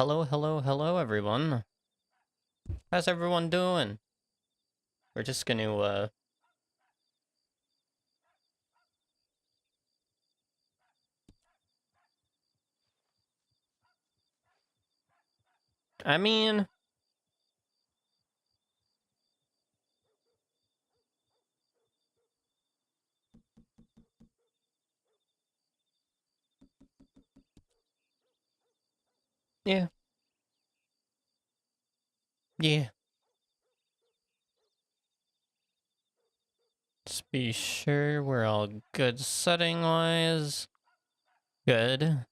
Hello, hello, hello, everyone. How's everyone doing? We're just gonna, I mean... Yeah. Yeah. Let's be sure we're all good setting-wise. Good.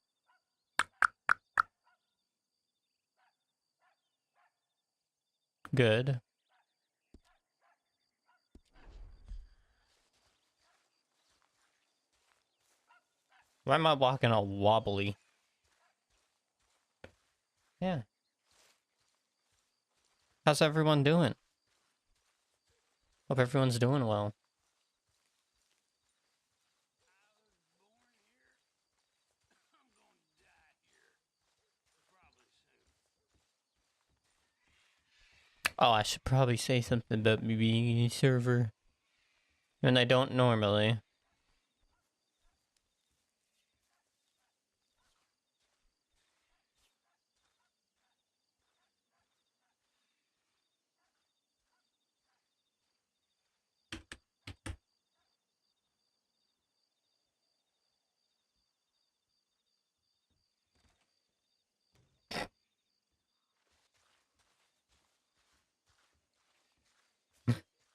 Good. Why am I walking all wobbly? Yeah. How's everyone doing? Hope everyone's doing well. Oh, I should probably say something about me being a server. And I don't normally.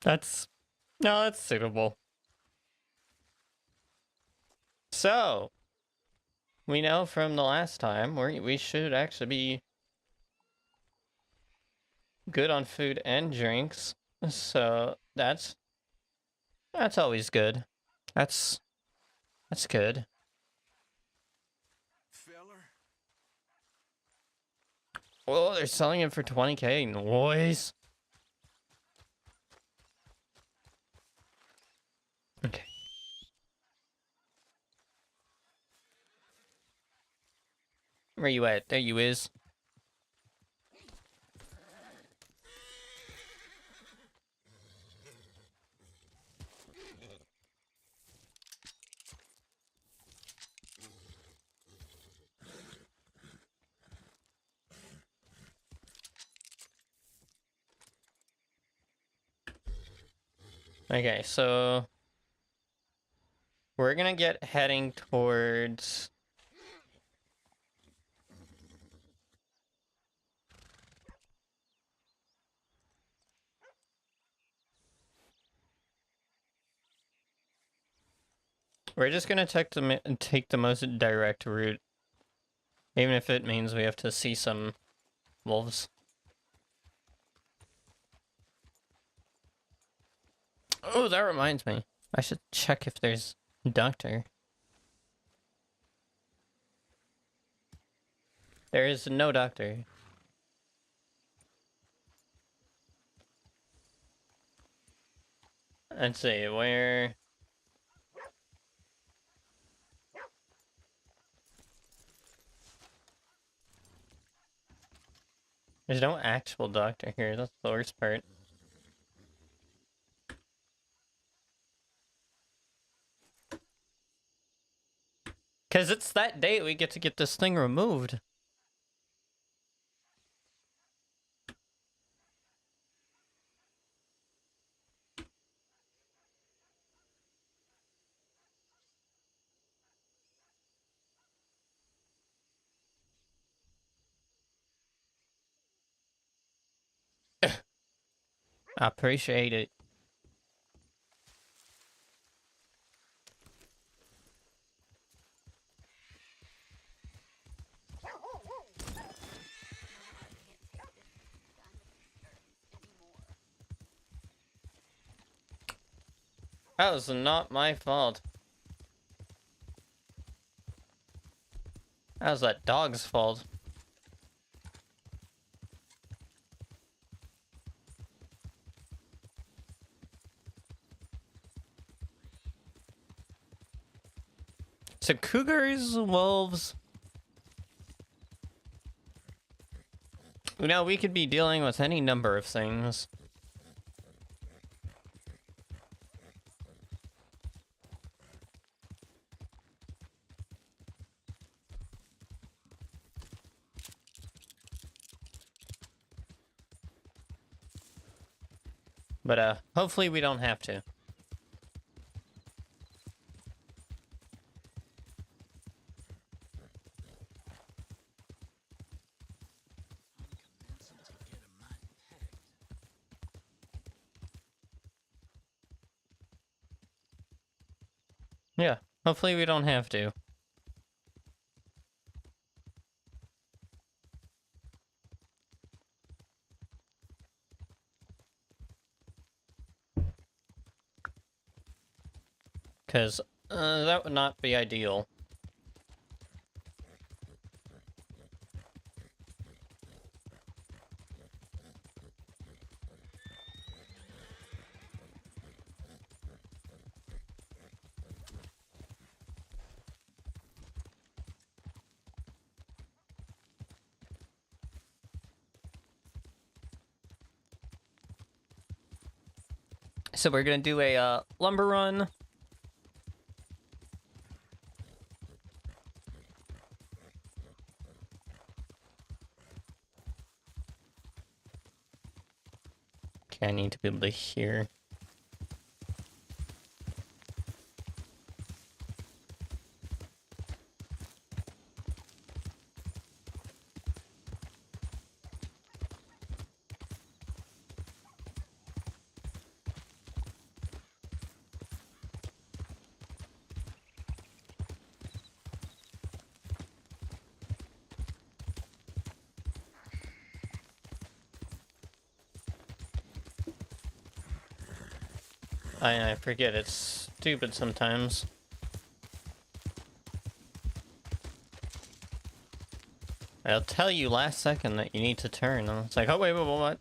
That's... No, that's suitable. So... We know from the last time, we should actually be good on food and drinks. So that's always good. That's good. Feller? Oh, they're selling it for 20K. Noise. Okay. Where you at? There you is. Okay, so we're gonna get heading towards we're just gonna take the most direct route. Even if it means we have to see some wolves. Oh, that reminds me. I should check if there's a doctor. There is no doctor. Let's see, where... There's no actual doctor here, that's the worst part. Because it's that date we get to get this thing removed. I appreciate it. That was not my fault. That was that dog's fault. So cougars, wolves... You know, we could be dealing with any number of things. But, hopefully we don't have to. Yeah, hopefully we don't have to. Because, that would not be ideal. So we're gonna do a, lumber run. Okay, I need to be able to hear. I forget, it's stupid sometimes. I'll tell you last second that you need to turn, and it's like, oh wait, what?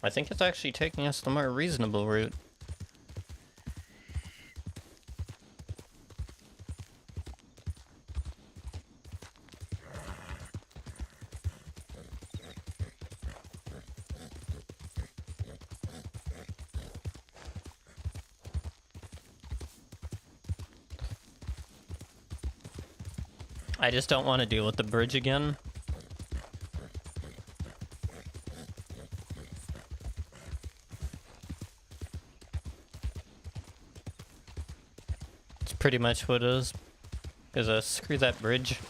I think it's actually taking us the more reasonable route. I just don't want to deal with the bridge again. It's pretty much what it is. Because, screw that bridge.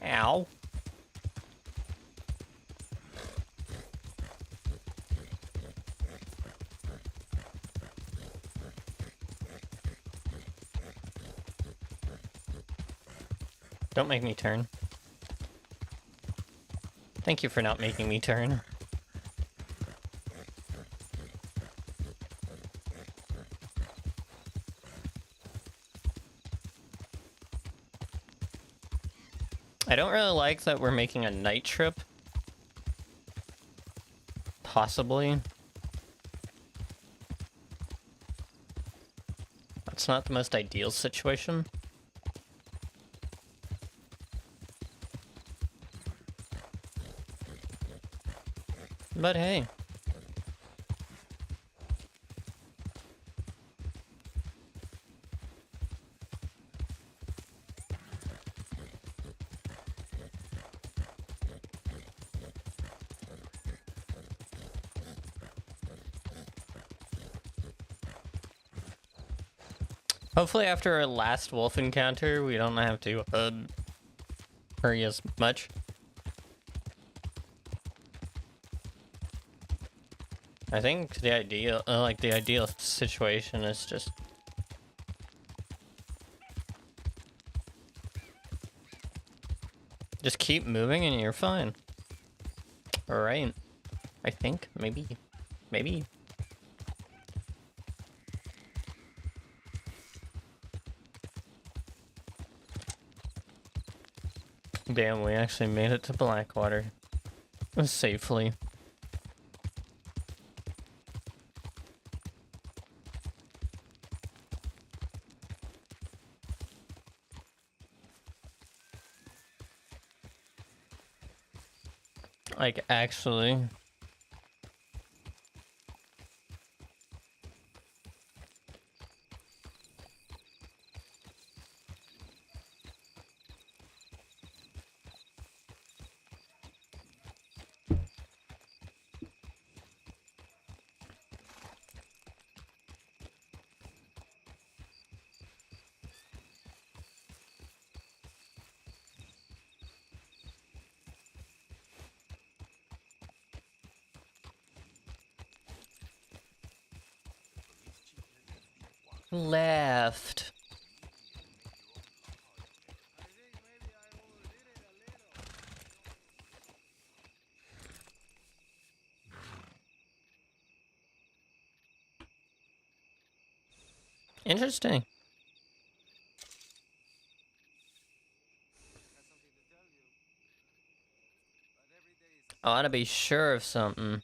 Ow. Don't make me turn. Thank you for not making me turn. I don't really like that we're making a night trip. Possibly. That's not the most ideal situation. But hey. Hopefully after our last wolf encounter, we don't have to, hurry as much. I think the ideal, the ideal situation is just keep moving and you're fine. Alright. I think, maybe. Damn, we actually made it to Blackwater. Safely. Like, actually. Left. Interesting. I ought to be sure of something.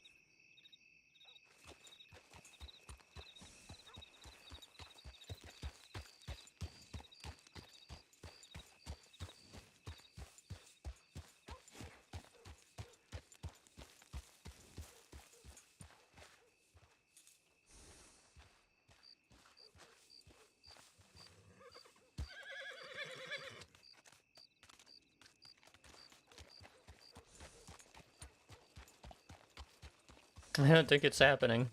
I don't think it's happening.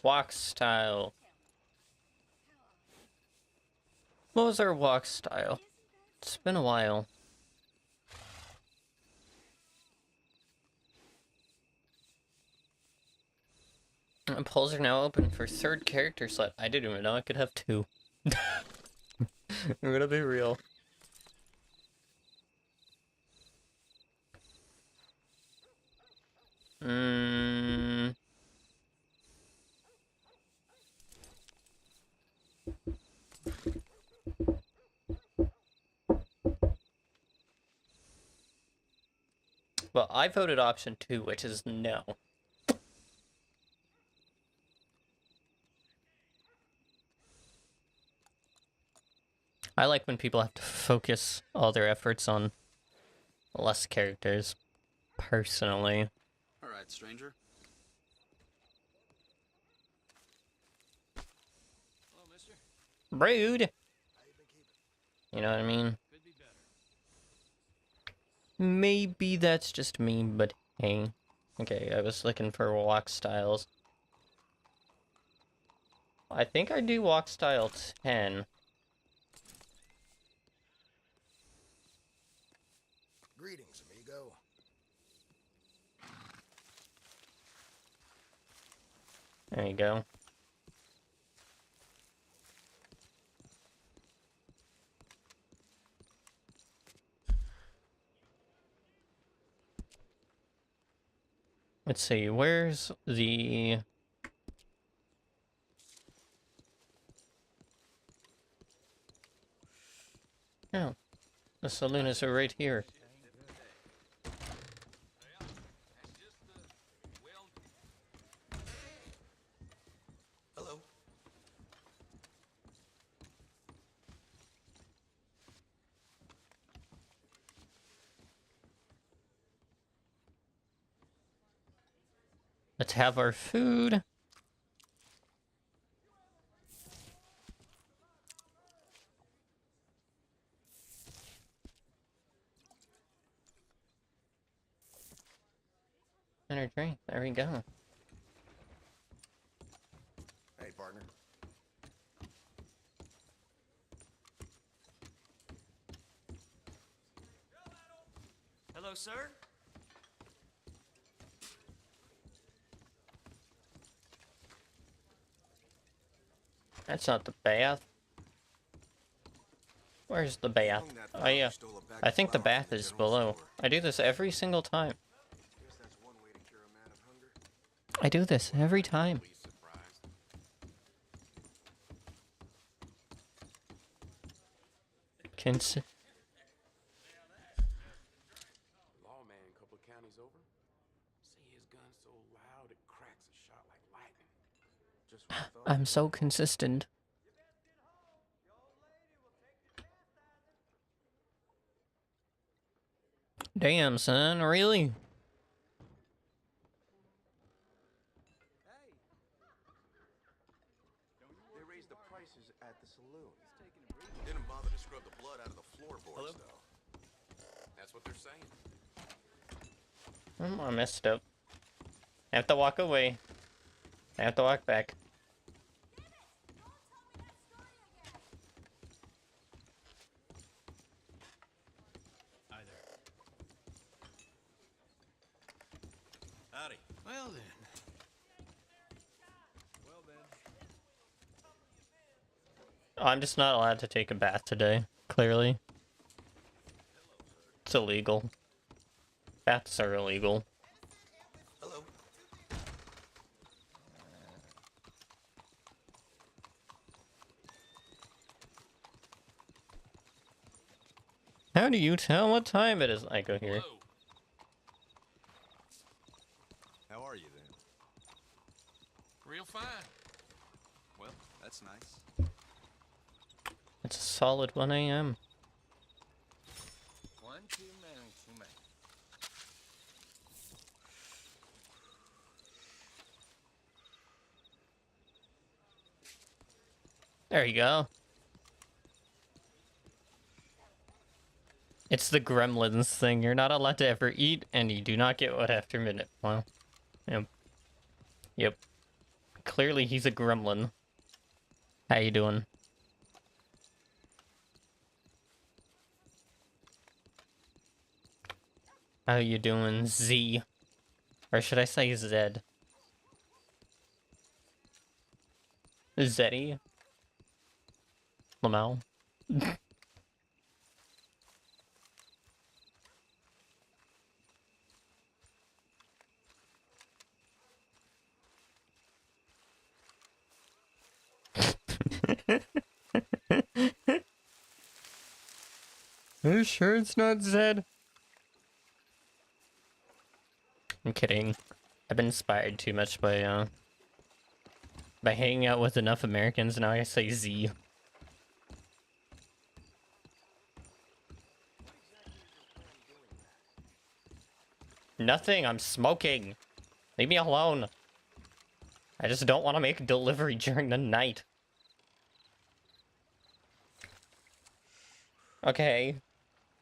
Walk style. What was our walk style? It's been a while. Polls are now open for third character slot. I didn't even know I could have two. I'm gonna be real. Well, I voted option 2, which is no. I like when people have to focus all their efforts on less characters, personally. All right, stranger. Hello, mister. Rude! You know what I mean? Could be better. Maybe that's just me, but hey. Okay, I was looking for walk styles. I think I do walk style 10. Greetings, amigo. There you go. Let's see, where's the... Oh, the saloon is right here. Hello. Let's have our food. And our drink. There we go. Hey, partner. Hello, sir. That's not the bath. Where's the bath? Oh yeah. I think the bath is below. I do this every single time. I do this every time. Cons- Lawman, a couple of counties over. Say his gun so loud it cracks a shot like lightning. Just when I thought I'm so consistent. Damn, son, really? they raised the prices at the saloon. Didn't bother to scrub the blood out of the floorboards, though. That's what they're saying. I messed up. I have to walk away. I have to walk back. Hi there. Howdy. Well then. I'm just not allowed to take a bath today, clearly. It's illegal. Baths are illegal. Hello. How do you tell what time it is? I go here. Whoa. How are you then? Real fine. Well, that's nice. It's a solid 1 a.m. One too many, too many. There you go. It's the gremlins thing. You're not allowed to ever eat, and you do not get wet after midnight. Well, yep. Yep. Clearly he's a gremlin. How you doing? How you doing, Z? Or should I say Zed? Zeddy? Lamau? Are you sure it's not Zed? I'm kidding. I've been inspired too much by hanging out with enough Americans. Now I say Z. Nothing, I'm smoking. Leave me alone. I just don't want to make a delivery during the night. Okay.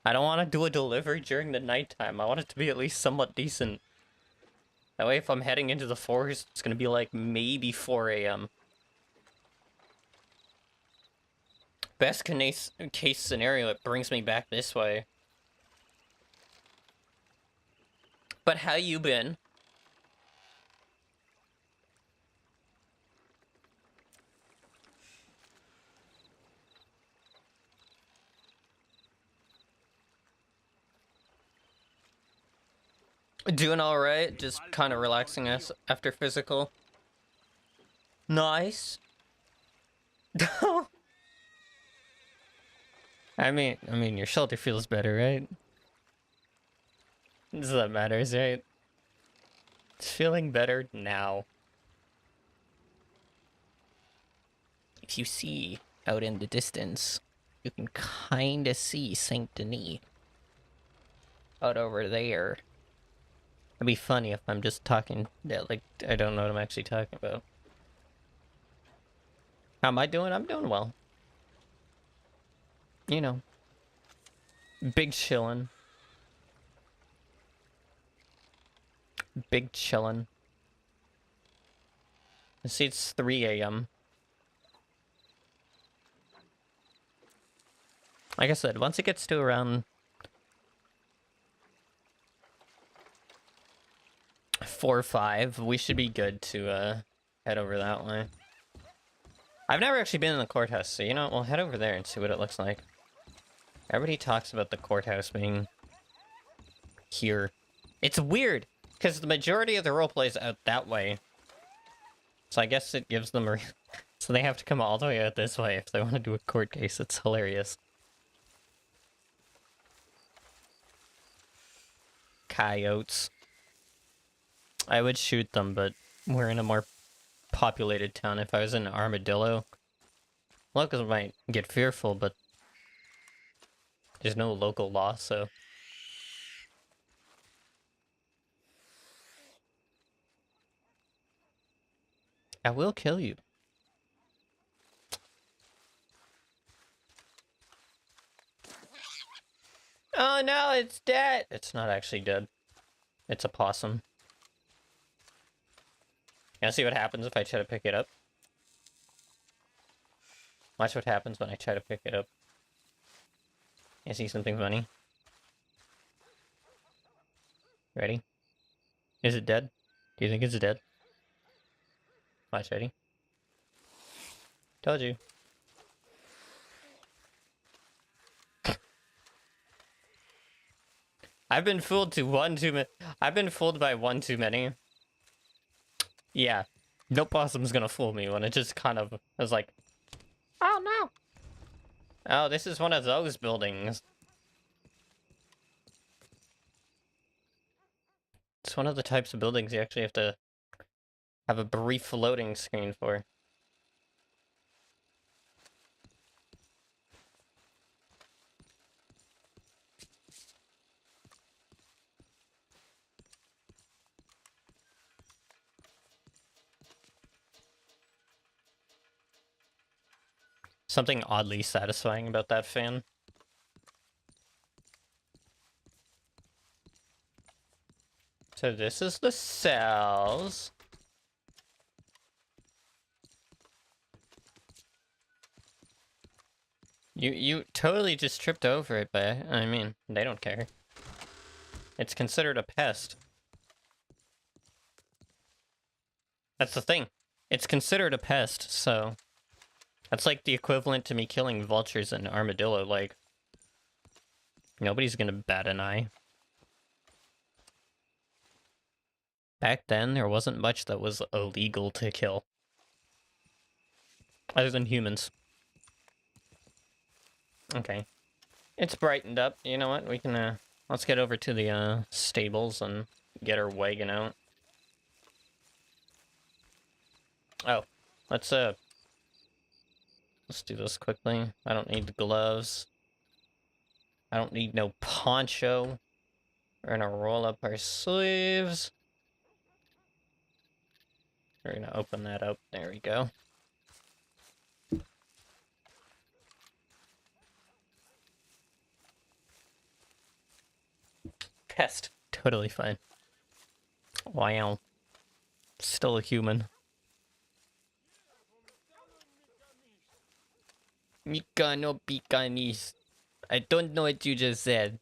I don't want to do a delivery during the nighttime. I want it to be at least somewhat decent. That way if I'm heading into the forest, it's gonna be like maybe 4 a.m. Best case scenario, it brings me back this way. But how you been? Doing alright, just kind of relaxing us after physical. Nice. I mean, your shoulder feels better, right? That's what matters, right? It's feeling better now. If you see out in the distance, you can kind of see Saint Denis out over there. It'd be funny if I'm just talking, yeah, like, I don't know what I'm actually talking about. How am I doing? I'm doing well. You know. Big chillin'. Big chillin'. I see it's 3 a.m. Like I said, once it gets to around 4 or 5, we should be good to head over that way. I've never actually been in the courthouse, so you know, we'll head over there and see what it looks like. Everybody talks about the courthouse being here. It's weird, because the majority of the roleplay is out that way. So I guess it gives them a... So they have to come all the way out this way if they want to do a court case. It's hilarious. Coyotes. I would shoot them, but we're in a more populated town. If I was in Armadillo, locals might get fearful, but there's no local law, so... I will kill you. Oh no, it's dead! It's not actually dead. It's a possum. You wanna see what happens if I try to pick it up? Watch what happens when I try to pick it up. You see something funny? Ready? Is it dead? Do you think it's dead? Watch, ready? Told you. I've been fooled to one too many. I've been fooled by one too many. Yeah. No possum's gonna fool me when it just kind of was like, oh no. Oh, this is one of those buildings. It's one of the types of buildings you actually have to have a brief loading screen for. Something oddly satisfying about that fan. So this is the cells. You totally just tripped over it, but I mean, they don't care. It's considered a pest. That's the thing. It's considered a pest, so... That's like the equivalent to me killing vultures and armadillo, like... Nobody's gonna bat an eye. Back then, there wasn't much that was illegal to kill. Other than humans. Okay. It's brightened up. You know what? We can, let's get over to the, stables and get our wagon out. Oh. Let's do this quickly. I don't need the gloves. I don't need no poncho. We're gonna roll up our sleeves. We're gonna open that up. There we go. Pest. Totally fine. Wow. Still a human. Mika no Pikanis. I don't know what you just said.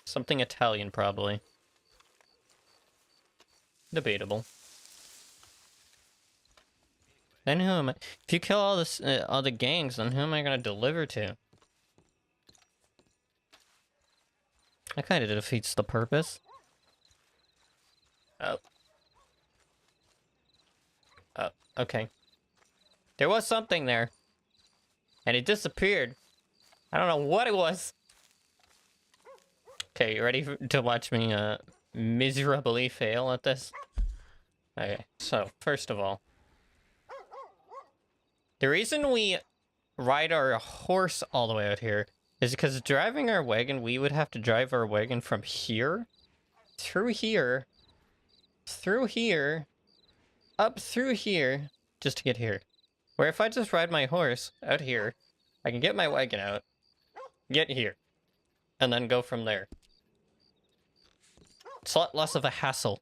Something Italian, probably. Debatable. Then who am I? If you kill all this, all the gangs, then who am I gonna deliver to? That kind of defeats the purpose. Oh. Oh, okay. There was something there. And it disappeared. I don't know what it was. Okay, you ready to watch me, miserably fail at this? Okay, so, first of all. The reason we ride our horse all the way out here is because driving our wagon, we would have to drive our wagon from here, through here, up through here, just to get here. Where if I just ride my horse out here, I can get my wagon out, get here, and then go from there. It's a lot less of a hassle.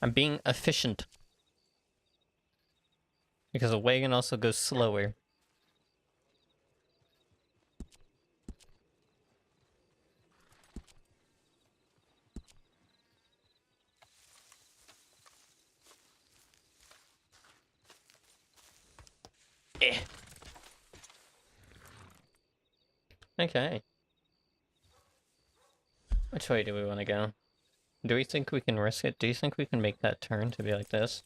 I'm being efficient. Because a wagon also goes slower. Eh. Okay. Which way do we want to go? Do we think we can risk it? Do you think we can make that turn to be like this?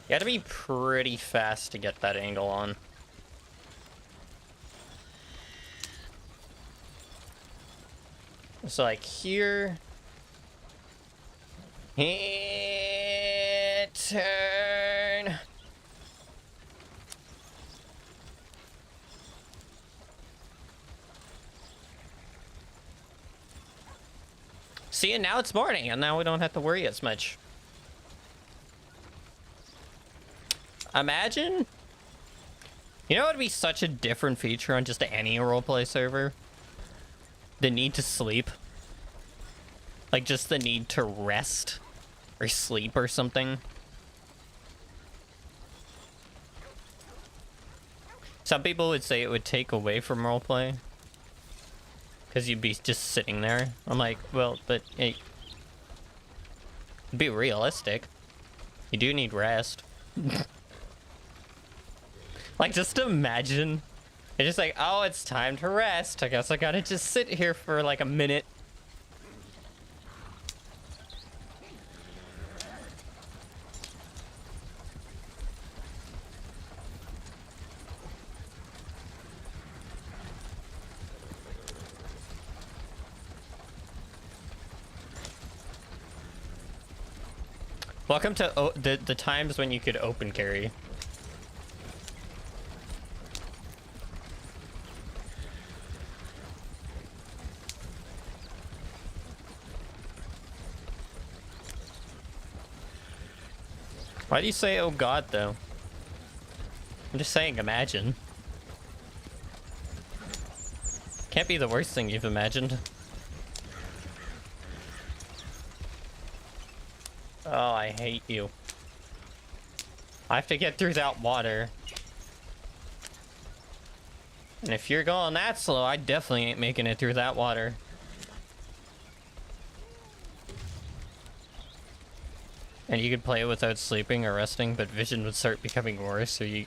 You gotta be pretty fast to get that angle on. So like here. Hit turn. See, and now it's morning, and now we don't have to worry as much. Imagine. You know what would be such a different feature on just any roleplay server? The need to sleep. Like, just the need to rest. Or sleep or something. Some people would say it would take away from roleplay. Because you'd be just sitting there. I'm like, well, but hey, be realistic. You do need rest. Like, just imagine. It's just like, oh, it's time to rest. I guess I gotta just sit here for like a minute. Welcome to the times when you could open carry. Why do you say, oh god, though? I'm just saying, imagine. Can't be the worst thing you've imagined. Oh, I hate you. I have to get through that water. And if you're going that slow, I definitely ain't making it through that water. And you could play it without sleeping or resting, but vision would start becoming worse, so you...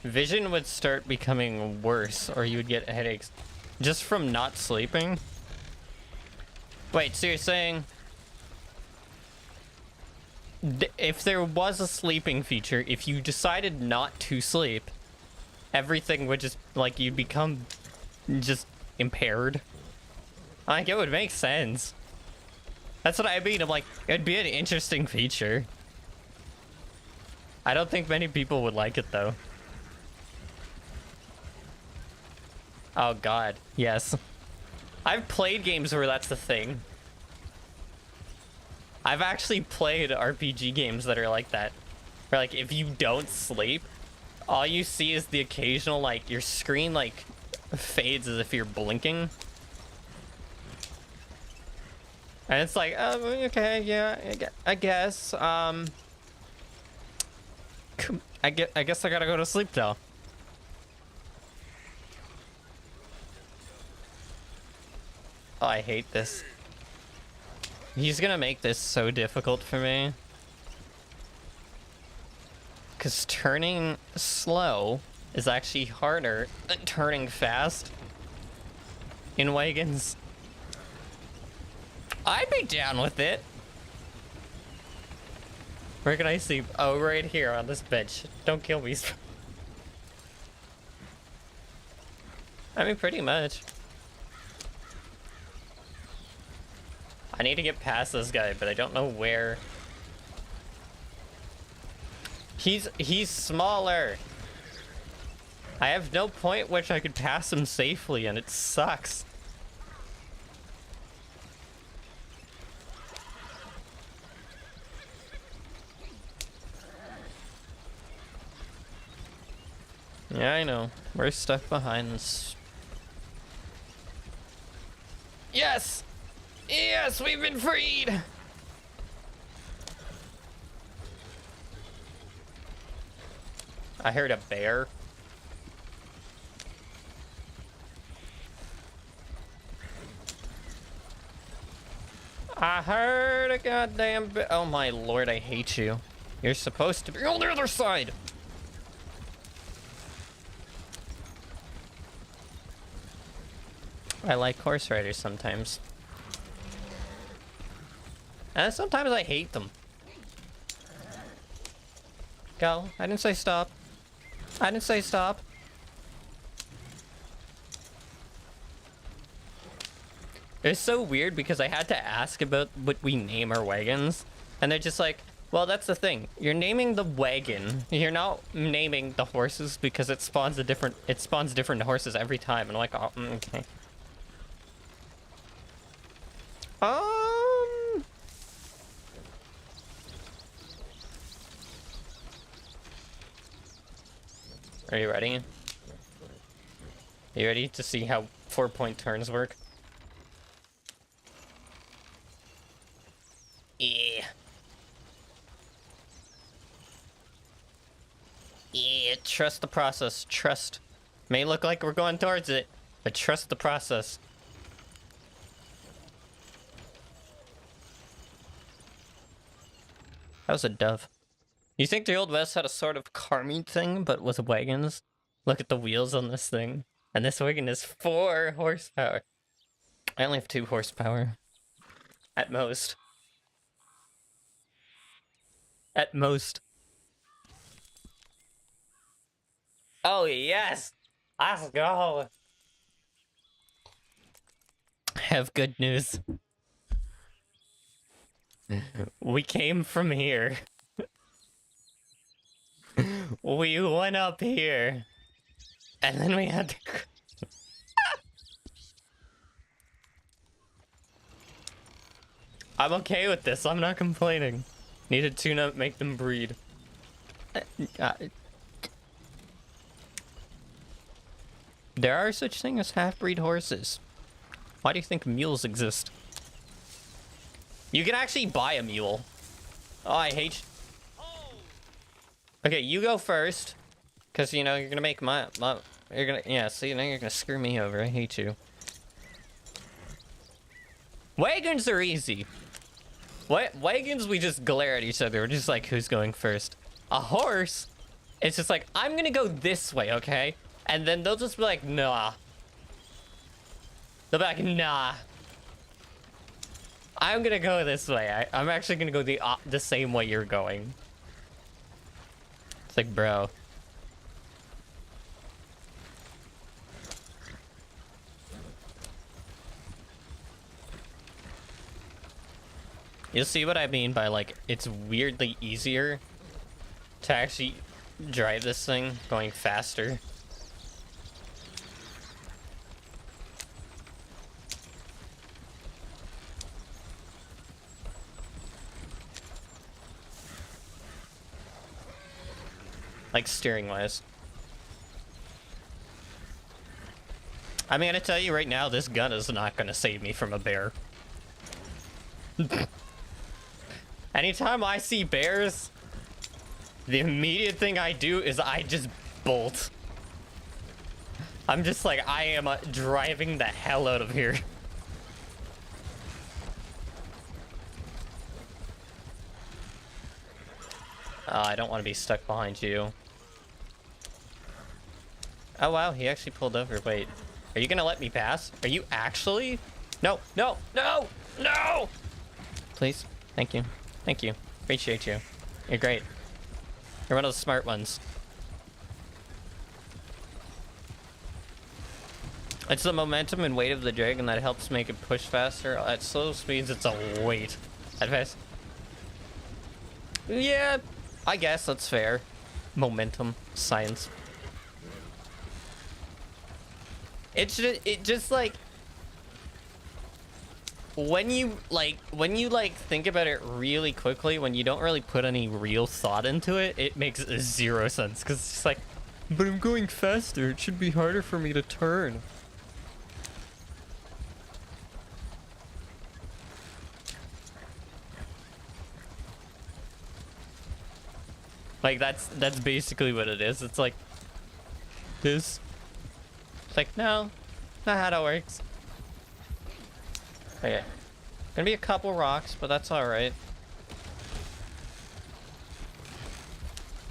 Vision would start becoming worse, or you would get headaches just from not sleeping. Wait, so you're saying if there was a sleeping feature, if you decided not to sleep, everything would just, like, you'd become just impaired? Like, it would make sense. That's what I mean. I'm like, it'd be an interesting feature. I don't think many people would like it, though. Oh god, yes. I've played games where that's the thing. I've actually played RPG games that are like that. Where, like, if you don't sleep, all you see is the occasional, like, your screen, like, fades as if you're blinking. And it's like, oh, okay, yeah, I guess, I guess I gotta go to sleep, though. Oh, I hate this. He's gonna make this so difficult for me. Because turning slow is actually harder than turning fast in wagons. I'd be down with it. Where can I sleep? Oh, right here on this bench. Don't kill me. I mean, pretty much. I need to get past this guy, but I don't know where. He's smaller. I have no point which I could pass him safely, and it sucks. Yeah, I know. We're stuck behind this. Yes! Yes, we've been freed! I heard a bear. I heard a goddamn bear. Oh my lord, I hate you. You're supposed to be on the other side! I like horse riders sometimes. And sometimes I hate them. Go. I didn't say stop. I didn't say stop. It's so weird because I had to ask about what we name our wagons. And they're just like, well, that's the thing. You're naming the wagon. You're not naming the horses because it spawns different horses every time. And I'm like, oh, okay. Are you ready? Are you ready to see how 4-point turns work? Yeah. Yeah, trust the process. Trust. May look like we're going towards it, but trust the process. That was a dove. You think the Old West had a sort of carmy thing, but with wagons? Look at the wheels on this thing. And this wagon is 4 horsepower. I only have 2 horsepower. At most. At most. Oh, yes! Let's go! I have good news. We came from here. We went up here. And then we had to... I'm okay with this. I'm not complaining. Need to tune up, make them breed. There are such things as half-breed horses. Why do you think mules exist? You can actually buy a mule. Oh, I hate you. Okay, you go first. Because, you know, you're gonna make you're gonna, yeah, so, you know, you're gonna screw me over. I hate you. Wagons are easy. Wagons, we just glare at each other. We're just like, who's going first? A horse, it's just like, I'm gonna go this way, okay? And then they'll just be like, nah. They'll be like, nah. I'm gonna go this way. I'm actually gonna go the same way you're going. It's like, bro. You'll see what I mean by, like, it's weirdly easier to actually drive this thing going faster. Like, steering-wise. I'm gonna tell you right now, this gun is not gonna save me from a bear. Anytime I see bears, the immediate thing I do is I just bolt. I'm just like, I am driving the hell out of here. I don't want to be stuck behind you. Oh wow, he actually pulled over. Wait, are you gonna let me pass? Are you actually? No, no, no, no! Please, thank you. Thank you. Appreciate you. You're great. You're one of the smart ones. It's the momentum and weight of the dragon that helps make it push faster. At slow speeds, it's a weight. At fast... Yeah, I guess that's fair. Momentum. Science. It just like... when you think about it really quickly, when you don't really put any real thought into it, it makes 0 sense. Because it's just like, but I'm going faster. It should be harder for me to turn. Like, that's basically what it is. It's like this. It's like, no, not how that works. Okay. Gonna be a couple rocks, but that's alright.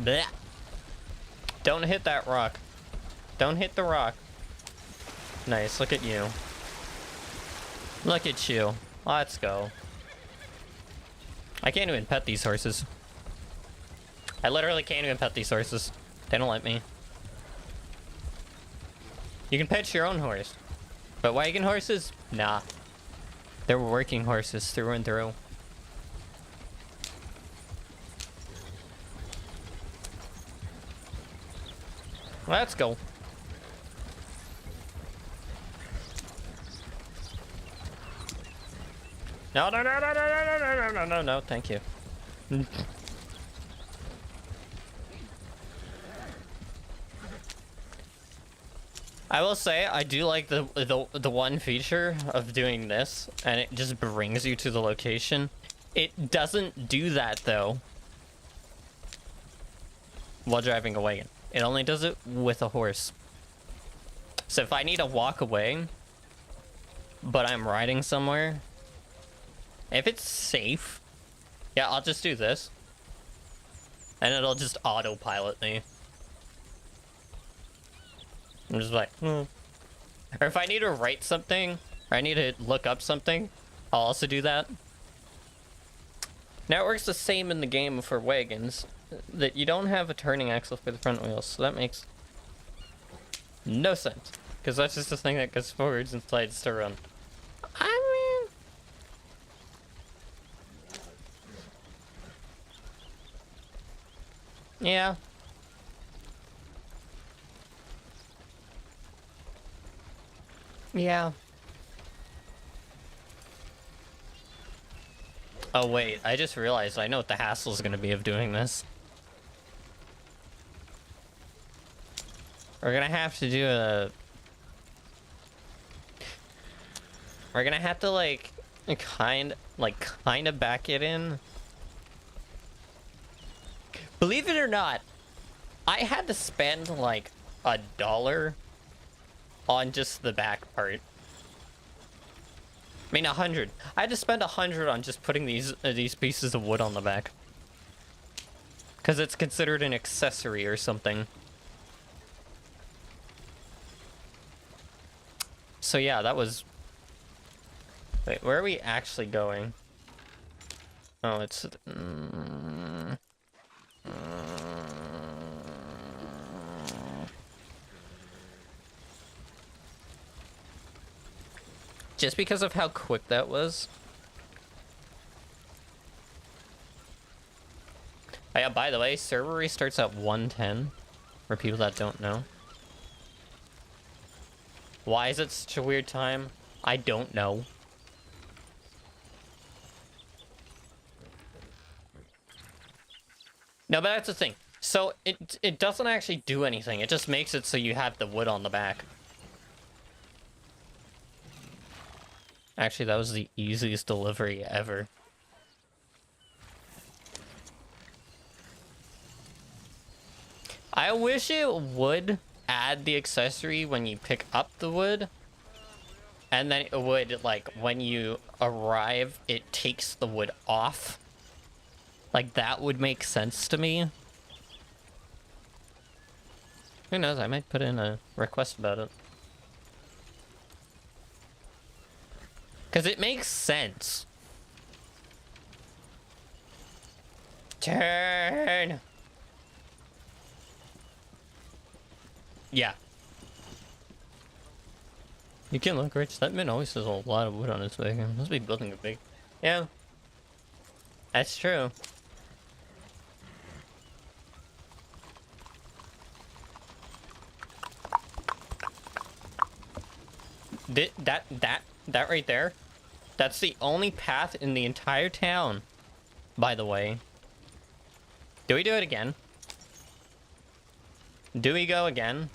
Blech. Don't hit that rock. Don't hit the rock. Nice, look at you. Look at you. Let's go. I can't even pet these horses. I literally can't even pet these horses. They don't let me. You can pet your own horse. But wagon horses? Nah. They're working horses through and through. Let's go. No, no, no, no, no, no, no, no, no, no, no, thank you. I will say I do like the one feature of doing this, and it just brings you to the location. It doesn't do that though while driving a wagon. It only does it with a horse. So if I need to walk away, but I'm riding somewhere, if it's safe, yeah, I'll just do this. And it'll just autopilot me. I'm just like, Or if I need to write something, or I need to look up something, I'll also do that. Now it works the same in the game for wagons, that you don't have a turning axle for the front wheels, so that makes no sense. Because that's just the thing that goes forwards and slides to run. I mean... Yeah. Yeah. Oh wait, I just realized I know what the hassle is going to be of doing this. We're going to have to do a... We're going to have to like kind of back it in. Believe it or not, I had to spend like $1 on just the back part. I mean, 100. I had to spend 100 on just putting these pieces of wood on the back, because it's considered an accessory or something. So yeah, that was... Wait, where are we actually going? Oh, it's... Just because of how quick that was. Oh, yeah, by the way, server restarts at 1:10, for people that don't know. Why is it such a weird time? I don't know. No, but that's the thing. So it doesn't actually do anything. It just makes it so you have the wood on the back. Actually, that was the easiest delivery ever. I wish it would add the accessory when you pick up the wood. And then it would, like, when you arrive, it takes the wood off. Like, that would make sense to me. Who knows, I might put in a request about it. Because it makes sense. Turn! Yeah. You can look rich. That man always has a lot of wood on his wagon. Must be building a big... Yeah. That's true. That right there, that's the only path in the entire town, by the way. Do we do it again? Do we go again?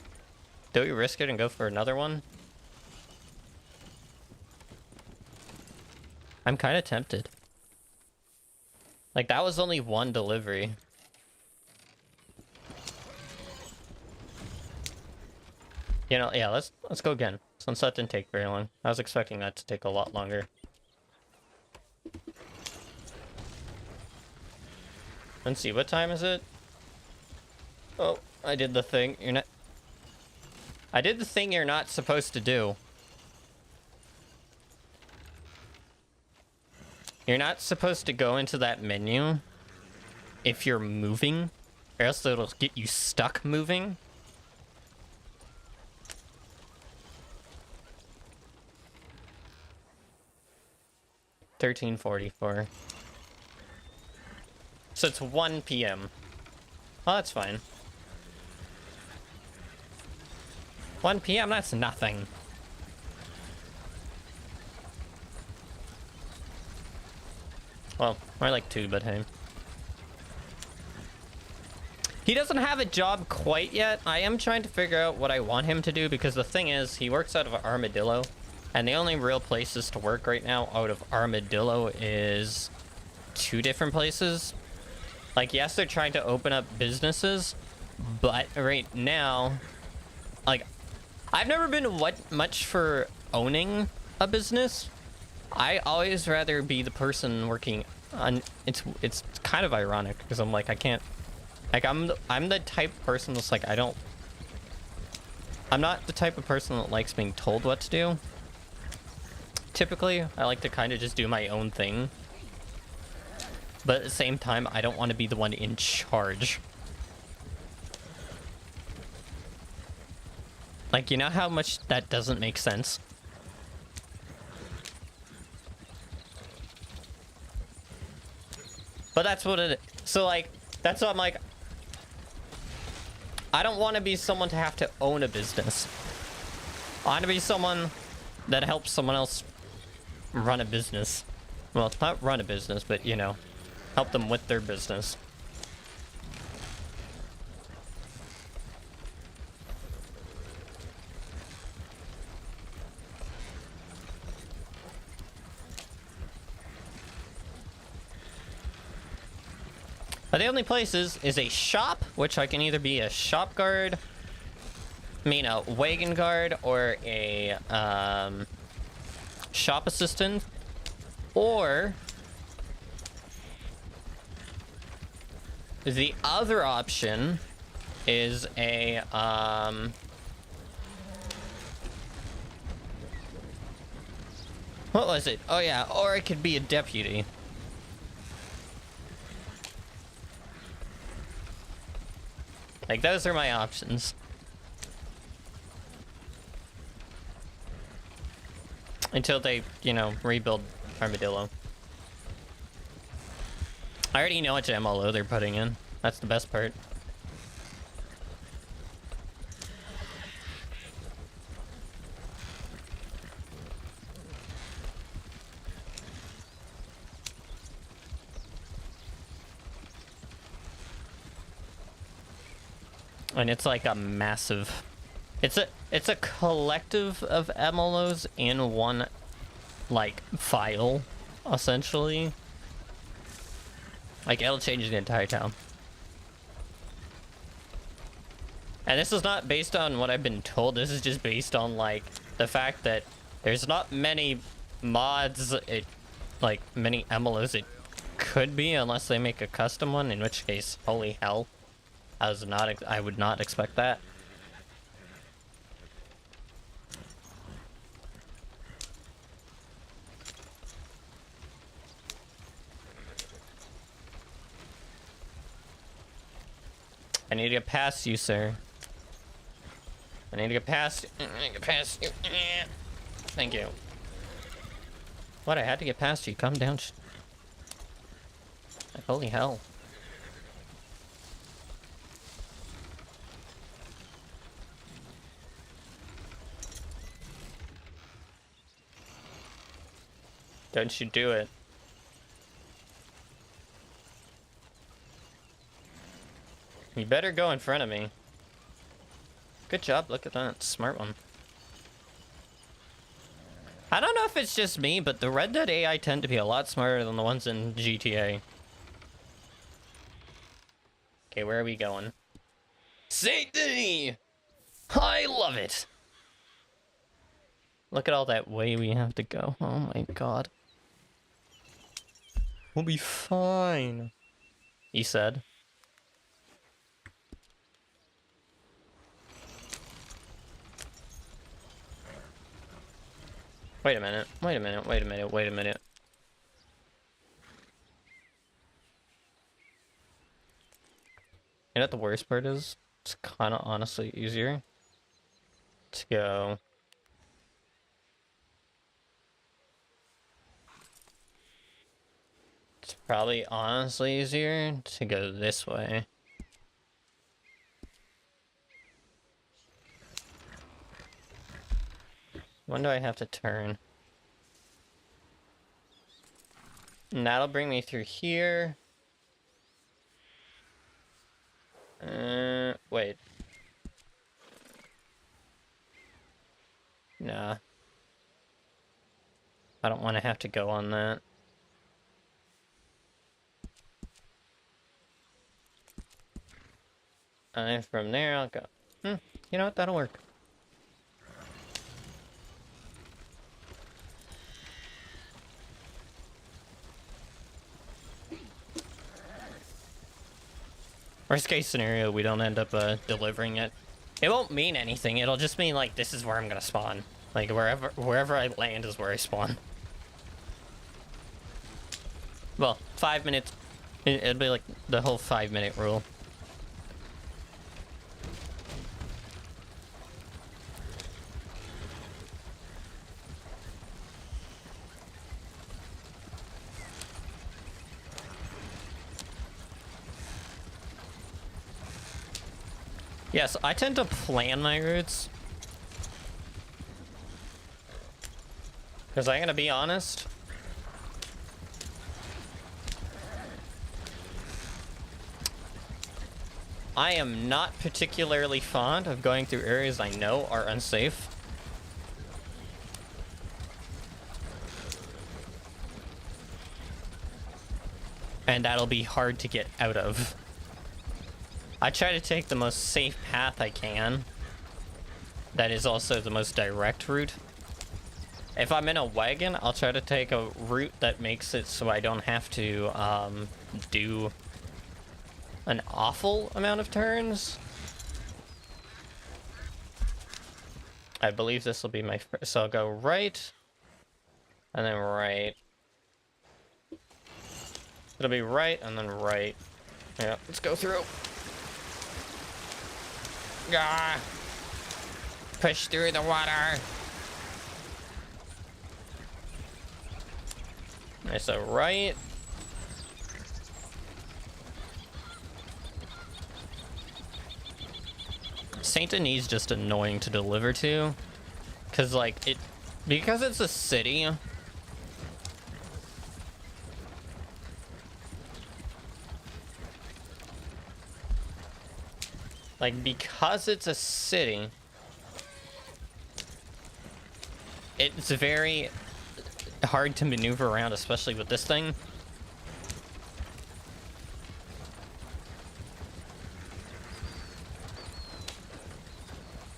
Do we risk it and go for another one? I'm kind of tempted. Like, that was only one delivery. You know, yeah, let's go again. Sunset didn't take very long. I was expecting that to take a lot longer. Let's see, what time is it? Oh, I did the thing. I did the thing you're not supposed to do. You're not supposed to go into that menu if you're moving, or else it'll get you stuck moving. $13.44. So it's 1 p.m. Oh, that's fine. 1 p.m., that's nothing. Well, more like 2, but hey. He doesn't have a job quite yet. I am trying to figure out what I want him to do, because the thing is, he works out of Armadillo, and the only real places to work right now out of Armadillo is 2 different places. Like, yes, they're trying to open up businesses, but right now, like, I've never been much for owning a business. I always rather be the person working on. It's kind of ironic, because I'm like, I can't. Like, I'm the type of person that's like, I'm not the type of person that likes being told what to do. Typically, I like to kind of just do my own thing. But at the same time, I don't want to be the one in charge. Like, you know how much that doesn't make sense? But that's what it is. So, like, that's what I'm like. I don't want to be someone to have to own a business. I want to be someone that helps someone else run a business. Well, not run a business, but, you know, help them with their business. But the only place is a shop, which I can either be a shop guard, a wagon guard, or a shop assistant, or the other option is a what was it? Oh yeah, or it could be a deputy. Like, those are my options. Until they, you know, rebuild Armadillo. I already know which MLO they're putting in. That's the best part. And it's like a massive... It's a collective of MLOs in one, like, file, essentially. Like, it'll change the entire town. And this is not based on what I've been told. This is just based on, like, the fact that there's not many mods, like, many MLOs it could be, unless they make a custom one, in which case, holy hell. I would not expect that. I need to get past you, sir. I need to get past you. I need to get past you. Thank you. What? I had to get past you. Calm down. Like, holy hell. Don't you do it. You better go in front of me. Good job, look at that. Smart one. I don't know if it's just me, but the Red Dead AI tend to be a lot smarter than the ones in GTA. Okay, where are we going? Saint Denis! I love it! Look at all that way we have to go. Oh my god. We'll be fine, he said. Wait a minute, wait a minute, wait a minute, wait a minute. You know what the worst part is? It's kind of honestly easier to go. It's probably honestly easier to go this way. When do I have to turn? And that'll bring me through here. Wait. Nah. I don't want to have to go on that. And from there, I'll go. You know what? That'll work. Worst case scenario, we don't end up delivering it. It won't mean anything. It'll just mean like this is where I'm gonna spawn. Like wherever I land is where I spawn. Well, 5 minutes. It'll be like the whole 5-minute rule. Yes, I tend to plan my routes. Because I'm gonna be honest. I am not particularly fond of going through areas I know are unsafe. And that'll be hard to get out of. I try to take the most safe path I can. That is also the most direct route. If I'm in a wagon, I'll try to take a route that makes it so I don't have to do an awful amount of turns. I believe this will be my first. So I'll go right, and then right. It'll be right, and then right. Yeah, let's go through. Gah! Push through the water. Okay, so right. Saint Denis is just annoying to deliver to. Cause like because it's a city. Like, because it's a city, it's very hard to maneuver around, especially with this thing.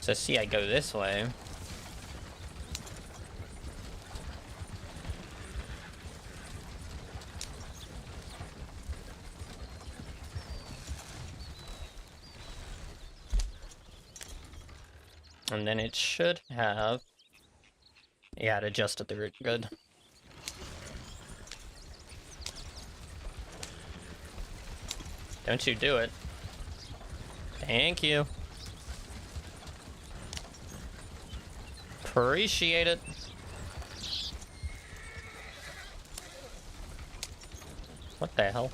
So see, I go this way. And then it should have... Yeah, it adjusted the route. Good. Don't you do it. Thank you. Appreciate it. What the hell?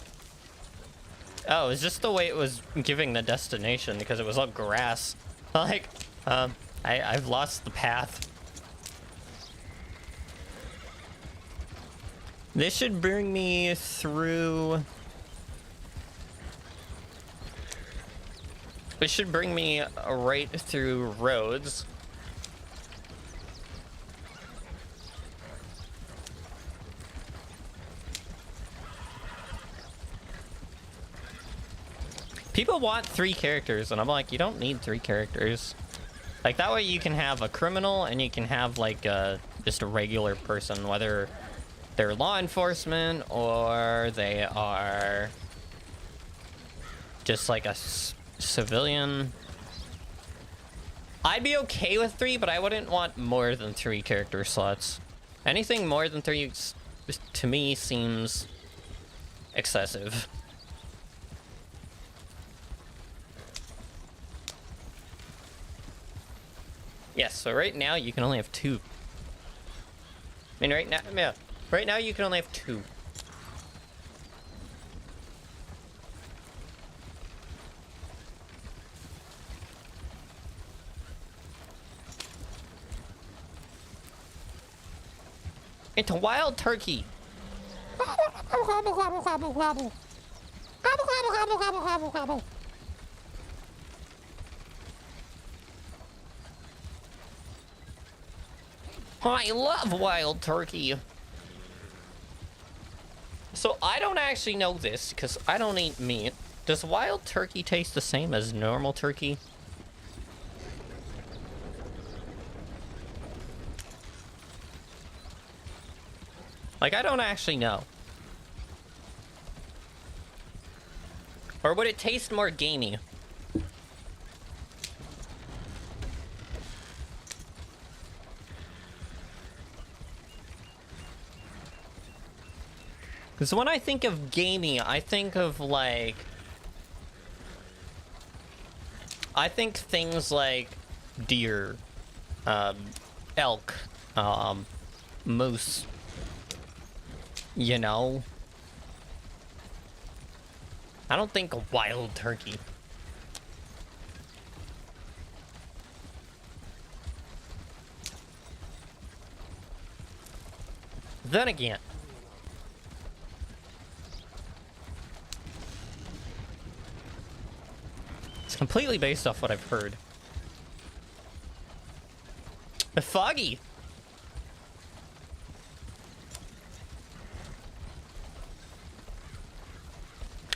Oh, it's just the way it was giving the destination because it was all grass. Like, I've lost the path. This should bring me through... It should bring me right through roads. People want 3 characters, and I'm like, you don't need 3 characters. Like, that way you can have a criminal and you can have, like, just a regular person, whether they're law enforcement or they are just, like, a civilian. I'd be okay with 3, but I wouldn't want more than 3 character slots. Anything more than 3, to me, seems excessive. Yes, so right now you can only have 2. I mean, right now, yeah, right now you can only have 2. It's a wild turkey. I love wild turkey. So I don't actually know this because I don't eat meat. Does wild turkey taste the same as normal turkey? Like, I don't actually know. Or would it taste more gamey? Because when I think of gamey, I think of, like... I think things like deer, elk, moose. You know? I don't think a wild turkey. Then again, it's completely based off what I've heard. Foggy!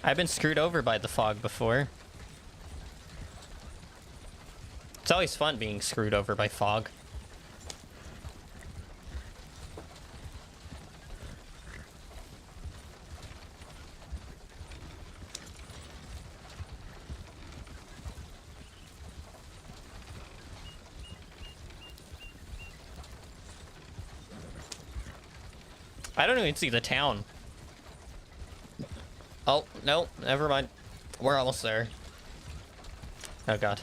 I've been screwed over by the fog before. It's always fun being screwed over by fog. I don't even see the town. Oh, no, never mind. We're almost there. Oh, God.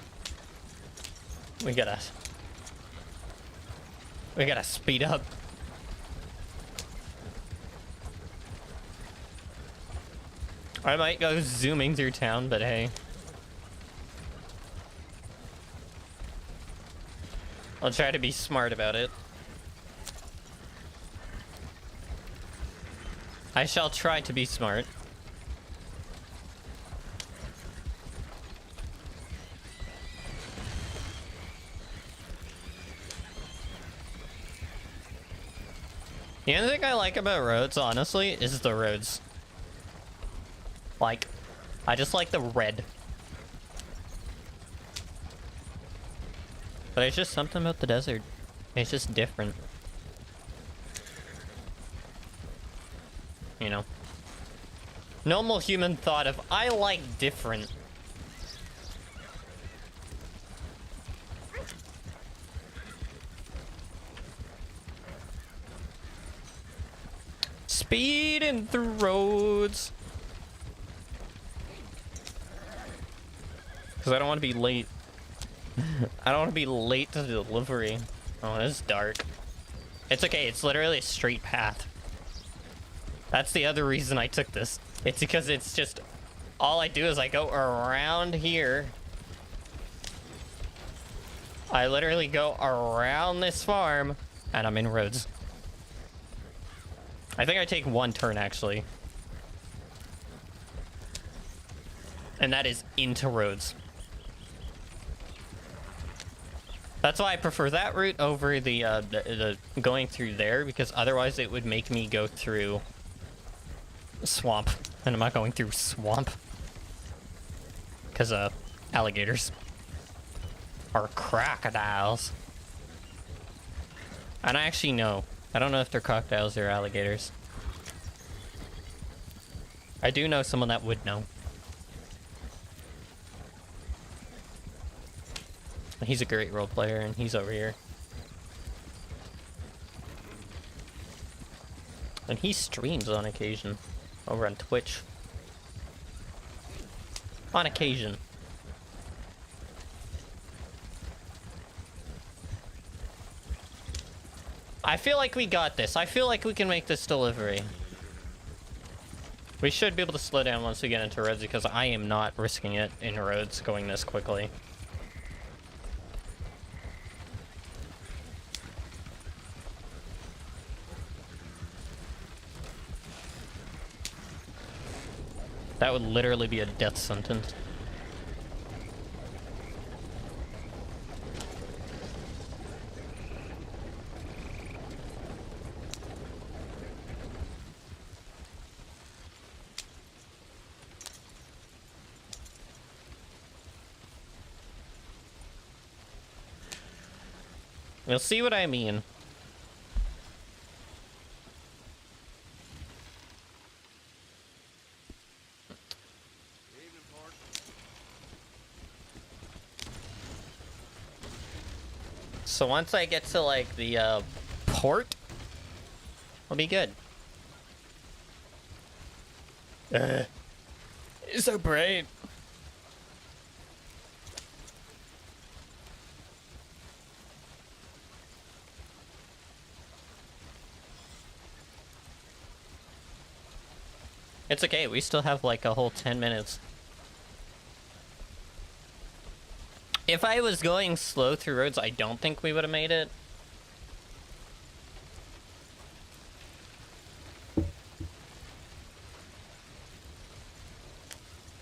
We gotta speed up. I might go zooming through town, but hey. I'll try to be smart about it. I shall try to be smart. The only thing I like about roads, honestly, is the roads. Like, I just like the red. But it's just something about the desert. It's just different. You know? Normal human thought of, I like different. Speeding through roads. Because I don't want to be late. I don't want to be late to the delivery. Oh, it's dark. It's okay, it's literally a straight path. That's the other reason I took this. It's because it's just... all I do is I go around here. I literally go around this farm, and I'm in roads. I think I take one turn, actually. And that is into roads. That's why I prefer that route over the going through there, because otherwise it would make me go through swamp. And I'm not going through swamp. Because, alligators. are crocodiles. And I actually know. I don't know if they're crocodiles or alligators. I do know someone that would know. He's a great role player, and he's over here. And he streams on occasion over on Twitch. On occasion. I feel like we got this. I feel like we can make this delivery. We should be able to slow down once we get into roads because I am not risking it in roads going this quickly. That would literally be a death sentence. You'll see what I mean. So once I get to like the port, I'll be good. It's so bright. It's okay, we still have like a whole 10 minutes. If I was going slow through roads, I don't think we would have made it.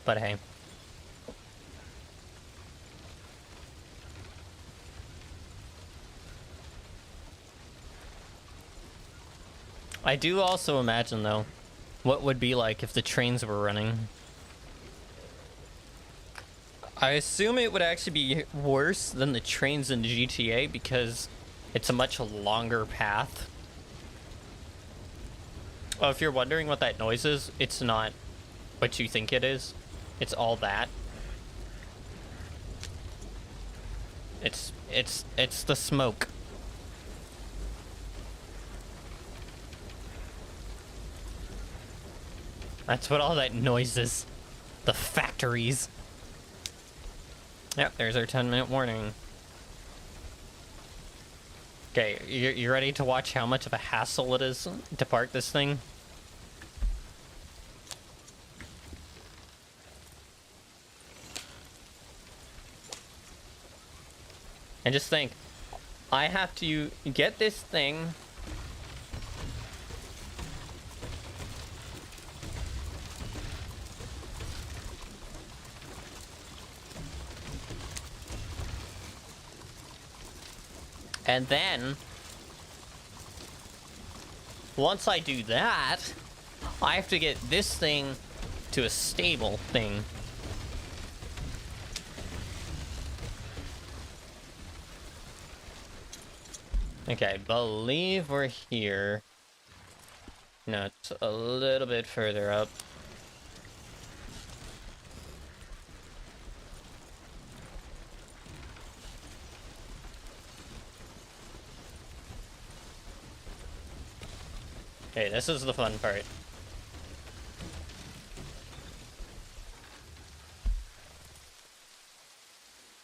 But hey. I do also imagine, though, what would be like if the trains were running. I assume it would actually be worse than the trains in GTA because it's a much longer path. Oh, if you're wondering what that noise is, it's not what you think it is. It's all that. It's the smoke. That's what all that noise is. The factories. Yep, there's our 10-minute warning. Okay, you ready to watch how much of a hassle it is to park this thing? And just think, I have to get this thing and then once I do that, I have to get this thing to a stable thing. Okay, I believe we're here. No, it's a little bit further up. Okay, this is the fun part.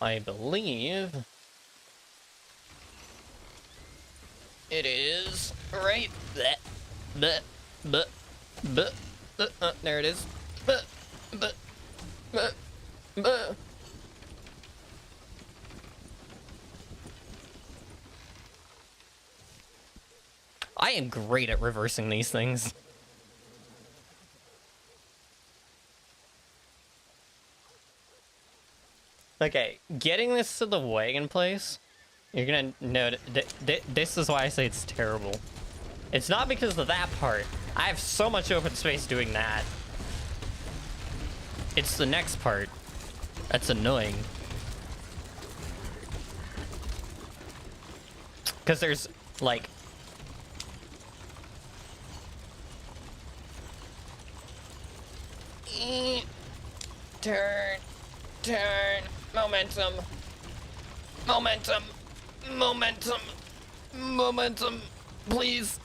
I believe it is right there. There it is. I am great at reversing these things. Okay, getting this to the wagon place, you're gonna notice. This is why I say it's terrible. It's not because of that part. I have so much open space doing that. It's the next part that's annoying. Because there's, like... Turn. Turn. Momentum. Momentum. Momentum. Momentum. Please.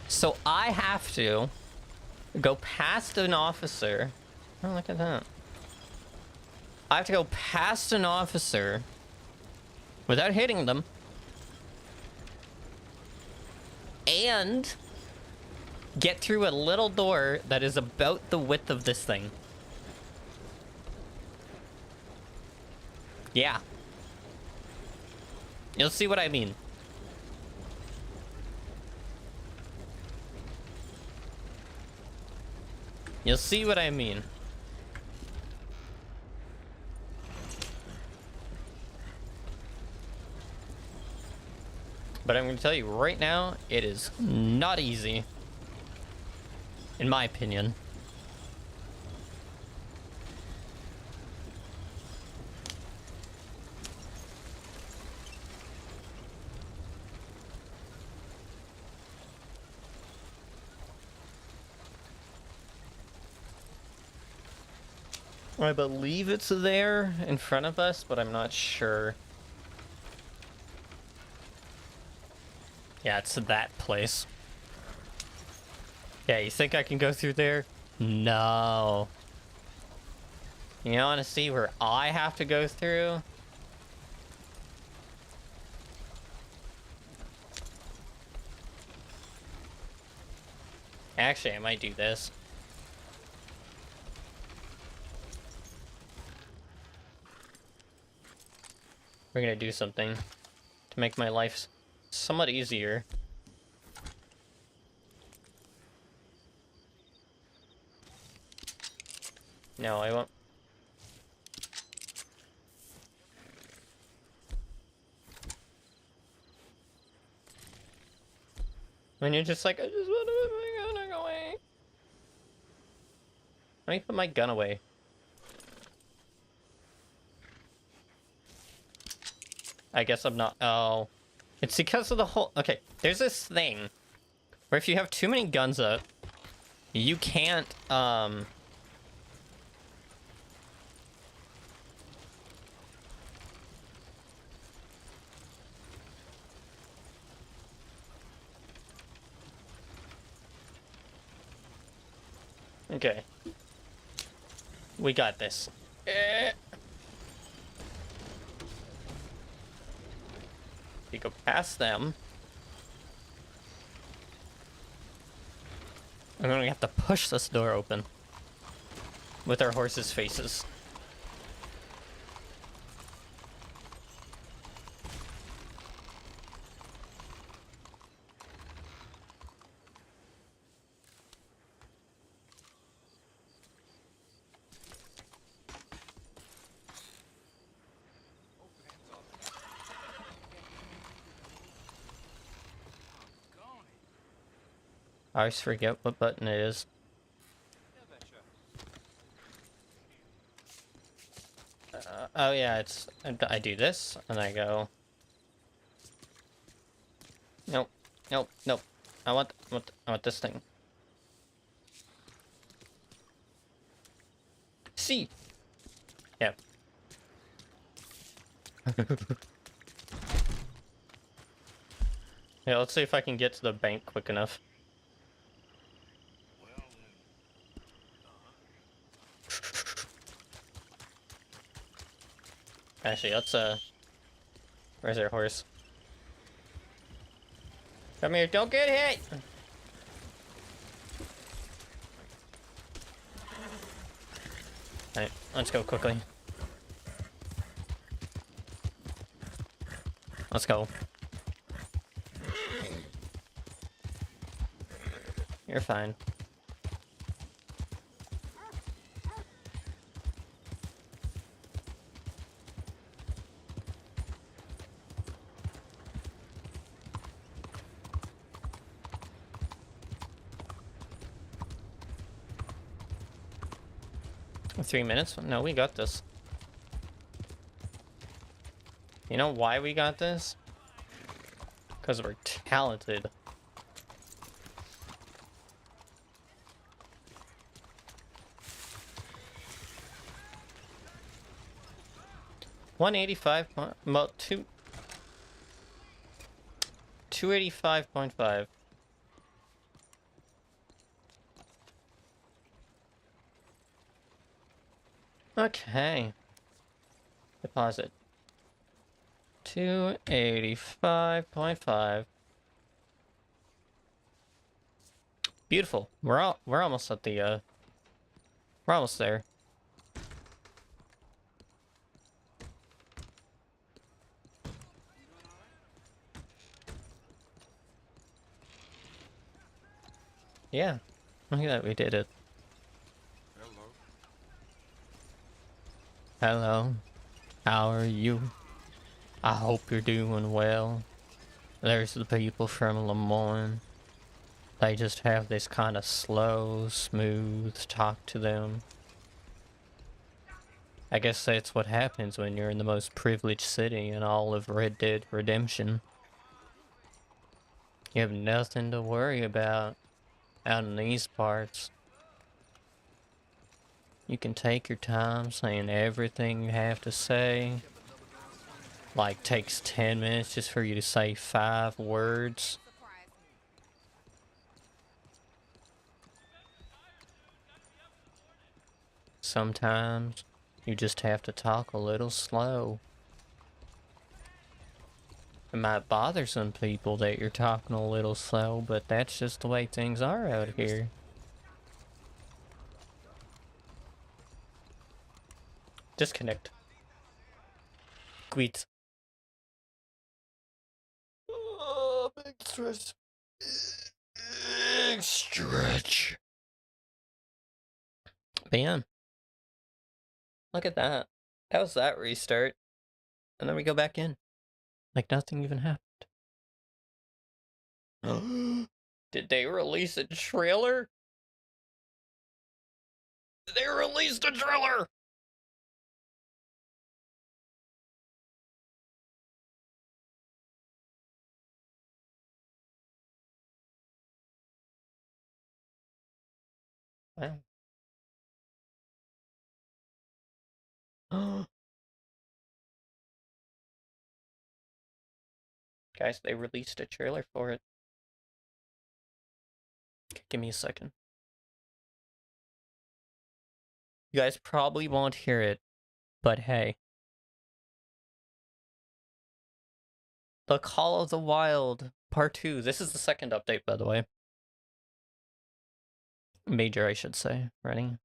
So I have to go past an officer. Oh, look at that. I have to go past an officer without hitting them. And get through a little door that is about the width of this thing. Yeah. You'll see what I mean. You'll see what I mean. But I'm going to tell you right now, it is not easy. In my opinion. I believe it's there in front of us, but I'm not sure. Yeah, it's that place. Yeah, you think I can go through there? No. You want to see where I have to go through? Actually, I might do this. We're gonna do something to make my life somewhat easier. No, I won't. When you're just like, I just want to put my gun away. Let me put my gun away. I guess I'm not. Oh. It's because of the whole. Okay, there's this thing where if you have too many guns up, you can't, Okay. We got this. You go past them. And then we have to push this door open. With our horses' faces. I always forget what button it is. Oh yeah, it's... I do this, and I go... Nope. Nope. Nope. I want this thing. C! Yep. Yeah, let's see if I can get to the bank quick enough. Actually, let's, where's our horse? Come here, don't get hit! Alright, let's go quickly. Let's go. You're fine. $3 minutes? No, we got this. You know why we got this? Because we're talented. Well, 285.5. Okay. Deposit. 285.5. Beautiful. We're almost at the we're almost there. Yeah. Look at that, we did it. Hello. Hello. How are you? I hope you're doing well. There's the people from Lemoyne. They just have this kind of slow, smooth talk to them. I guess that's what happens when you're in the most privileged city in all of Red Dead Redemption. You have nothing to worry about out in these parts. You can take your time saying everything you have to say. Like, takes 10 minutes just for you to say 5 words. Sometimes you just have to talk a little slow. It might bother some people that you're talking a little slow, but that's just the way things are out here. Disconnect. Quit. Oh, big stretch. Big stretch. Bam. Look at that. How was that restart? And then we go back in. Like nothing even happened. Did they release a trailer? They released a trailer! Wow. Guys, they released a trailer for it. Give me a second. You guys probably won't hear it, but hey. The Call of the Wild Part 2. This is the second update, by the way. Major, I should say. Ready?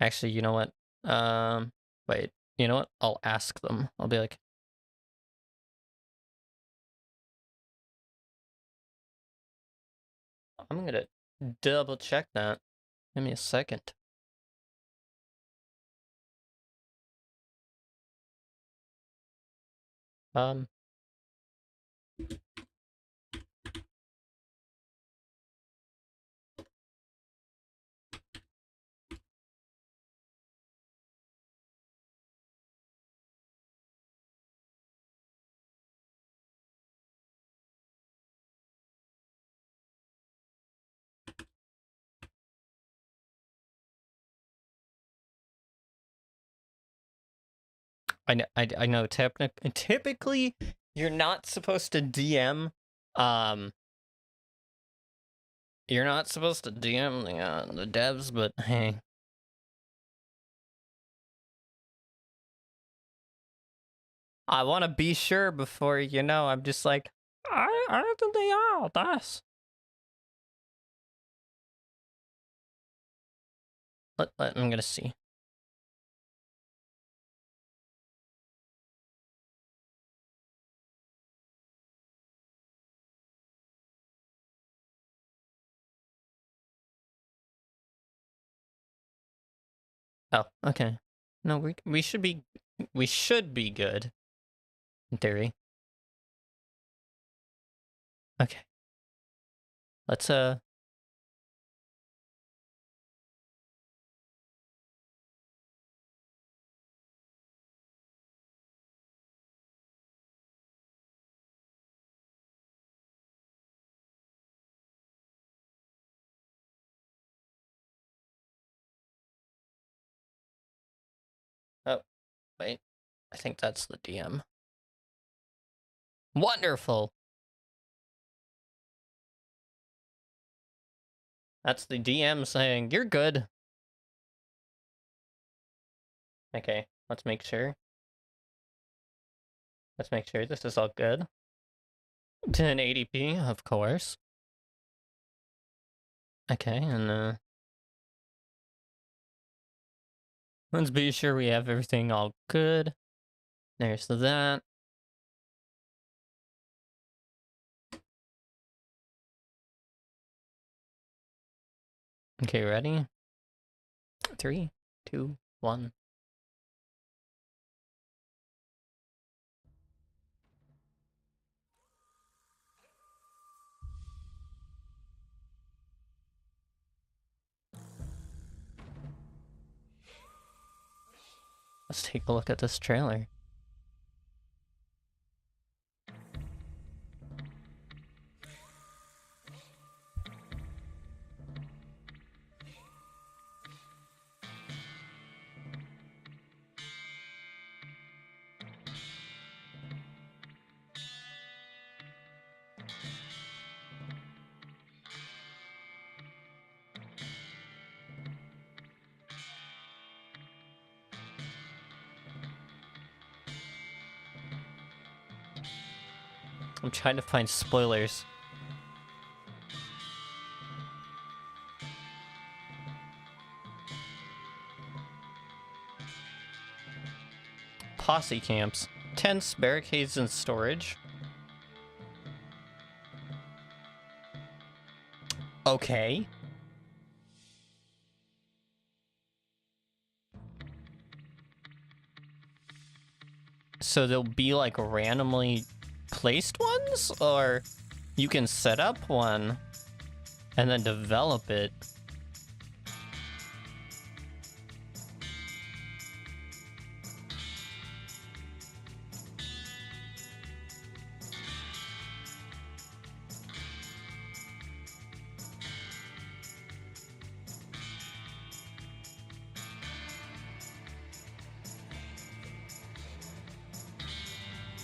Actually, you know what? Wait. You know what? I'll ask them. I'll be like, I'm gonna double check that. Give me a second. Um, I know. Typically, you're not supposed to DM. You're not supposed to DM the devs, but hey. I want to be sure before, I'm just like, I think they are, that's. I'm gonna see. Oh, okay. No, we should be good. In theory. Okay. Let's Wait, I think that's the DM. Wonderful! That's the DM saying, you're good. Okay, let's make sure. Let's make sure this is all good. 1080p, of course. Okay, and let's be sure we have everything all good. There's that. Okay, ready? 3, 2, 1. Let's take a look at this trailer. I'm trying to find spoilers. Posse camps. Tents, barricades, and storage. Okay. So there'll be like randomly placed ones? Or you can set up one and then develop it.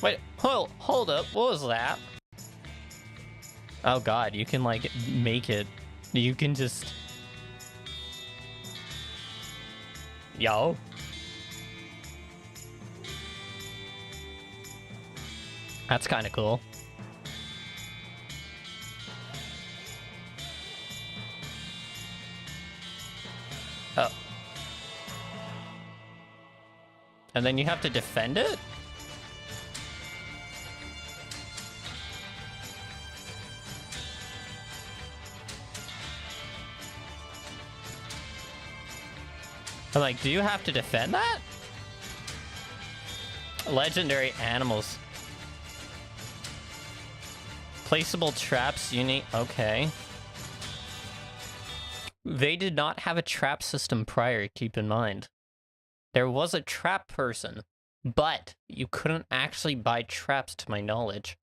Wait, hold up, what was that? Oh god, you can like make it. You can just... Yo. That's kind of cool. Oh. And then you have to defend it? I'm like, do you have to defend that? Legendary animals. Placeable traps, unique. Okay. They did not have a trap system prior, keep in mind. There was a trap person, but you couldn't actually buy traps to my knowledge.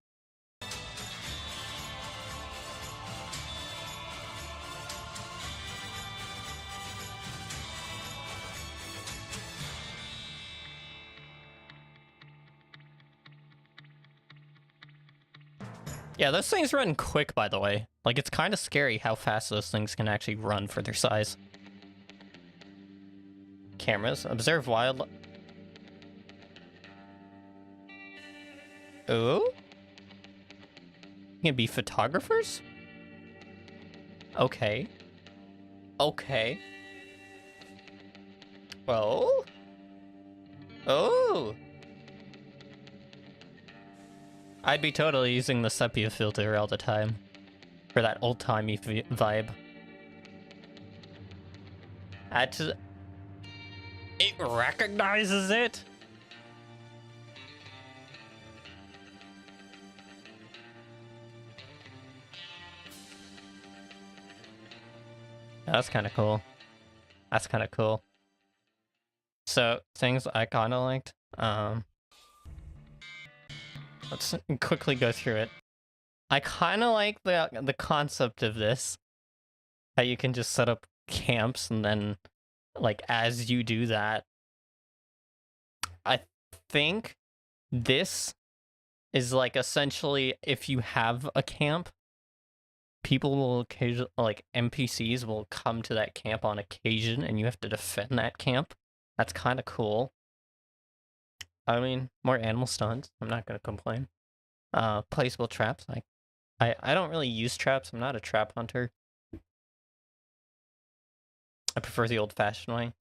Yeah, those things run quick, by the way. Like, it's kind of scary how fast those things can actually run for their size. Cameras. Observe wildlife. Oh? You can be photographers? Okay. Okay. Oh? Oh! I'd be totally using the sepia filter all the time. For that old-timey vibe. It recognizes it? That's kind of cool. That's kind of cool. So, things I kind of liked. Let's quickly go through it. I kind of like the concept of this. How you can just set up camps and then, like, as you do that, I think this is like essentially if you have a camp, people will occasionally, like NPCs will come to that camp on occasion and you have to defend that camp. That's kind of cool. I mean, more animal stunts. I'm not gonna complain. Placeable traps. I don't really use traps. I'm not a trap hunter. I prefer the old-fashioned way.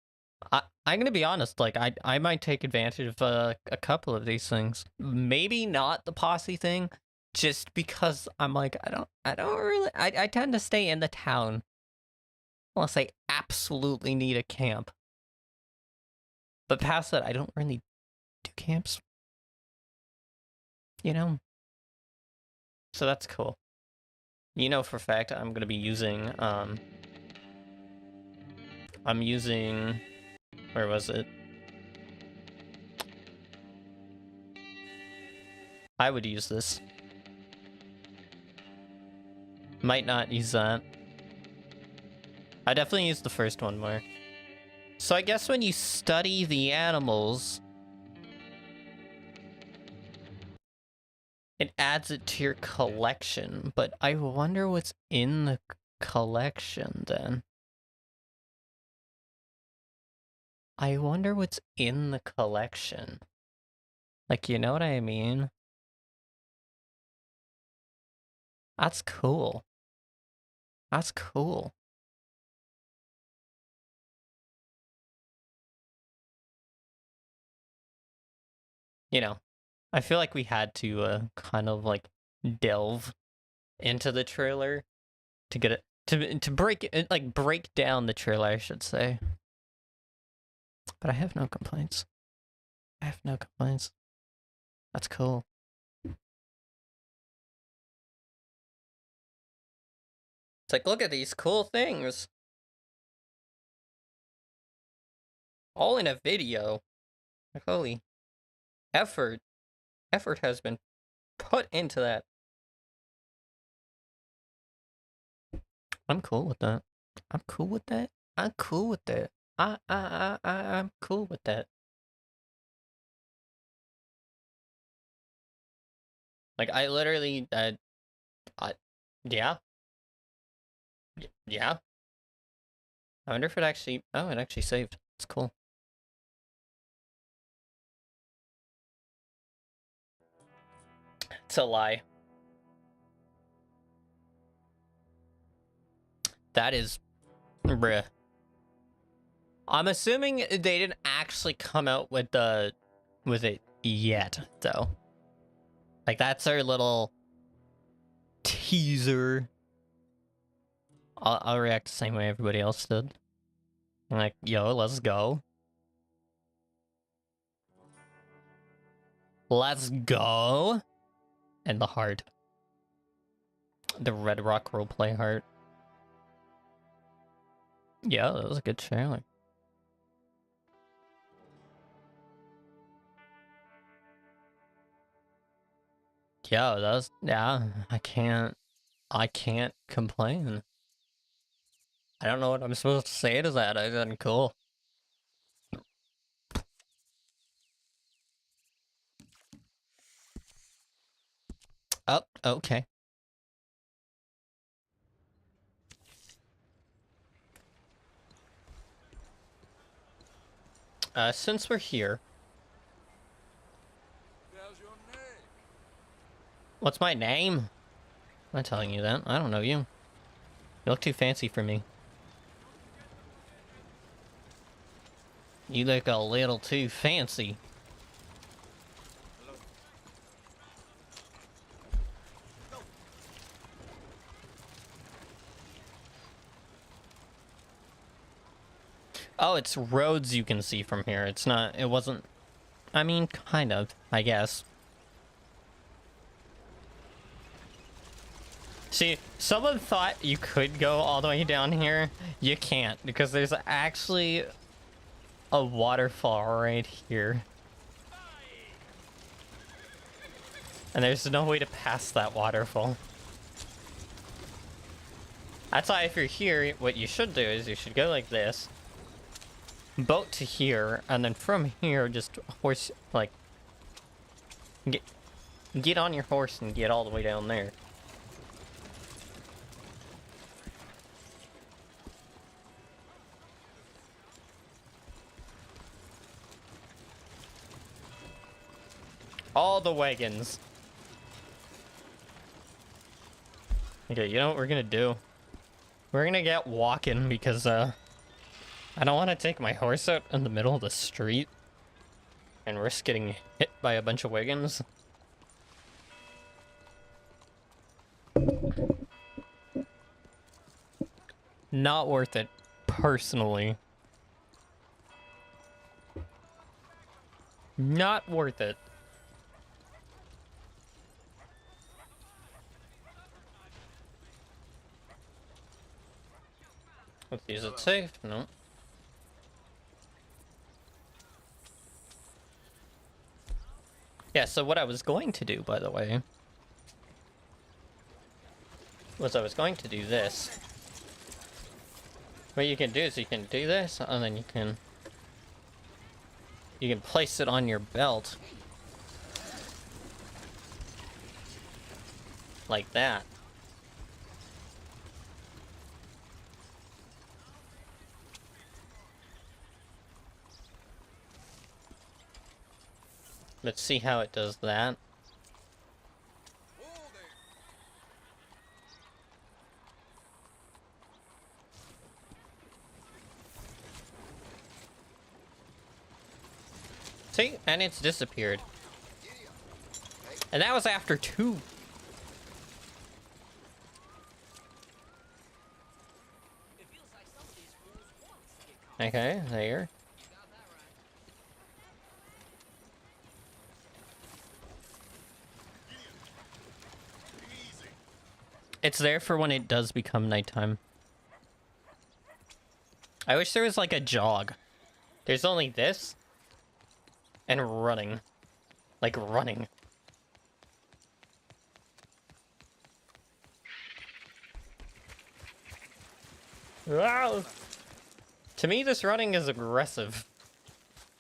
I'm gonna be honest. Like I might take advantage of a couple of these things. Maybe not the posse thing, just because I'm like I don't really. I tend to stay in the town unless I absolutely need a camp. But past that, I don't really do camps. You know. So that's cool. You know for a fact I'm gonna be using I'm using, where was it? I would use this. Might not use that. I definitely use the first one more. So I guess when you study the animals, it adds it to your collection, but I wonder what's in the collection then. I wonder what's in the collection. Like, you know what I mean? That's cool. That's cool. You know, I feel like we had to kind of like delve into the trailer to get it to break it, like break down the trailer, I should say. But I have no complaints. I have no complaints. That's cool. It's like, look at these cool things. All in a video. Like, holy effort. Effort has been put into that. I'm cool with that. I'm cool with that. I'm cool with that. I'm cool with that. Like, I literally, yeah. Yeah. I wonder if it actually, oh, it actually saved. It's cool. It's a lie. That is, bruh. I'm assuming they didn't actually come out with it yet, though. Like, that's our little teaser. I'll react the same way everybody else did. I'm like, yo, let's go. Let's go. And the heart. The Red Rock roleplay heart. Yeah, that was a good trailer. Yeah, that was, yeah, I can't complain. I don't know what I'm supposed to say to that. I did cool. Oh, okay. Since we're here, what's my name? I'm not telling you that. I don't know you. You look too fancy for me. You look a little too fancy. Oh, it's roads you can see from here. It's not, it wasn't, I mean, kind of, I guess. See, someone thought you could go all the way down here. You can't, because there's actually a waterfall right here. And there's no way to pass that waterfall. That's why if you're here, what you should do is you should go like this. boat to here, and then from here, just horse, like, get on your horse and get all the way down there. All the wagons. Okay, you know what we're gonna do? We're gonna get walking because, I don't want to take my horse out in the middle of the street and risk getting hit by a bunch of wagons. Not worth it, personally. Not worth it. Let's use it safe. No. Yeah, so what I was going to do, by the way, was I was going to do this. What you can do is you can do this, and then you can place it on your belt. Like that. Let's see how it does that. See? And it's disappeared. And that was after 2. Okay, there. It's there for when it does become nighttime. I wish there was like a jog. There's only this and running. Like running. Wow. To me, this running is aggressive.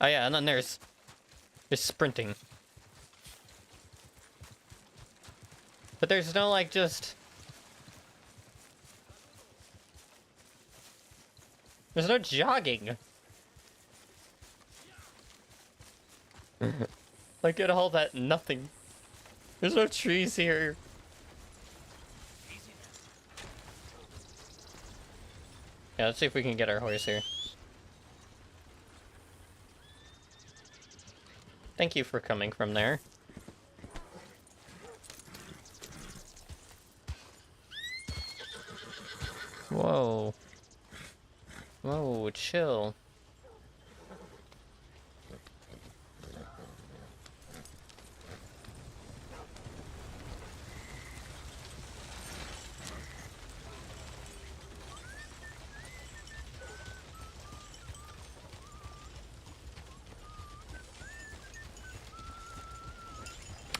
Oh yeah, and then there's sprinting. But there's no like just... There's no jogging. Look at all that nothing. There's no trees here. Yeah, let's see if we can get our horse here. Thank you for coming from there. Whoa. Whoa, chill.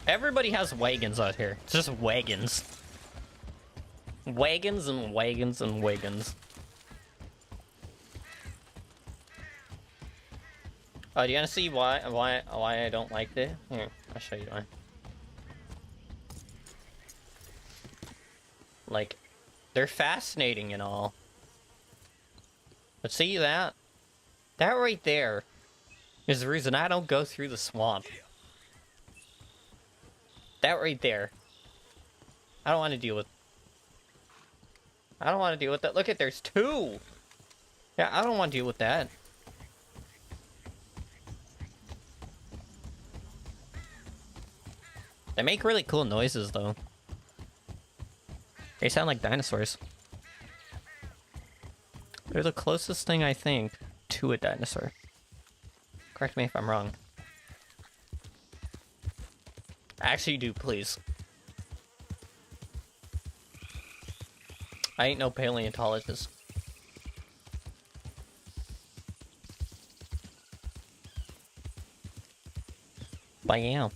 Everybody has wagons out here. It's just wagons. Wagons and wagons and wagons. Oh, do you want to see why I don't like this? Here, I'll show you why. Like, they're fascinating and all. But see that? That right there is the reason I don't go through the swamp. That right there. I don't want to deal with... I don't want to deal with that. Look at, there's 2! Yeah, I don't want to deal with that. They make really cool noises, though. They sound like dinosaurs. They're the closest thing, I think, to a dinosaur. Correct me if I'm wrong. Actually, do, please. I ain't no paleontologist. But I am.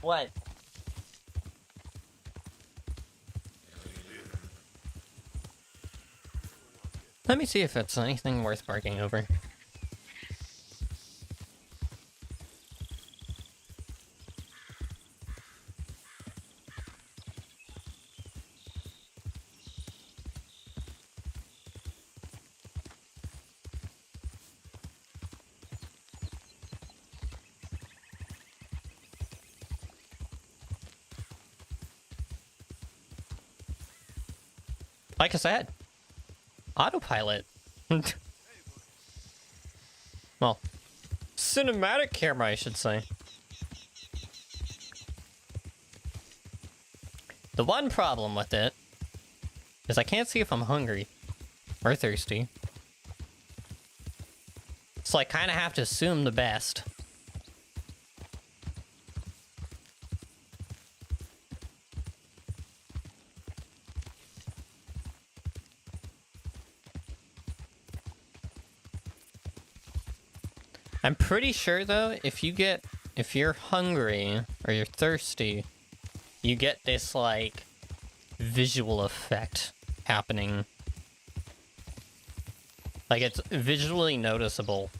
What? Let me see if it's anything worth barking over. Like I said, autopilot. Well, cinematic camera, I should say. The one problem with it is I can't see if I'm hungry or thirsty. So I kind of have to assume the best. I'm pretty sure though, if you're hungry or you're thirsty, you get this like visual effect happening. Like it's visually noticeable.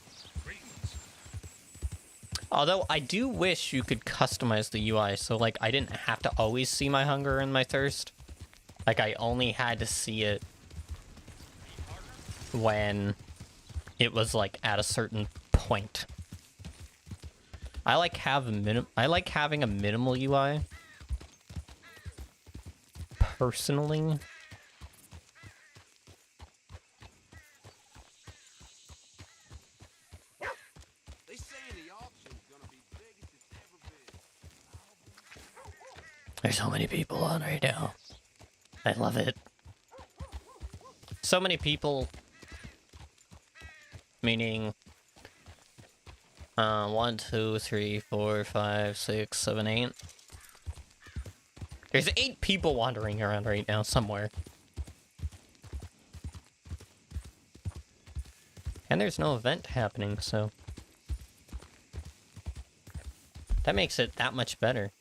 Although I do wish you could customize the UI so like I didn't have to always see my hunger and my thirst. Like I only had to see it when it was like at a certain point. I like having a minimal UI. Personally. They saying the auction's gonna be biggest it's ever been. There's so many people on right now. I love it. So many people. Meaning 1, 2, 3, 4, 5, 6, 7, 8. There's 8 people wandering around right now somewhere. And there's no event happening, so that makes it that much better.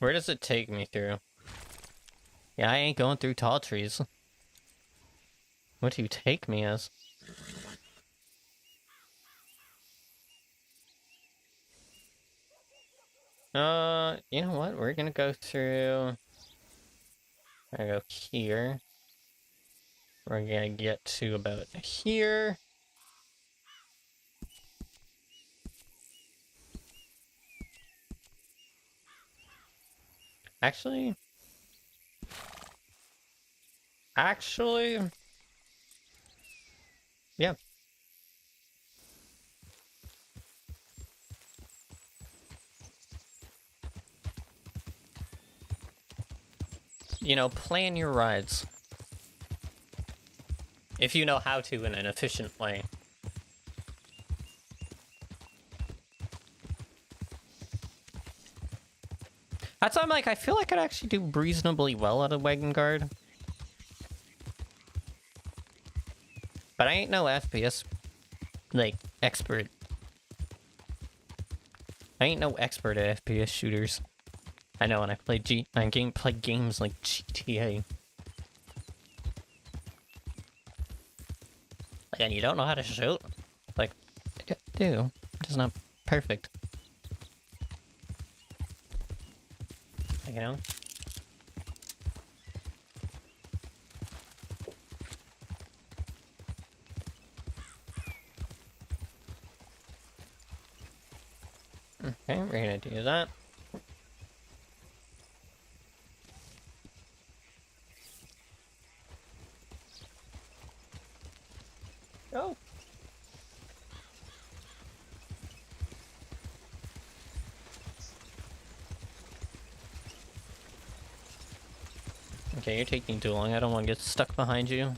Where does it take me through? Yeah, I ain't going through tall trees. What do you take me as? You know what? We're gonna go through... We're gonna go here. We're gonna get to about here. Actually, yeah. You know, plan your rides. If you know how to in an efficient way. That's why I'm like, I feel like I'd actually do reasonably well at a wagon guard. But I ain't no FPS, like, expert. I ain't no expert at FPS shooters. I know when I play play games like GTA. Like, and you don't know how to shoot? Like, I do. It's not perfect. Like, you know? Okay, we're gonna do that. Go. Okay, you're taking too long. I don't want to get stuck behind you.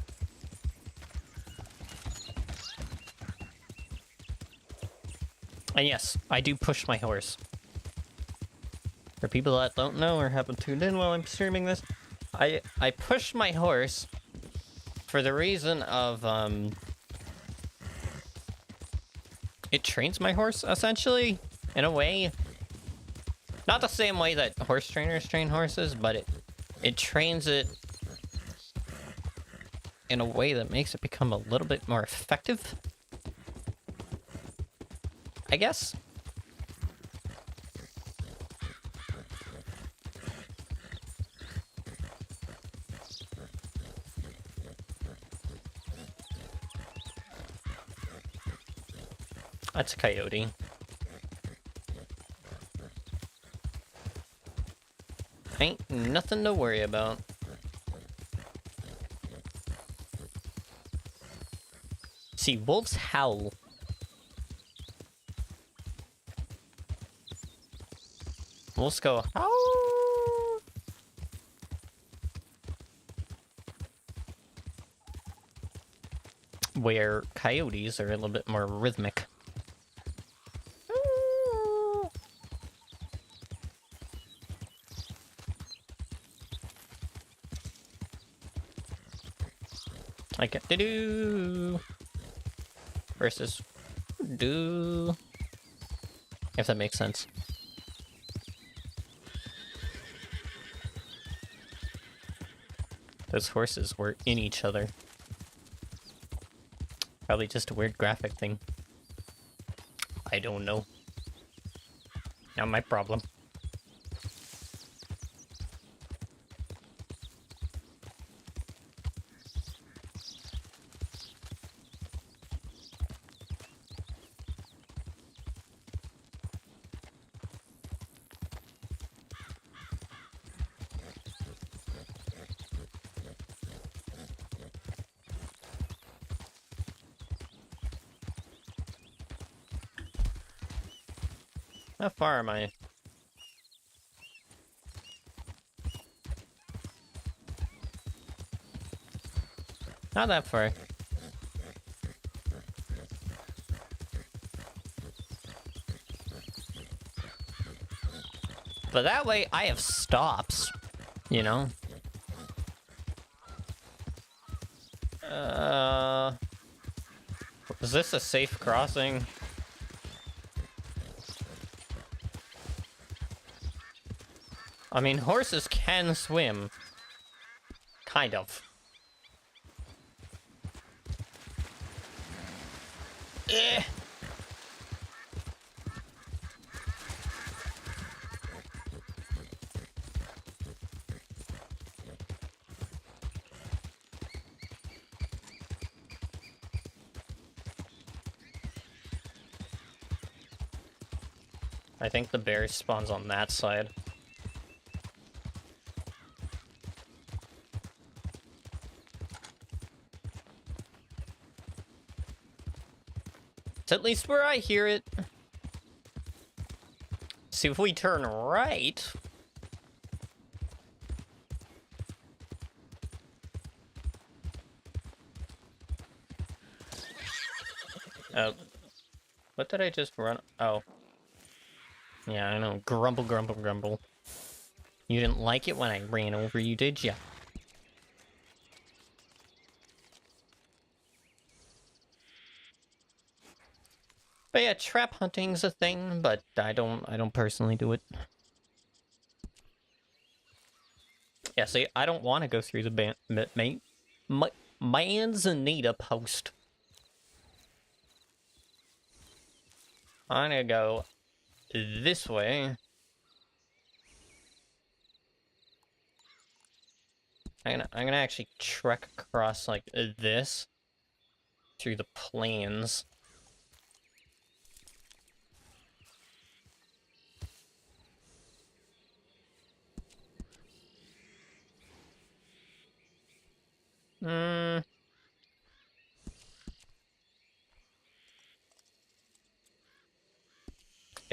And yes, I do push my horse. For people that don't know or haven't tuned in while I'm streaming this, I pushed my horse for the reason of it trains my horse essentially in a way. Not the same way that horse trainers train horses, but it trains it in a way that makes it become a little bit more effective, I guess. That's a coyote. Ain't nothing to worry about. See, wolves howl. Wolves go howl. Where coyotes are a little bit more rhythmic. Like a do versus do, if that makes sense. Those horses were in each other. Probably just a weird graphic thing. I don't know. Not my problem. How far am I? Not that far. But that way I have stops, you know? Is this a safe crossing? I mean, horses can swim. Kind of. Eh. I think the bear spawns on that side. It's at least where I hear it. See, if we turn right... what did I just run? Oh. Yeah, I know. Grumble, grumble, grumble. You didn't like it when I ran over you, did ya? But yeah, trap hunting's a thing, but I don't personally do it. Yeah, see, I don't want to go through the Manzanita post. I'm gonna go this way. I'm gonna actually trek across like this through the plains. Yeah,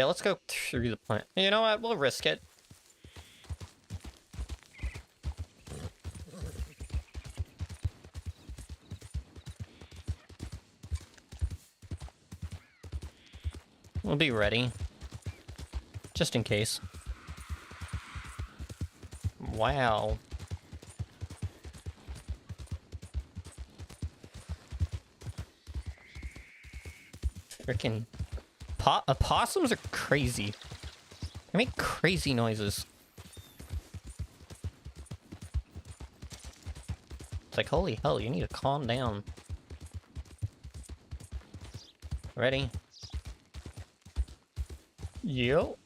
let's go through the plant. You know what? We'll risk it. We'll be ready. Just in case. Wow. Freaking opossums are crazy. They make crazy noises. It's like, holy hell, you need to calm down. Ready? Yo.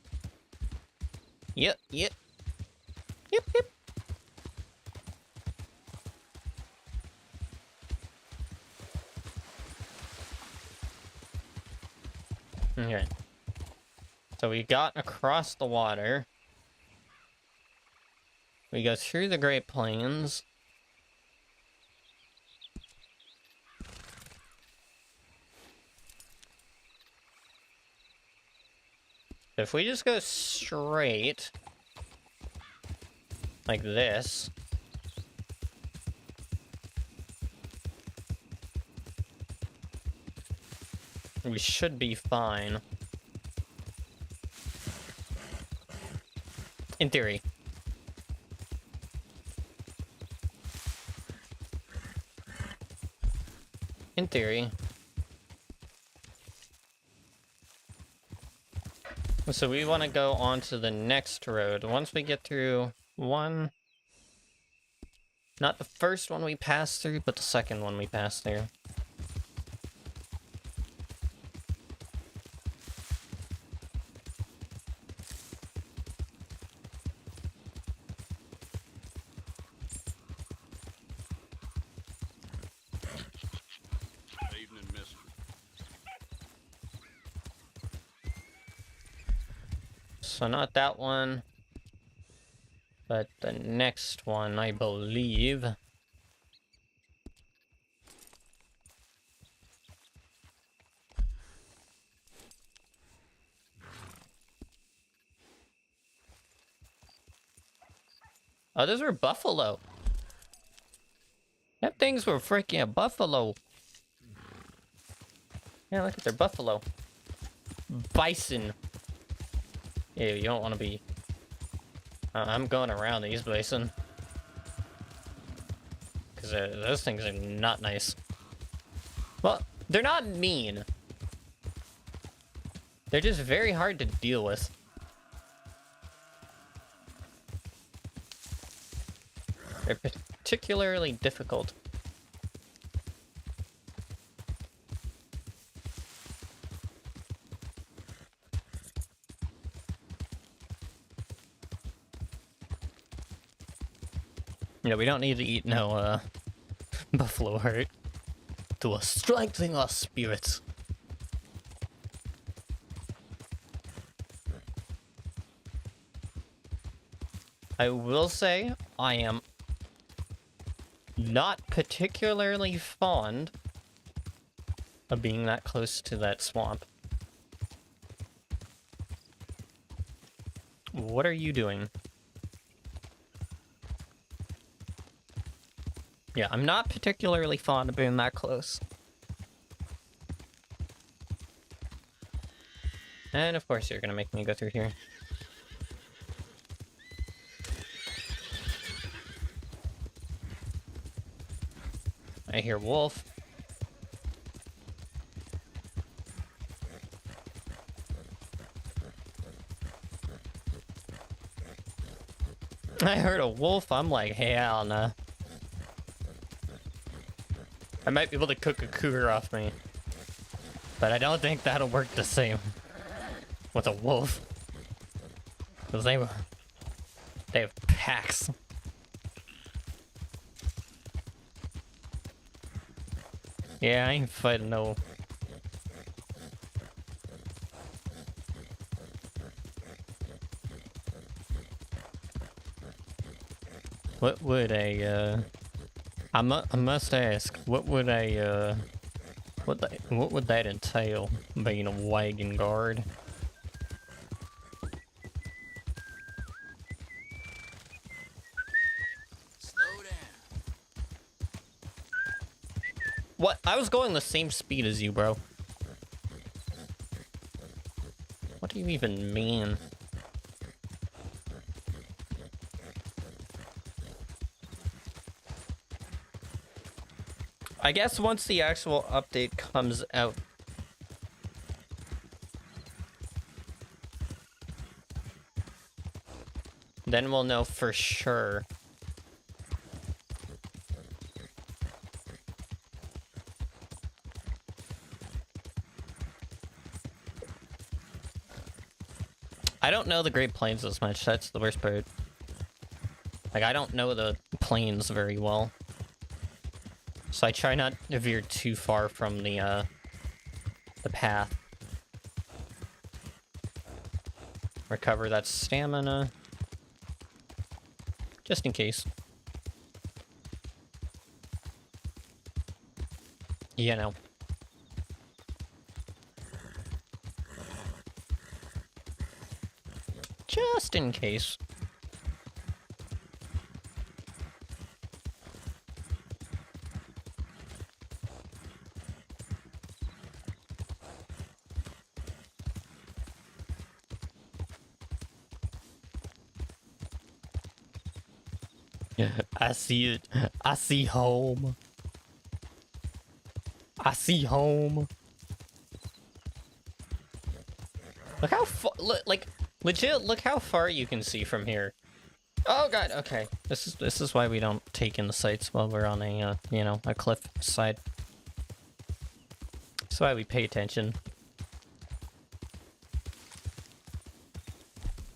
Yep, yep. Yep, yep. Okay. So we got across the water. We go through the Great Plains. If we just go straight, like this, we should be fine. In theory. In theory. So we want to go on to the next road. Once we get through one... Not the first one we passed through, but the second one we passed through. Evening, mister. So not that one, but the next one, I believe. Oh, those were buffalo. That things were freaking a buffalo. Yeah, look at their buffalo. Bison. Ew, you don't want to be... I'm going around these bison. Because those things are not nice. Well, they're not mean. They're just very hard to deal with. They're particularly difficult. Yeah, we don't need to eat no, buffalo heart to strengthen our spirits. I will say, I am not particularly fond of being that close to that swamp. What are you doing? Yeah, I'm not particularly fond of being that close. And of course you're gonna make me go through here. I hear wolf. I heard a wolf, I'm like, hell no. I might be able to cook a cougar off me. But I don't think that'll work the same with a wolf. Because they have packs. Yeah, I ain't fighting no... What would a, I must ask, what would a, what would that entail, being a wagon guard? Slow down. What? I was going the same speed as you, bro. What do you even mean? I guess once the actual update comes out, Then we'll know for sure. I don't know the Great Plains as much, that's the worst part. Like, I don't know the plains very well. So I try not to veer too far from the path. Recover that stamina. Just in case. You know. Just in case. I see it. I see home. I see home. Look how far, like, legit, look how far you can see from here. Oh god, okay. This is why we don't take in the sights while we're on a, you know, a cliff side. That's why we pay attention.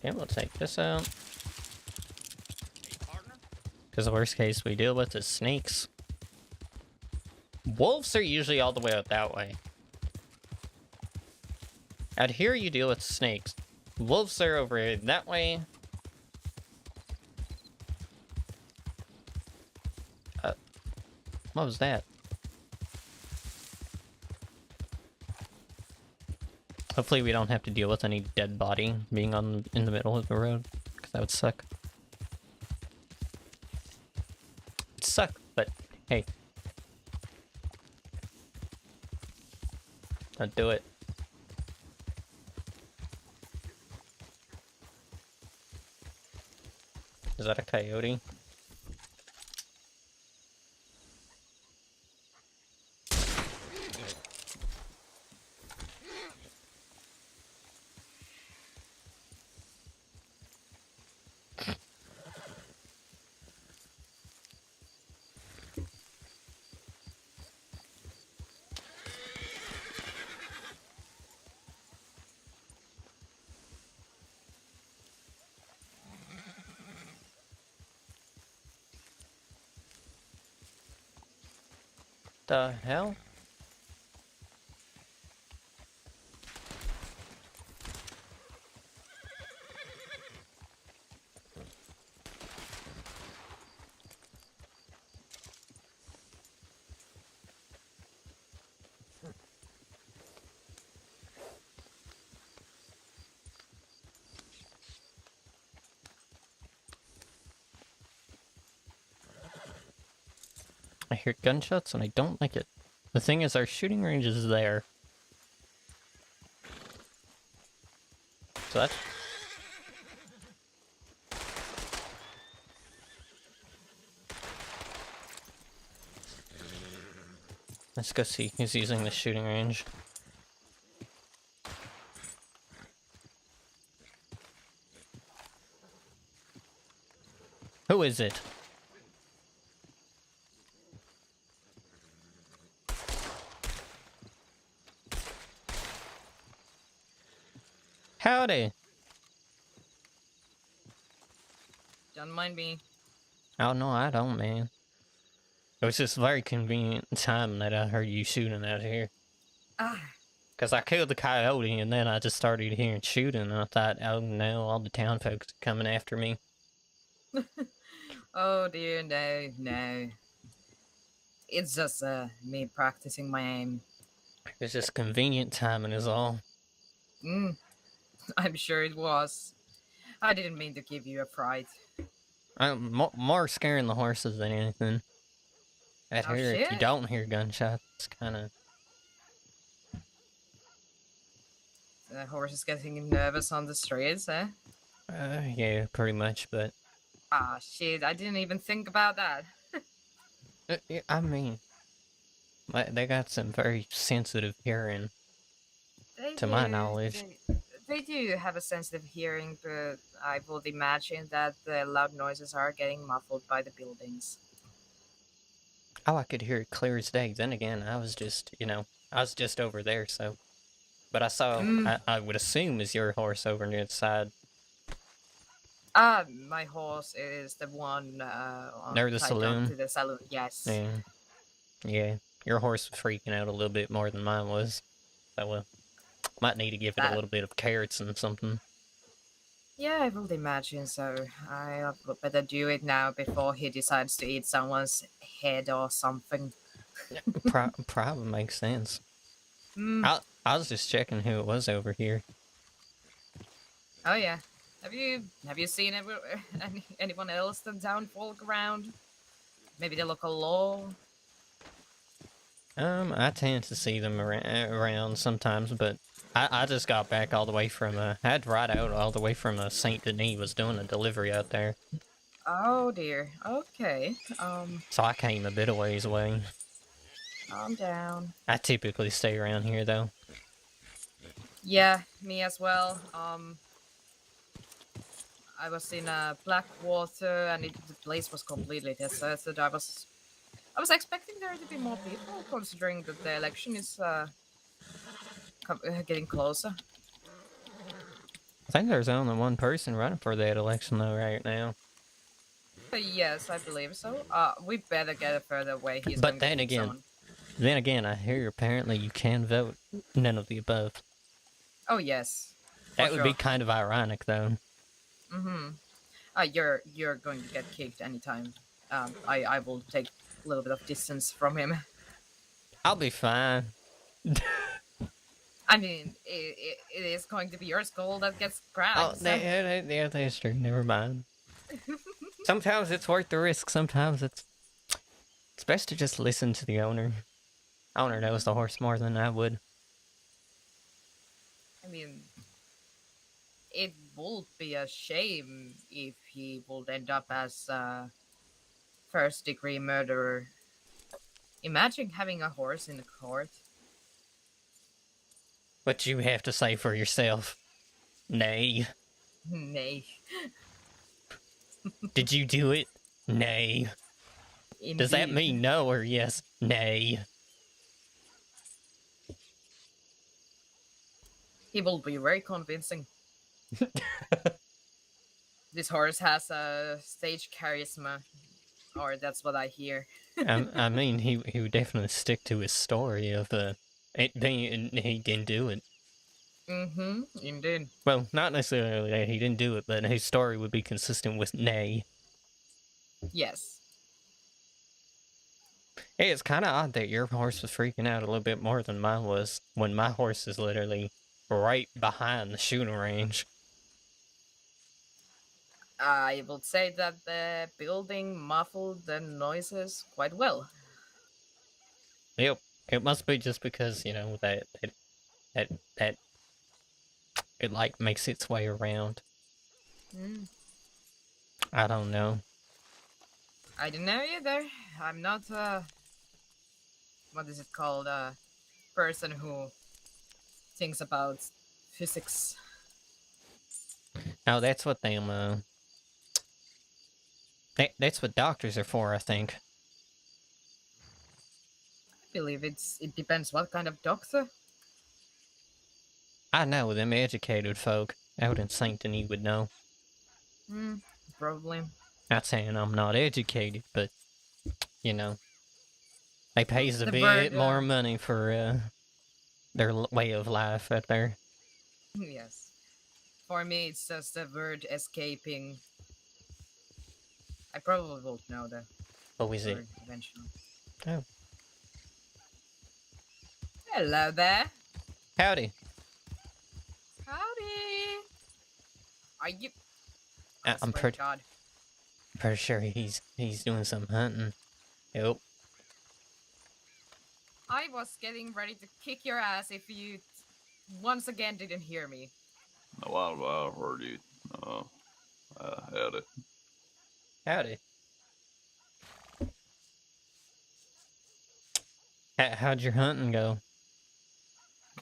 Okay, we'll take this out. Because the worst case we deal with is snakes. Wolves are usually all the way out that way. Out here you deal with snakes. Wolves are over that way. What was that? Hopefully we don't have to deal with any dead body being in the middle of the road, because that would suck. It'd suck, but hey. Don't do it. Is that a coyote? The hell? I hear gunshots and I don't like it. The thing is, our shooting range is there. So that's... Let's go see who's using the shooting range. Who is it? Howdy. Don't mind me. Oh no, I don't, man. It was just a very convenient time that I heard you shooting out here. Ah, Because I killed the coyote and then I just started hearing shooting and I thought, oh no, all the town folks are coming after me. oh dear, no, no. It's just me practicing my aim. It's just convenient timing is all. I'm sure it was. I didn't mean to give you a fright. I'm more scaring the horses than anything. Out Oh, here, if you shit. don't hear gunshots, it's kind of... The horse is getting nervous on the streets, eh? Yeah, pretty much, but... Ah, shit, I didn't even think about that. Yeah, I mean... They got some very sensitive hearing, to my knowledge. They do have a sensitive hearing, but I would imagine that the loud noises are getting muffled by the buildings. Oh, I could hear it clear as day. Then again, I was just, I was just over there, so. But I saw, Mm. I would assume is your horse over near the side. My horse is the one Near the tied down saloon. to the saloon. Yes. Yeah. Yeah. Your horse was freaking out a little bit more than mine was. So, might need to give it a That. little bit of carrots and something. Yeah, I would imagine so. I would better do it now before he decides to eat someone's head or something. Probably makes sense. Mm. I was just checking who it was over here. Oh yeah. Have you seen anyone else than Downfall around? Maybe the local law? I tend to see them around sometimes, but I just got back all the way from, I had to ride out all the way from St. Denis, was doing a delivery out there. Oh dear. Okay. So I came a bit of ways away. Calm down. I typically stay around here, though. Yeah, me as well. I was in Blackwater, and the place was completely deserted. I was expecting there to be more people, considering that the election is getting closer. I think there's only one person running for that election, though, right now. Yes, I believe so. We better get it further away. He's But going to pick someone. then again, I hear apparently you can vote. None of the above. Oh yes. That would be kind of ironic, though. Mm-hmm. You're going to get kicked anytime. I will take a little bit of distance from him. I'll be fine. I mean, it is going to be your skull that gets cracked. Oh, So. yeah, that's true. Never mind. Sometimes it's worth the risk. Sometimes it's best to just listen to the owner. Owner knows the horse more than I would. I mean, it would be a shame if he would end up as a first-degree murderer. Imagine having a horse in the court. What you have to say for yourself? Nay. Nay. Did you do it? Nay. Indeed. Does that mean no or yes? Nay. He will be very convincing. This horse has a stage charisma, or that's what I hear. I mean, he would definitely stick to his story of he didn't do it. Mm-hmm, indeed. Well, not necessarily that he didn't do it, but his story would be consistent with nay. Yes. Hey, it's kind of odd that your horse was freaking out a little bit more than mine was, when my horse is literally right behind the shooting range. I would say that the building muffled the noises quite well. Yep, it must be just because, that it, like, makes its way around. Mm. I don't know. I don't know either. I'm not what is it called? Person who thinks about physics. Now that's what that's what doctors are for, I think. I believe it depends what kind of doctor. I know, them educated folk out in St. Denis would know. Probably. Not saying I'm not educated, but, they pays a bit more money for their way of life out there. Yes. For me, it's just the word escaping. I probably won't know the What was it? word eventually. Oh. Hello there. Howdy. Howdy. Are you? I'm swear to God. pretty sure he's doing some hunting. Yep. I was getting ready to kick your ass if you once again didn't hear me. No, I heard you. Howdy. Howdy. How'd your hunting go?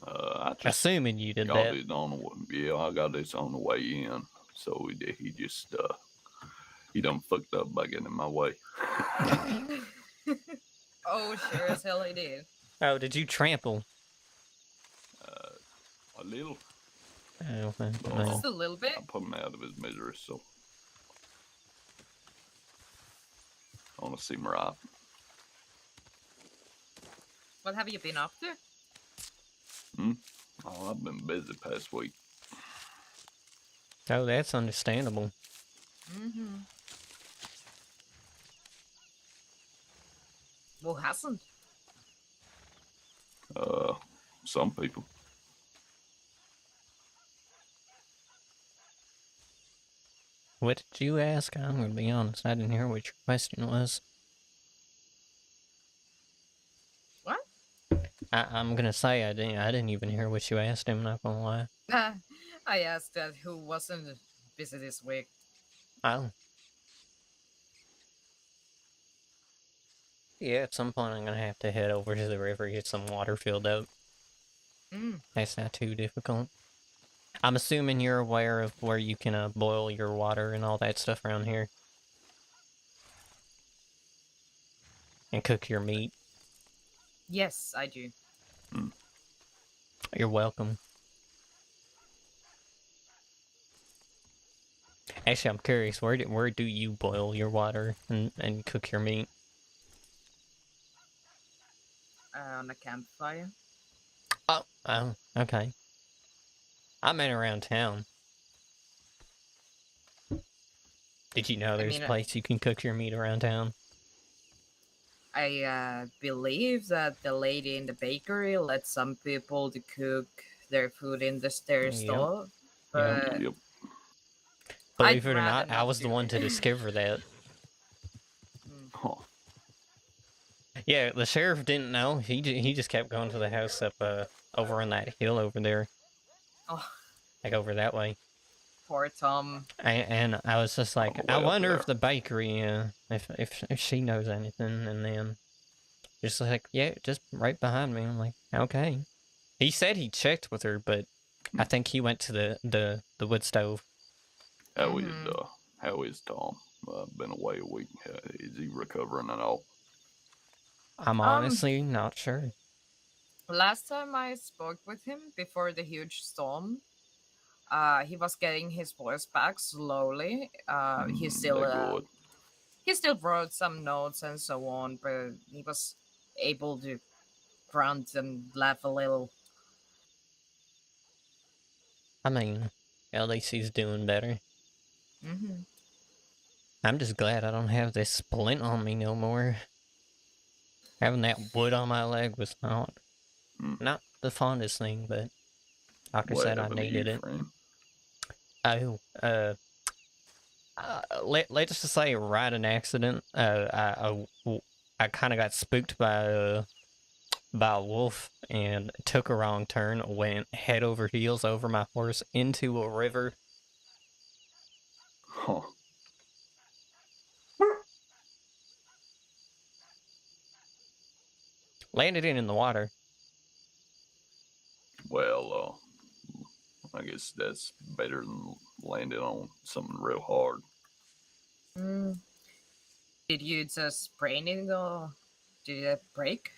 I Assuming you did got that. it on the way. Yeah, I got this on the way in. So he just he done fucked up by getting in my way. Oh, sure as hell he did. Oh, did you trample? A little. Oh, Just a little bit. I put him out of his misery, so I want to see him right. What have you been up to? Oh, I've been busy past week. Oh, that's understandable. Mm-hmm. Who hasn't? Some people. What did you ask? I'm gonna be honest, I didn't hear what your question was. What? I'm gonna say I didn't even hear what you asked him, not gonna lie. I asked that who wasn't busy this week. Oh. Yeah, at some point I'm gonna have to head over to the river, get some water filled up. That's not too difficult. I'm assuming you're aware of where you can boil your water and all that stuff around here. And cook your meat. Yes, I do. You're welcome. Actually, I'm curious, where do you boil your water and cook your meat? On a campfire. Oh, okay. I meant around town. Did you know there's a place you can cook your meat around town? I believe that the lady in the bakery let some people to cook their food in their stove. But Yep. Believe it or not, I was the one it. to discover that. Huh. Yeah, the sheriff didn't know. He just kept going to the house up over on that hill over there. Oh, like over that way. Poor Tom. And I was just like, I wonder if the bakery, if she knows anything. And then just like, yeah, just right behind me. I'm like, okay. He said he checked with her, but I think he went to the wood stove. How is Tom? Been away a week. Is he recovering at all? I'm honestly not sure. Last time I spoke with him before the huge storm, he was getting his voice back slowly. He still wrote some notes and so on, but he was able to grunt and laugh a little. I mean, at least he's doing better. I'm just glad I don't have this splint on me no more. Having that wood on my leg was not the fondest thing, but doctor said I needed it. Oh, let's just say right an accident. I kind of got spooked by a wolf and took a wrong turn, went head over heels over my horse into a river. Huh. Landed in the water. Well, I guess that's better than landing on something real hard. Did you just sprain it or did it break?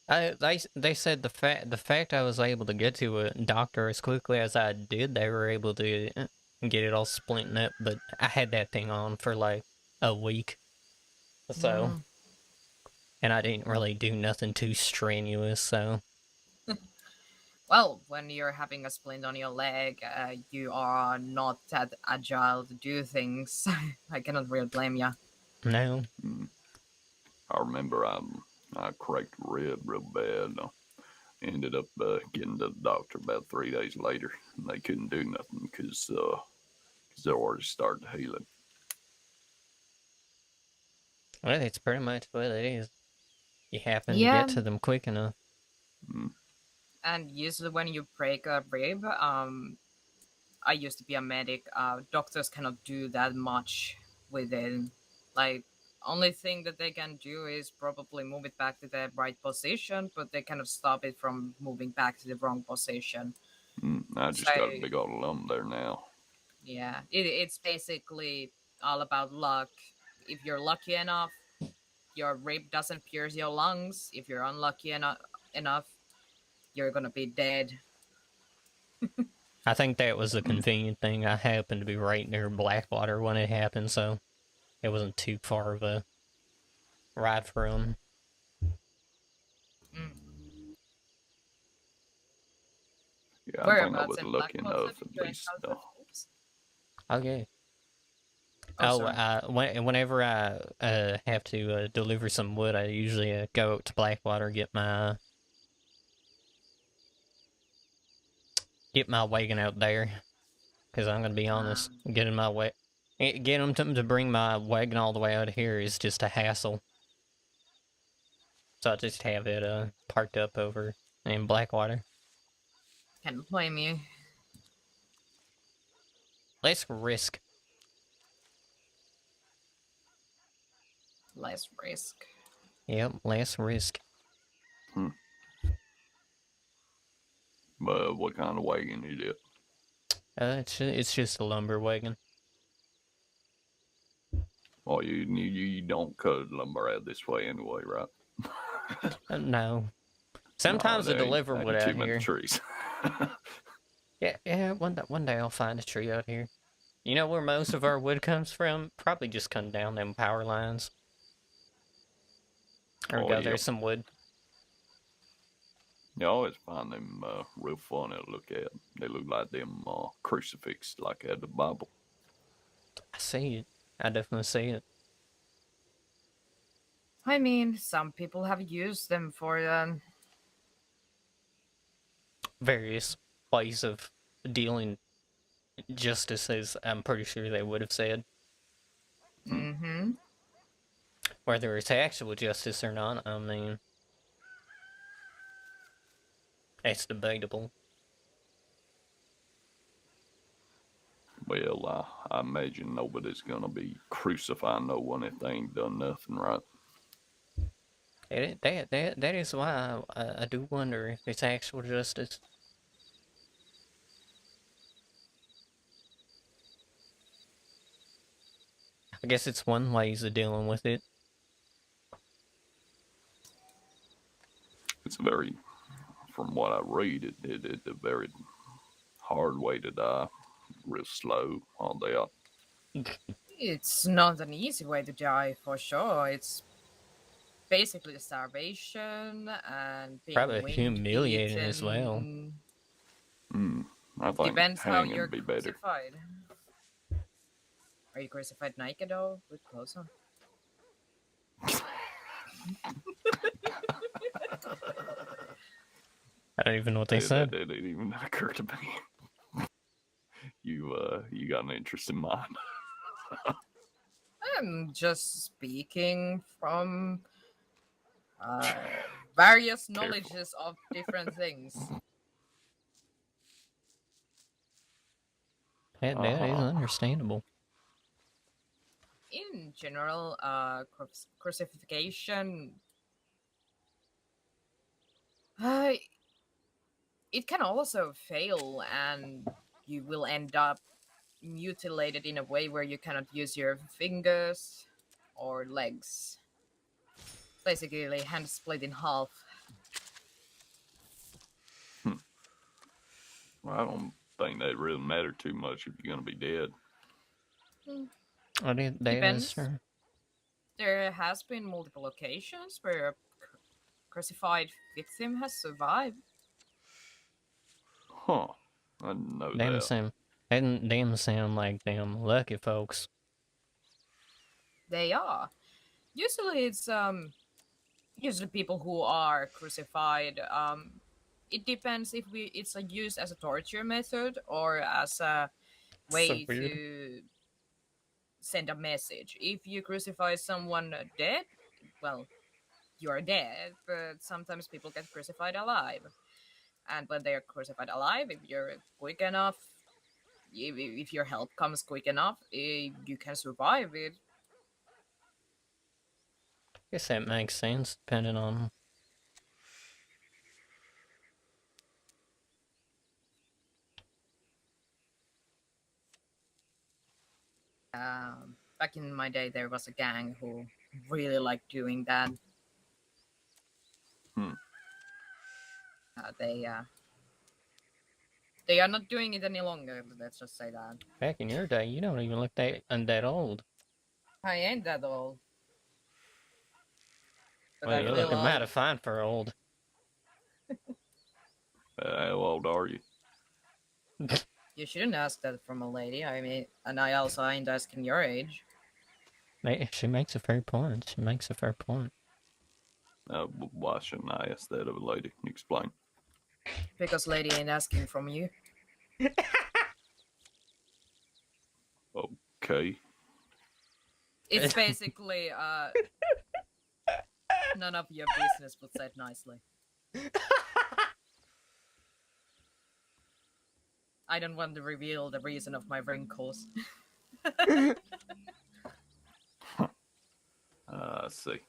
They said the fact I was able to get to a doctor as quickly as I did, they were able to get it all splinting up. But I had that thing on for like a week, so and I didn't really do nothing too strenuous. So, well, when you're having a splint on your leg, you are not that agile to do things. I cannot really blame you. No. I remember I cracked a rib real bad. Ended up getting to the doctor about 3 days later, and they couldn't do nothing because they already started healing. Well, that's pretty much what it is. You happen to get to them quick enough. And usually when you break a rib, I used to be a medic. Doctors cannot do that much with it. Like, Only thing that they can do is probably move it back to the right position, but they cannot stop it from moving back to the wrong position. I just So got a big old lump there now. yeah, it's basically all about luck. If you're lucky enough, your rib doesn't pierce your lungs. If you're unlucky enough, you're gonna be dead. I think that was a convenient thing. I happened to be right near Blackwater when it happened, so it wasn't too far of a ride for him. Mm. Yeah, I think I Whereabouts was in lucky Blackwater enough did at you least. encounter wolves? Okay. Oh, sorry. Whenever I have to deliver some wood, I usually go out to Blackwater, get my wagon out there. Because I'm gonna be honest, getting them to bring my wagon all the way out here is just a hassle. So I just have it parked up over in Blackwater. Can't blame you. Less risk. Less risk. Yep, less risk. But what kind of wagon is it? It's just a lumber wagon. Well, you don't cut lumber out this way anyway, right? No. Sometimes No, I deliver ain't wood too out many here. trees. Yeah. One day I'll find a tree out here. You know where most of our wood comes from? Probably just come down them power lines. There we Oh, go. yeah. There's some wood. You always find them real funny to look at. They look like them crucifix like at the Bible. I see it. I definitely see it. I mean, some people have used them for Various ways of dealing justice, as I'm pretty sure they would have said. Mm-hmm. Whether it's actual justice or not, I mean, it's debatable. Well, I imagine nobody's gonna be crucifying no one if they ain't done nothing right. That is why I do wonder if it's actual justice. I guess it's one ways of dealing with it. It's very, from what I read, it's a very hard way to die, real slow, all that. It's not an easy way to die for sure. It's basically starvation and being Probably wind humiliating as well. eaten. I think Depends how hanging you're would be better. crucified. Are you crucified naked or with clothes on? I don't even know what they said. That didn't even occur to me. You got an interest in mine. I'm just speaking from various knowledges of different things. That is understandable. In general, crucifixion, it can also fail, and you will end up mutilated in a way where you cannot use your fingers or legs. Basically, hand split in half. Well, I don't think that really matter too much if you're gonna be dead. Depends. Sure. There has been multiple occasions where a crucified victim has survived. Huh. I didn't know Damn that. them sound like them lucky folks. They are. Usually it's usually people who are crucified. It depends if it's used as a torture method or as a way So weird. to send a message. If you crucify someone dead, well, you're dead, but sometimes people get crucified alive. And when they're crucified alive, if you're quick enough, if your help comes quick enough, you can survive it. Guess that makes sense, depending on... Back in my day, there was a gang who really liked doing that. Hmm. They are not doing it any longer. Let's just say that. Back in your day, you don't even look that old. I ain't that old. But Well, I you're feel looking mighty old. fine for old. How old are you? You shouldn't ask that from a lady. I mean, and I also ain't asking your age. She makes a fair point. She makes a fair point. Why shouldn't I ask that of a lady? Explain. Because lady ain't asking from you. Okay. It's basically none of your business, but said nicely. I don't want to reveal the reason of my wrinkles. I see.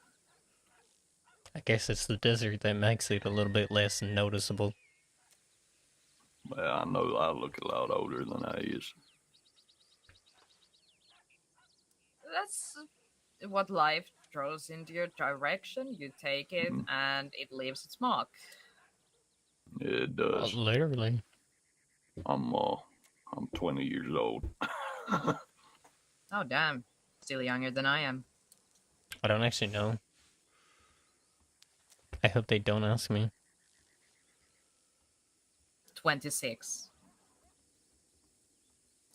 I guess it's the desert that makes it a little bit less noticeable. Well, I know I look a lot older than I is. That's what life throws into your direction. You take it, and it leaves its mark. It does. Literally. I'm 20 years old. Oh, damn. Still younger than I am. I don't actually know. I hope they don't ask me. 26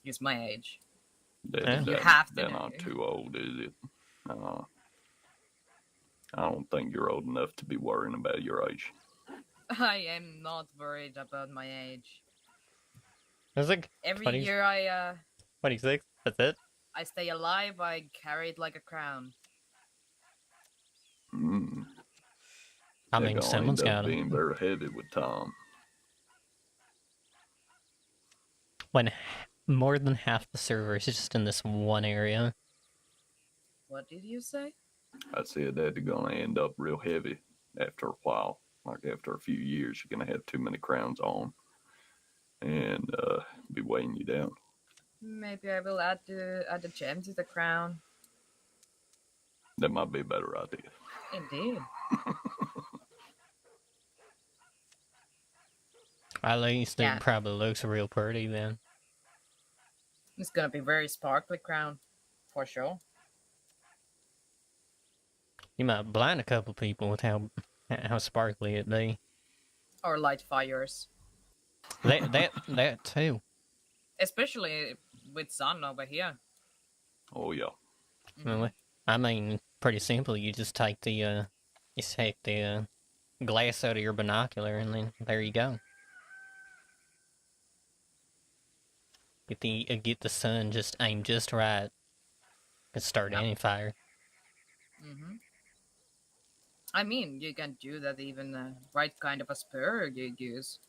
is my age. Yeah. You have to They're know. not too old, is it? I don't think you're old enough to be worrying about your age. I am not worried about my age. I was like, Every 20, year 26, that's it? I stay alive, I carry it like a crown. I They're mean, gonna someone's end up got being it. very heavy with time. When more than half the server is just in this one area. What did you say? I said that they're gonna end up real heavy after a while. Like after a few years, you're gonna have too many crowns on and be weighing you down. Maybe I will add the gem to the crown. That might be a better idea. Indeed. At least Yeah. it probably looks real pretty then. It's gonna be very sparkly crown. For sure. You might blind a couple people with how sparkly it be. Or light fires. That too. Especially with sun over here. Oh yeah. Really? I mean, pretty simple. You just take the glass out of your binocular, and then there you go. Get the sun just aimed just right. Could start any fire. I mean, you can do that even the right kind of a spur you use.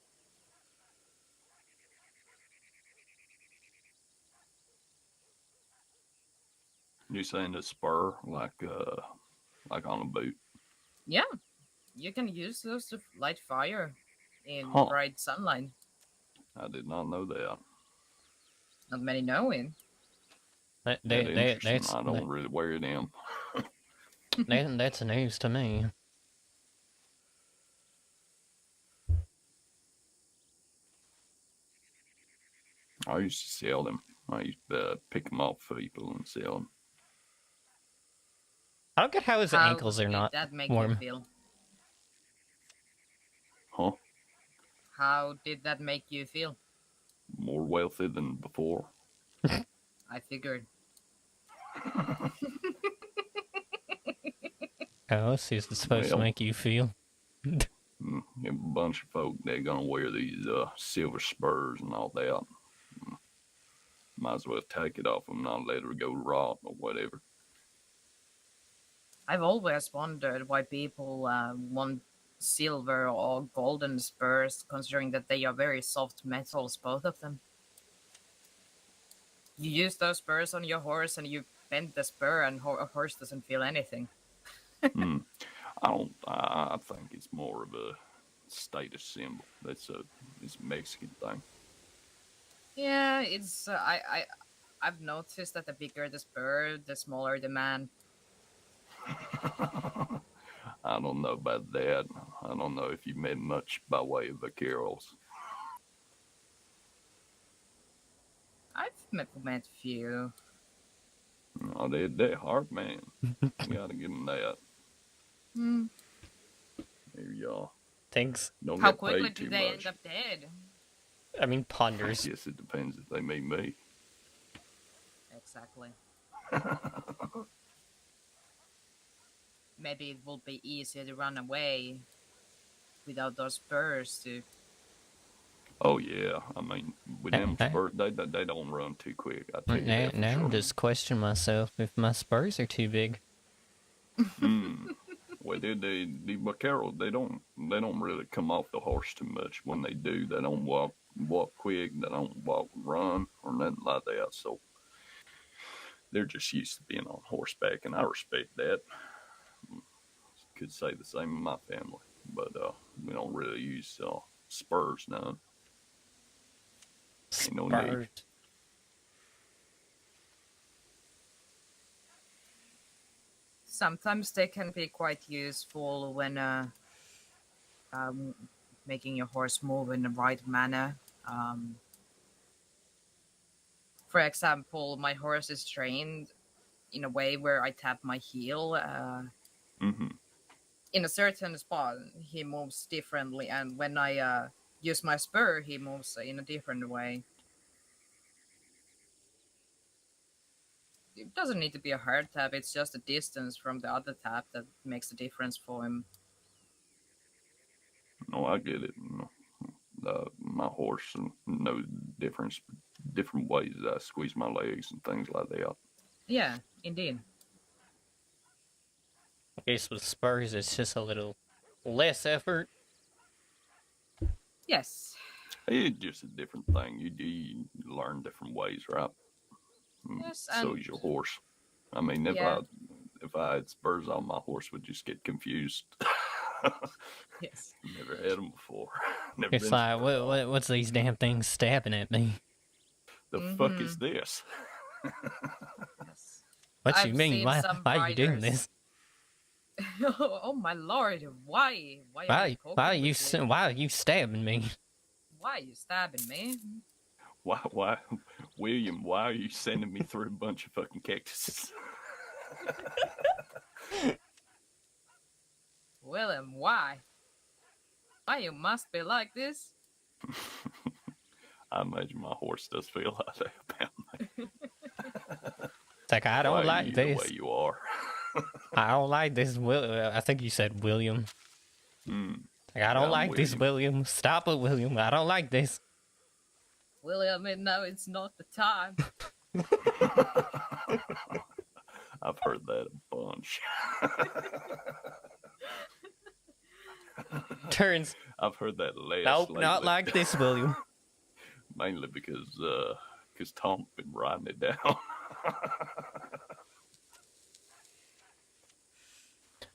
You saying a spur like on a boot? Yeah, you can use those to light fire in Huh. bright sunlight. I did not know that. Not many know it. Interesting. I don't really wear them. That's news to me. I used to sell them. I used to pick them off for people and sell them. I don't get how his ankles are did not that make warm. you feel? Huh? How did that make you feel? More wealthy than before. I figured. How else is it supposed to Well. make you feel? A bunch of folk, they're gonna wear these silver spurs and all that. Might as well take it off them, not let it go rot or whatever. I've always wondered why people want silver or golden spurs, considering that they are very soft metals, both of them. You use those spurs on your horse and you bend the spur and a horse doesn't feel anything. Hmm. I don't. I think it's more of a status symbol. It's a Mexican thing. Yeah, it's I've noticed that the bigger the spur, the smaller the man. I don't know about that. I don't know if you met much by way of vaqueros. I've met few. No, they're hard, man. You gotta give them that. Hmm. There y'all. Thanks. Don't How get quickly paid do too they much. end up dead? I mean, I ponders. guess it depends if they meet me. Exactly. Maybe it will be easier to run away without those spurs to. Oh yeah, I mean with them Now, spurs, they don't run too quick. I tell you now, that for now I'm sure. just questioning myself if my spurs are too big. Mm. Well, the vaqueros they don't really come off the horse too much. When they do, they don't walk quick. They don't walk run or nothing like that. So they're just used to being on horseback, and I respect that. Could say the same of my family, but we don't really use spurs none. Ain't no need. Spurs. Sometimes they can be quite useful when um, making your horse move in the right manner. Um, for example, my horse is trained in a way where I tap my heel Mm-hmm. in a certain spot. He moves differently, and when I use my spur, he moves in a different way. It doesn't need to be a hard tap. It's just the distance from the other tap that makes the difference for him. No, I get it. My horse knows different ways I squeeze my legs and things like that. Yeah, indeed. I guess with spurs, it's just a little less effort. Yes. It's just a different thing. You learn different ways, right? Yes, So and is your horse. I mean, yeah. if I had spurs on, my horse would just get confused. Yes. Never had them before. Never It's been like, spurred on. what's these damn things stabbing at me? The fuck is this? Yes. What you I've mean? seen some Why are you doing riders. this? Oh my lord! Why? Why are you poking with me? Why are you stabbing me? Why are you stabbing me? Why, William? Why are you sending me through a bunch of fucking cactuses? Willem, why? Why you must be like this? I imagine my horse does feel like that about me. It's like, I Why don't are like you the this. way you are? I don't like this. I think you said William. Like, I don't I'm like this, William. William. Stop it, William. I don't like this. William, no, it's not the time. I've heard that a bunch. Turns. I've heard that last. Nope, lately. not like this, William. Mainly because Tom's been writing it down.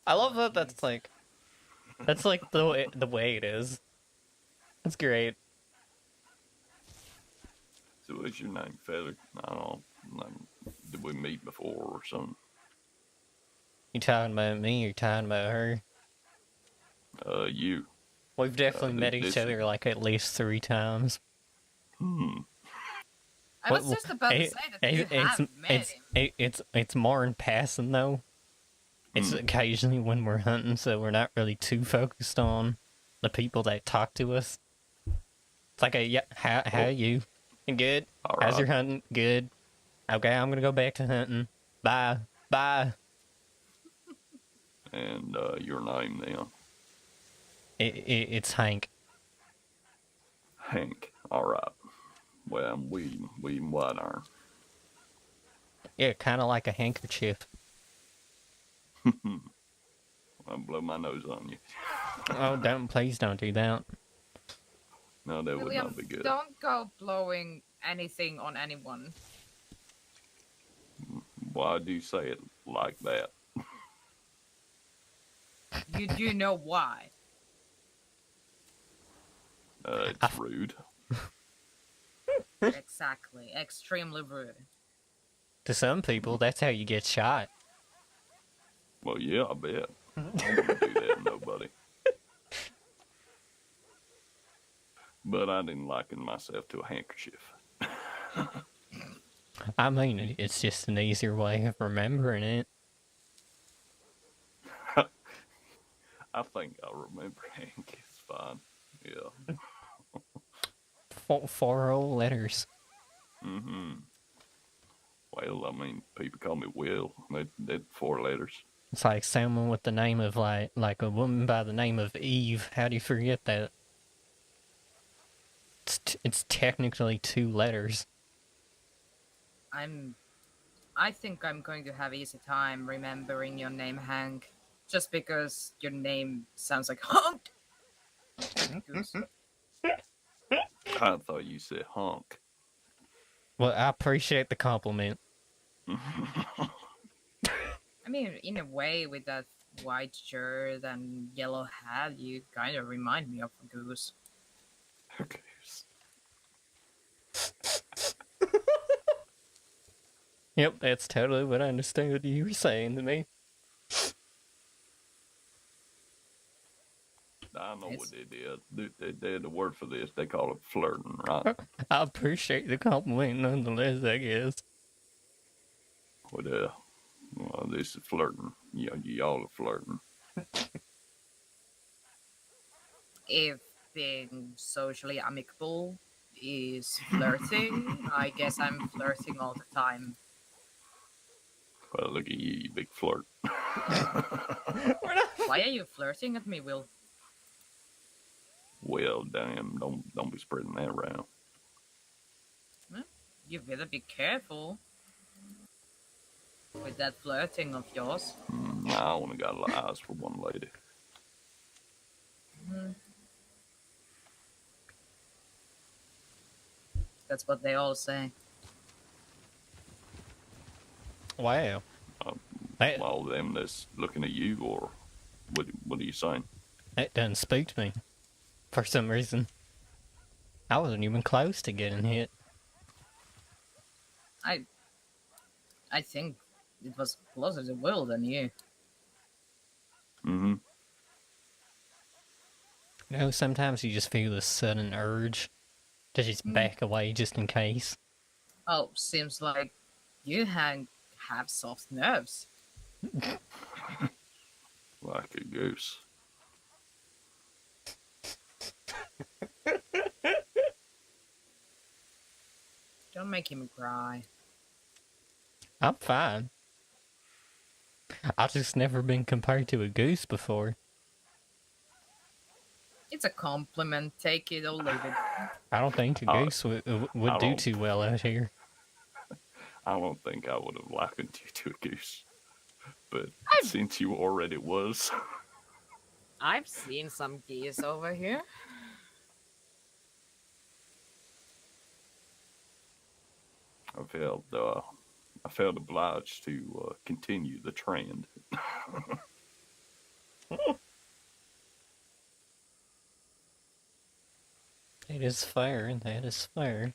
I love that. That's like the way it is. That's great. So, what's your name, Feather? I don't know. Did we meet before or something? You talking about me? Or talking about her? You. We've definitely met each this- other like at least 3 times. I was just about to say that you have met him. It's more in passing though. It's occasionally when we're hunting, so we're not really too focused on the people that talk to us. It's like how are you? Good. All How's your right. hunting? Good. Okay, I'm gonna go back to hunting. Bye. Bye. And your name then? It's Hank. Hank. All right. Well, I'm William Whiteiron. Yeah, kind of like a handkerchief. I'll blow my nose on you. Oh, please don't do that. No, that would William, not be good. don't go blowing anything on anyone. Why do you say it like that? You do know why. It's rude. Exactly. Extremely rude. To some people, that's how you get shot. Well, yeah, I bet. I wouldn't do that to nobody. But I didn't liken myself to a handkerchief. I mean, it's just an easier way of remembering it. I think I remember Hank. It's fine. Yeah. Four whole letters. Mm-hmm. Well, I mean, people call me Will. That's 4 letters. It's like someone with the name of like a woman by the name of Eve. How do you forget that? It's technically 2 letters. I think I'm going to have easy time remembering your name, Hank. Just because your name sounds like Honk. I thought you said honk. Well, I appreciate the compliment. I mean, in a way, with that white shirt and yellow hat, you kind of remind me of a goose. Okay. Yep, that's totally what I understood you were saying to me. I know what they did. They had the word for this. They call it flirting, right? I appreciate the compliment nonetheless, I guess. Well, this is flirting. Y'all are flirting. If being socially amicable is flirting, I guess I'm flirting all the time. Well, look at you big flirt. Why are you flirting at me, Will? Well, damn, don't be spreading that around. Well, you better be careful with that flirting of yours. I only got a lot of eyes for one lady. That's what they all say. Wow. All them that's looking at you, or what are you saying? That done spooked me. For some reason. I wasn't even close to getting hit. I think it was closer to Will than you. Mm-hmm. You know, sometimes you just feel this sudden urge to just back away just in case. Oh, seems like you have soft nerves. Like a goose. Don't make him cry. I'm fine. I've just never been compared to a goose before. It's a compliment. Take it or leave it. I don't think a goose would do too well out here. I don't think I would have likened you to a goose. But since you already was. I've seen some geese over here. I felt obliged to continue the trend. That is fair. That is fair.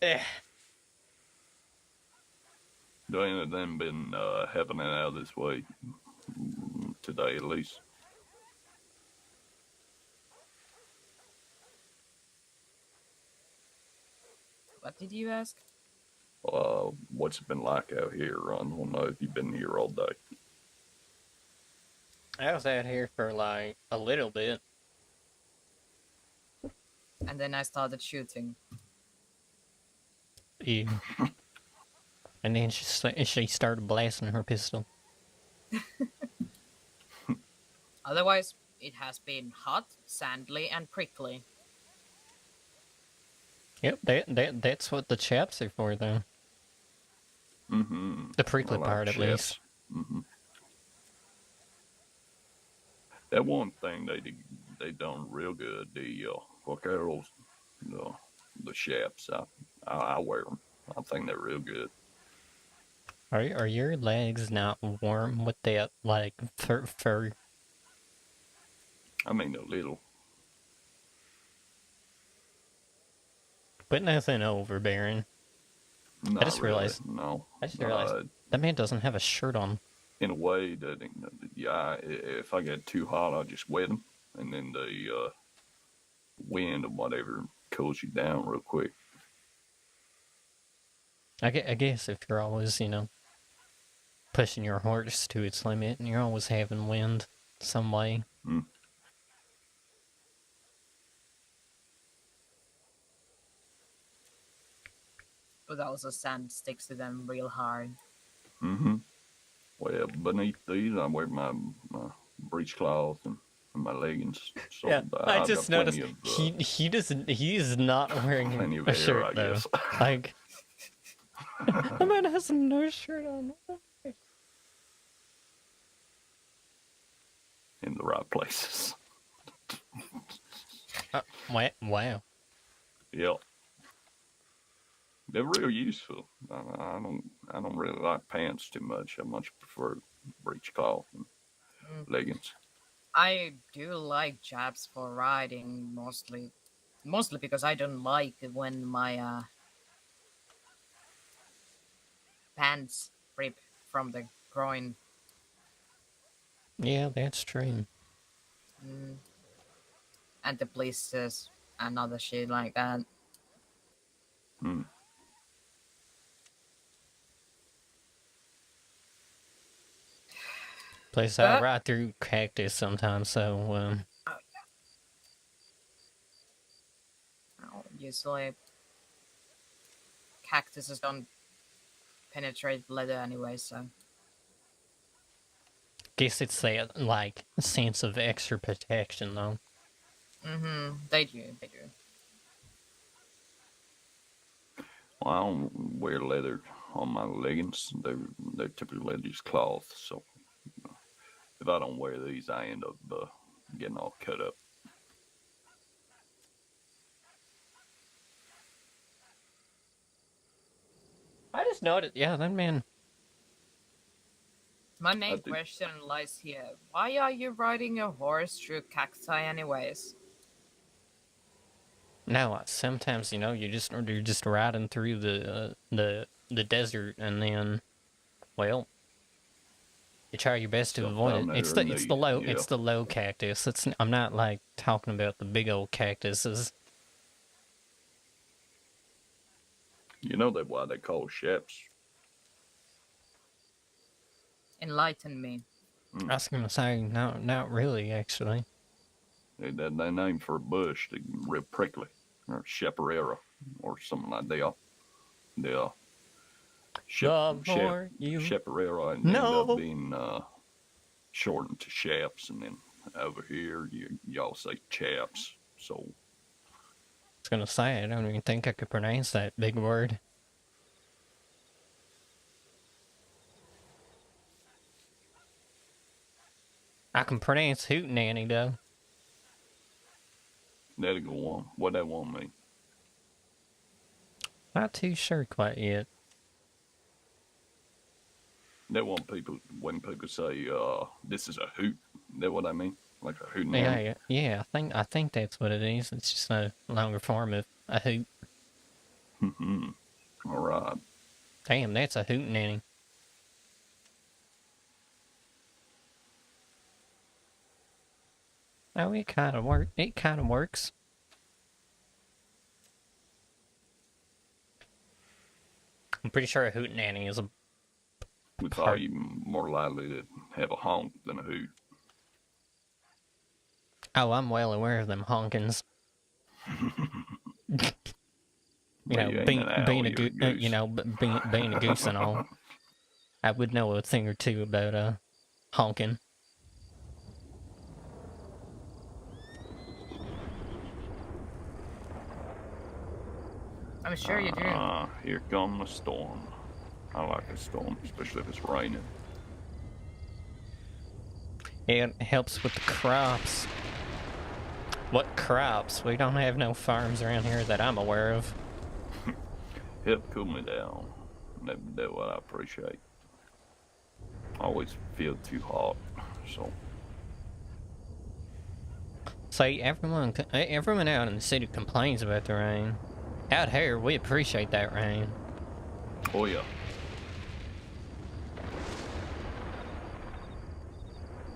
Eh. There ain't of them been happening out this way today, at least. What did you ask? What's it been like out here? I don't know if you've been here all day. I was out here for like a little bit. And then I started shooting. Yeah. And then she started blasting her pistol. Otherwise, it has been hot, sandy, and prickly. Yep, that's what the chaps are for, though. Mm-hmm. The prickly part, at least. Mm-hmm. That one thing they done real good. The vaqueros, the chaps. I wear them. I think they're real good. Are your legs not warm with that, like, fur? I mean, a little. But nothing overbearing. Not really, no. I just realized that man doesn't have a shirt on. In a way, that yeah, if I get too hot, I just wet them, and then the wind or whatever cools you down real quick. I guess if you're always, you know, pushing your horse to its limit, and you're always having wind some way. Mm. But also sand sticks to them real hard. Mm-hmm. Well, beneath these, I wear my breechcloth and my leggings. So Yeah, I I've just got noticed plenty of, he is not wearing plenty of a air, shirt I though. guess. Like the man has no shirt on. In the right places. Wow. Yep. They're real useful. I don't really like pants too much. I much prefer breechcloth and leggings. I do like chaps for riding, mostly because I don't like when my pants rip from the groin. Yeah, that's true. And the blisters and other shit like that. Hmm. Place I ride through cactus sometimes, so usually cactuses don't penetrate leather anyway, so guess it's that, like, sense of extra protection though. They do. Well, I don't wear leather on my leggings. They're typically just cloth. So if I don't wear these, I end up getting all cut up. I just noticed, yeah, that man. My main question lies here. Why are you riding a horse through cacti anyways? No, sometimes, you know, you're just riding through the desert, and then, well, you try your best to avoid it. It's the low cactus. I'm not like talking about the big old cactuses. You know that why they call shaps? Enlighten me. I was gonna say, no, not really, actually. They're named for a bush. They're real prickly, or chaparral, or something like that. The chaparral end up being shortened to shaps, and then over here y'all say chaps. So I was gonna say, I don't even think I could pronounce that big word. I can pronounce hootenanny though. that'll go on. What that one mean? Not too sure quite yet. That one when people say this is a hoot. That what I mean? Like a hootenanny? Yeah. I think that's what it is. It's just a longer form of a hoot. All right. Damn, that's a hootenanny. Oh, it kind of works. I'm pretty sure a hootenanny is a We thought you more likely to have a honk than a hoot. Oh, I'm well aware of them honkins. Being a goose and all. I would know a thing or two about honking. I'm sure you do. Here comes the storm. I like a storm, especially if it's raining. It helps with the crops. What crops? We don't have no farms around here that I'm aware of. Help cool me down. That's what I appreciate. always feel too hot, so. See, everyone out in the city complains about the rain. Out here, we appreciate that rain. Oh yeah.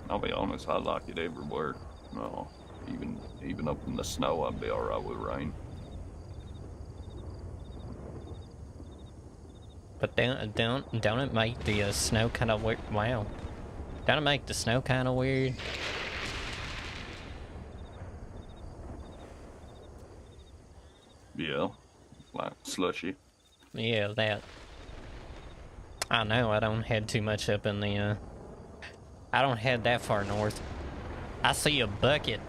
I'll be honest, I like it everywhere. No, even up in the snow, I'd be alright with rain. But don't it make the snow kind of weird? Wow, don't it make the snow kind of weird? Yeah, like slushy. Yeah, that. I know. I don't head too much up in the. I don't head that far north. I see a bucket.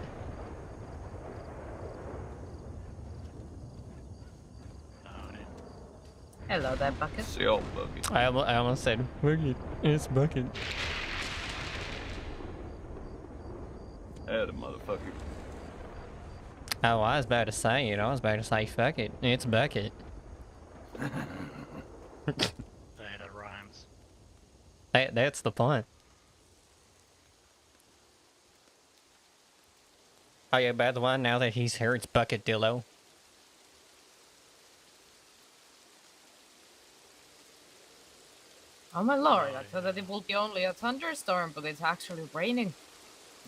Hello there, Bucket. See old bucket. I almost said bucket. It's bucket. Had a motherfucker. Oh, I was about to say it. I was about to say fuck it. It's bucket. Hey, that rhymes. That's the point. Oh yeah, by the way, now that he's here, it's Bucket Dillo. Oh my lord, I thought that it would be only a thunderstorm, but it's actually raining.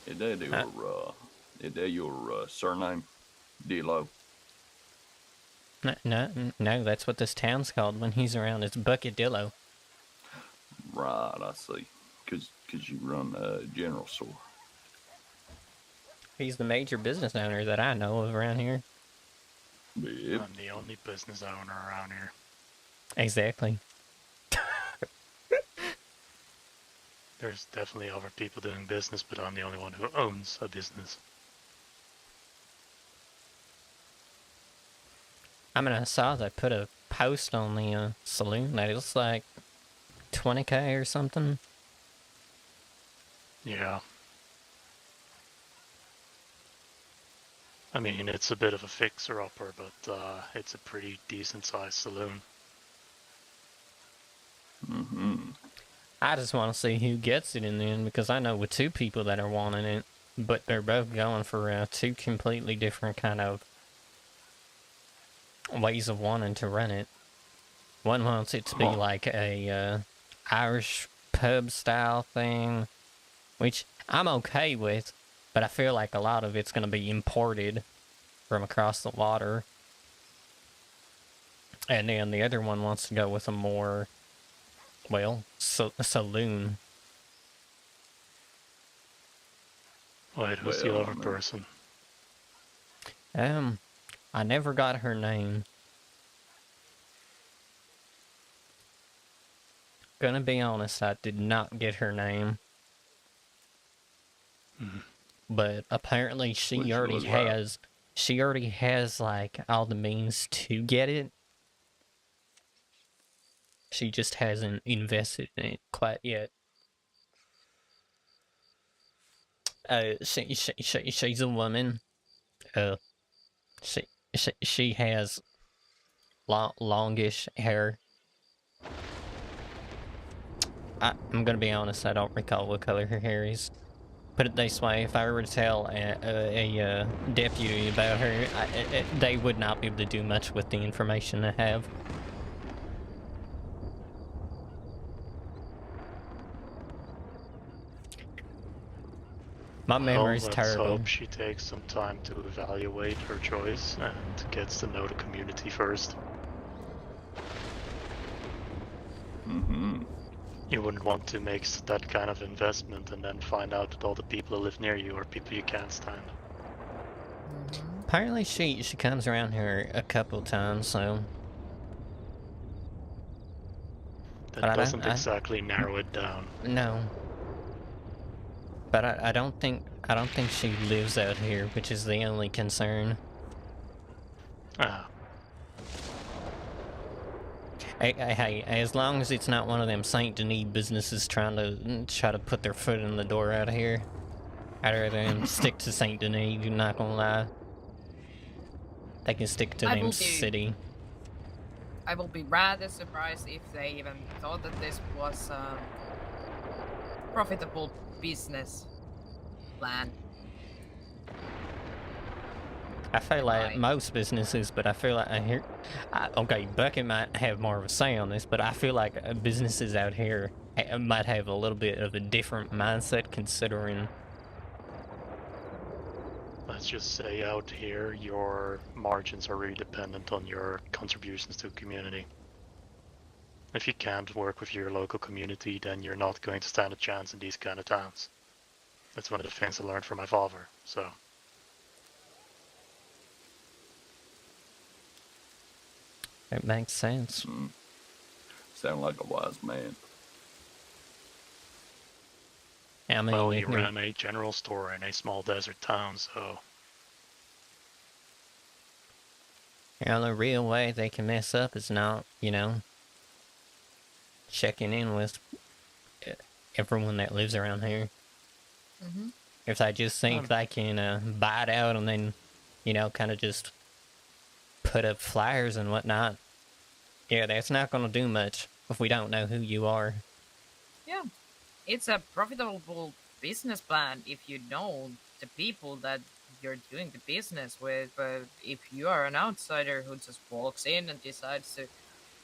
Is that your surname? D-Lo? No, that's what this town's called when he's around. It's Bucket Dillo. Right, I see. Cause you run a general store. He's the major business owner that I know of around here. Yep. I'm the only business owner around here. Exactly. There's definitely other people doing business, but I'm the only one who owns a business. I mean, I saw they put a post on the saloon that it was like 20K or something. Yeah. I mean, it's a bit of a fixer-upper, but it's a pretty decent-sized saloon. Mm-hmm. I just want to see who gets it in the end, because I know with two people that are wanting it, but they're both going for two completely different kind of ways of wanting to run it. One wants it to be like a Irish pub style thing, which I'm okay with, but I feel like a lot of it's going to be imported from across the water. And then the other one wants to go with a more, well, saloon. Wait, who's the other person? I never got her name. Gonna be honest, I did not get her name. But apparently she already has like all the means to get it. She just hasn't invested in it quite yet. She's a woman. She has longish hair. I'm gonna be honest, I don't recall what color her hair is. Put it this way, if I were to tell a deputy about her, they would not be able to do much with the information I have. My memory's terrible. Let's hope she takes some time to evaluate her choice and gets to know the community first. Mm-hmm. You wouldn't want to make that kind of investment and then find out that all the people who live near you are people you can't stand. Apparently she comes around here a couple times, so... That doesn't exactly narrow it down. No. But I don't think she lives out here, which is the only concern. Ah. Hey, as long as it's not one of them Saint Denis businesses trying to put their foot in the door out of here, I'd rather them stick to Saint Denis. You're not gonna lie. They can stick to them city. I will be rather surprised if they even thought that this was profitable business plan. I feel like Right. most businesses, but I feel like okay, Bucket might have more of a say on this, but I feel like businesses out here might have a little bit of a different mindset considering. Let's just say out here, your margins are really dependent on your contributions to the community. If you can't work with your local community, then you're not going to stand a chance in these kind of towns. That's one of the things I learned from my father, so. It makes sense. Sound like a wise man. I mean, Well, he ran a general store in a small desert town, so. The only real way they can mess up is not, checking in with everyone that lives around here. Mm-hmm. If they just think they can buy it out and then, kind of just put up flyers and whatnot, yeah, that's not going to do much if we don't know who you are. Yeah, it's a profitable business plan if you know the people that you're doing the business with. But if you are an outsider who just walks in and decides to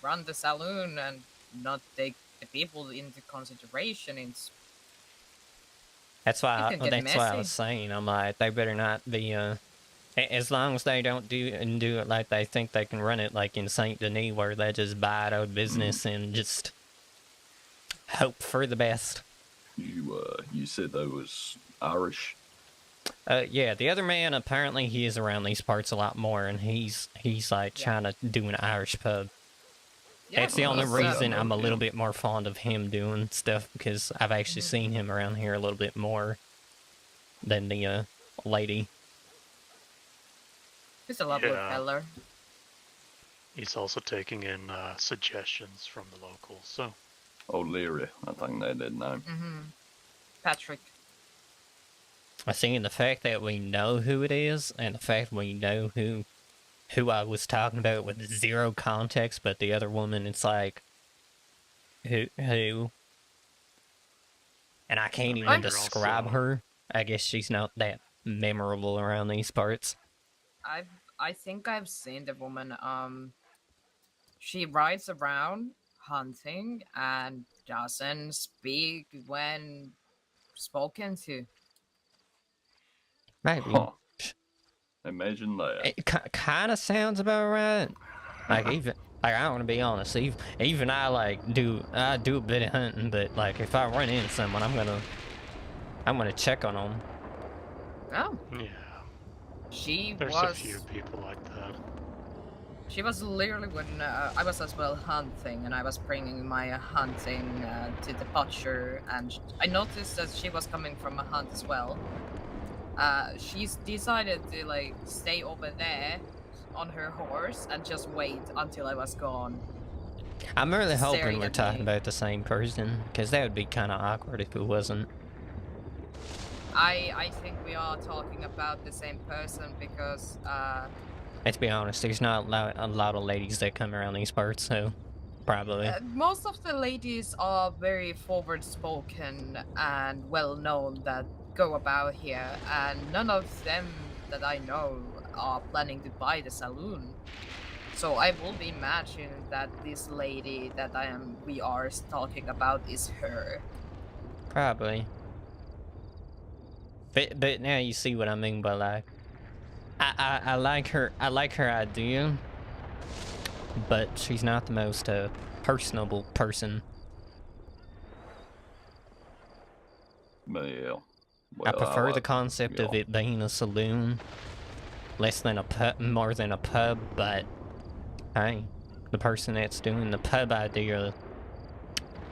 run the saloon and not take the people into consideration, That's why. it can get That's why I messy. was saying. I'm like, they better not be. As long as they don't do it like they think they can run it, like in Saint Denis, where they just buy it out business and just hope for the best. You said that was Irish. Yeah, the other man, apparently he is around these parts a lot more, and he's like trying to do an Irish pub. Yeah, That's the only he's, reason I'm a little bit more fond of him doing stuff, because I've actually seen him around here a little bit more than the lady. He's a lovely feller. He's also taking in suggestions from the locals, so. O'Leary, I think that name. Mm-hmm. Patrick. I think the fact that we know who it is, and the fact we know who I was talking about with zero context, but the other woman, it's like, who? And I can't even describe her. I guess she's not that memorable around these parts. I think I've seen the woman. She rides around hunting and doesn't speak when spoken to. Maybe. Huh. Imagine that. It kind of sounds about right. Like I want to be honest. Even I do a bit of hunting, but like if I run into someone, I'm gonna check on them. Oh. Yeah. There's a few people like that. She was literally when I was as well hunting, and I was bringing my hunting to the butcher, and I noticed that she was coming from a hunt as well. She's decided to stay over there on her horse and just wait until I was gone. I'm really hoping we're talking about the same person, because that would be kind of awkward if it wasn't. I think we are talking about the same person because let's be honest, there's not a lot of ladies that come around these parts, so probably. Most of the ladies are very forward-spoken and well-known that go about here, and none of them that I know are planning to buy the saloon. So I will be imagining that this lady that we are talking about is her. Probably. But now you see what I mean by like, I like her idea, but she's not the most personable person. Well, I prefer the concept of it being a saloon, less than a pub, more than a pub. But hey, the person that's doing the pub idea,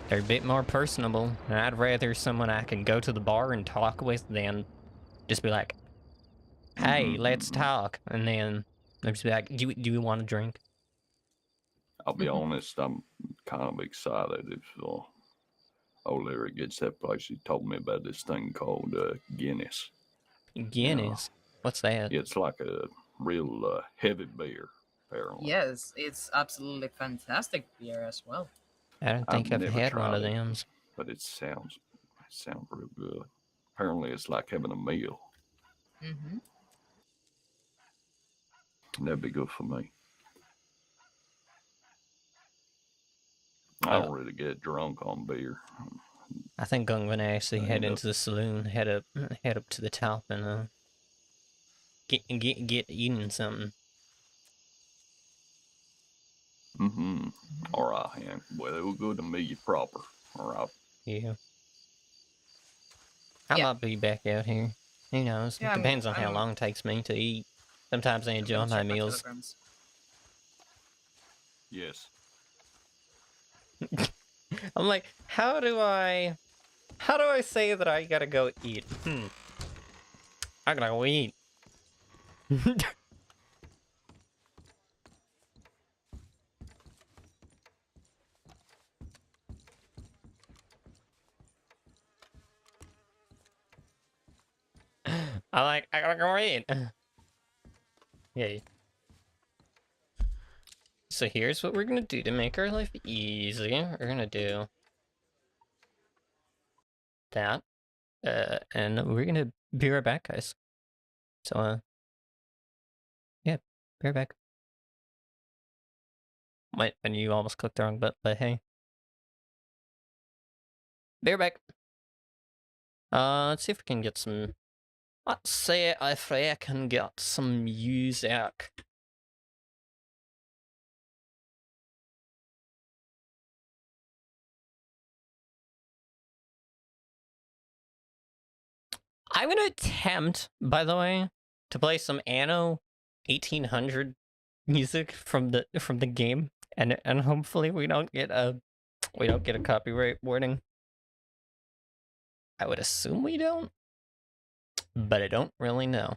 they're a bit more personable, and I'd rather someone I can go to the bar and talk with than just be like, hey, let's talk, and then they'll just be like, do you want a drink? I'll be honest, I'm kind of excited if O'Leary gets that place. He told me about this thing called Guinness. Guinness? What's that? It's like a real heavy beer, apparently. Yes, it's absolutely fantastic beer as well. I don't think I've had one of them. But it sounds Sounds real good. Apparently, it's like having a meal. Mm-hmm. That'd be good for me. I don't really get drunk on beer. I think I'm gonna actually head End up- into the saloon, head up to the top, and get eating something. Mm-hmm. All right, Hank. Well, it was good to meet you proper. All right. Yeah. I Yeah. might be back out here. Who knows? Yeah, Depends on how I'm long it takes me to eat. Sometimes I enjoy gonna my check meals. telegrams. Yes. I'm like, how do I say that I gotta go eat? I gotta go eat. I gotta go eat. Yay. So here's what we're gonna do to make our life easy. We're gonna do that. And we're gonna be right back, guys. So, yeah, be right back. Wait, and you almost clicked the wrong button, but hey. Be right back. Let's see if we can get some... Let's see if I can get some music. I'm gonna attempt, by the way, to play some Anno 1800 music from the game, and hopefully we don't get a copyright warning. I would assume we don't, but I don't really know.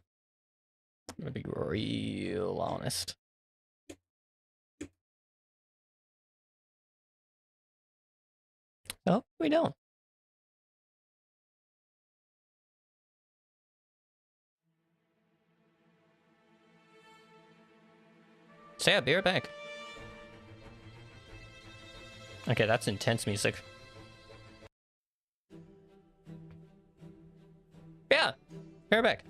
I'm gonna be real honest. No, we don't. So yeah, be right back. Okay, that's intense music. Yeah, be right back.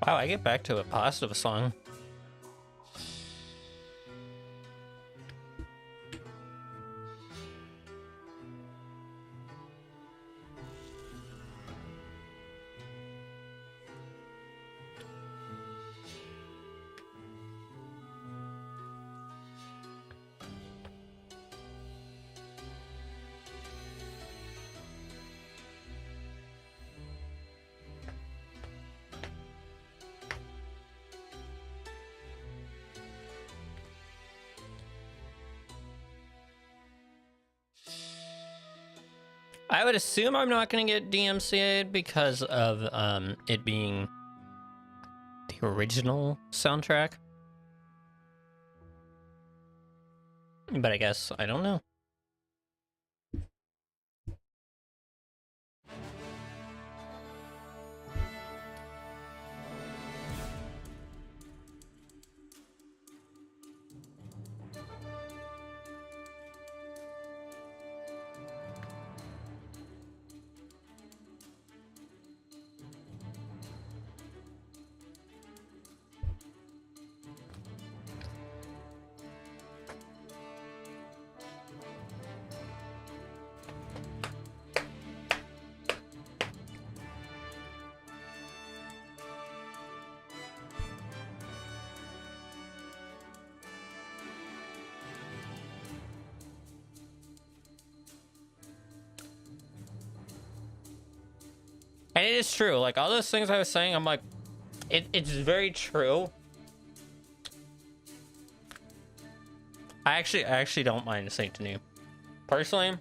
Wow, I get back to a positive song. I would assume I'm not going to get DMCA'd because of it being the original soundtrack. But I guess, I don't know. And it is true, like all those things I was saying, I'm like, it's very true. I actually don't mind Saint Denis. Personally,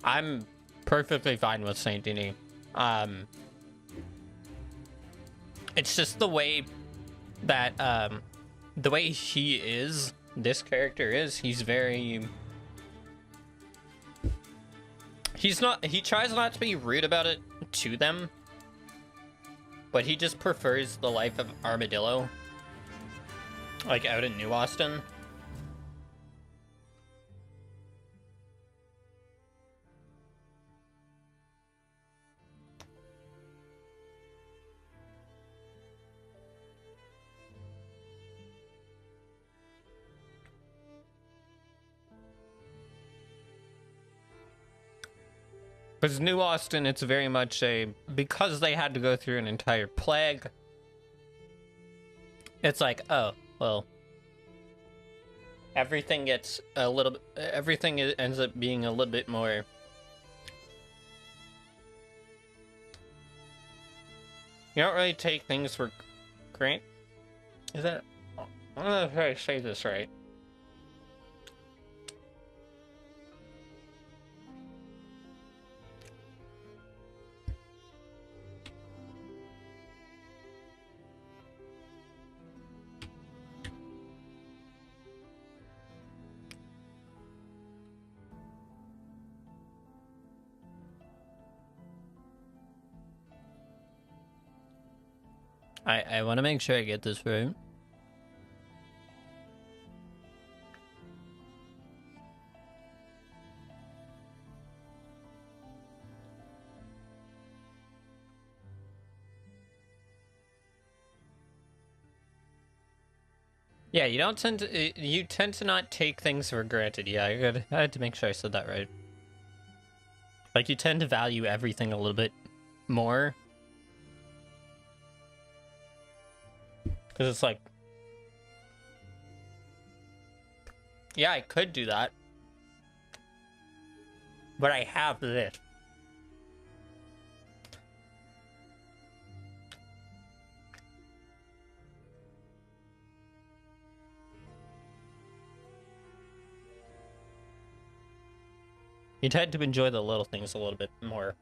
I'm perfectly fine with Saint Denis. It's just the way that the way he is, this character is, he's very, he tries not to be rude about it to them, but he just prefers the life of Armadillo, like out in New Austin. Because New Austin, it's very much a, because they had to go through an entire plague, it's like, oh, well, everything gets a little bit, everything ends up being a little bit more, you don't really take things for granted. Is that, I don't know if I say this right. I want to make sure I get this right. Yeah, you don't tend to, you tend to not take things for granted. Yeah, I had to make sure I said that right. Like, you tend to value everything a little bit more. Because it's like, yeah, I could do that, but I have this. You tend to enjoy the little things a little bit more.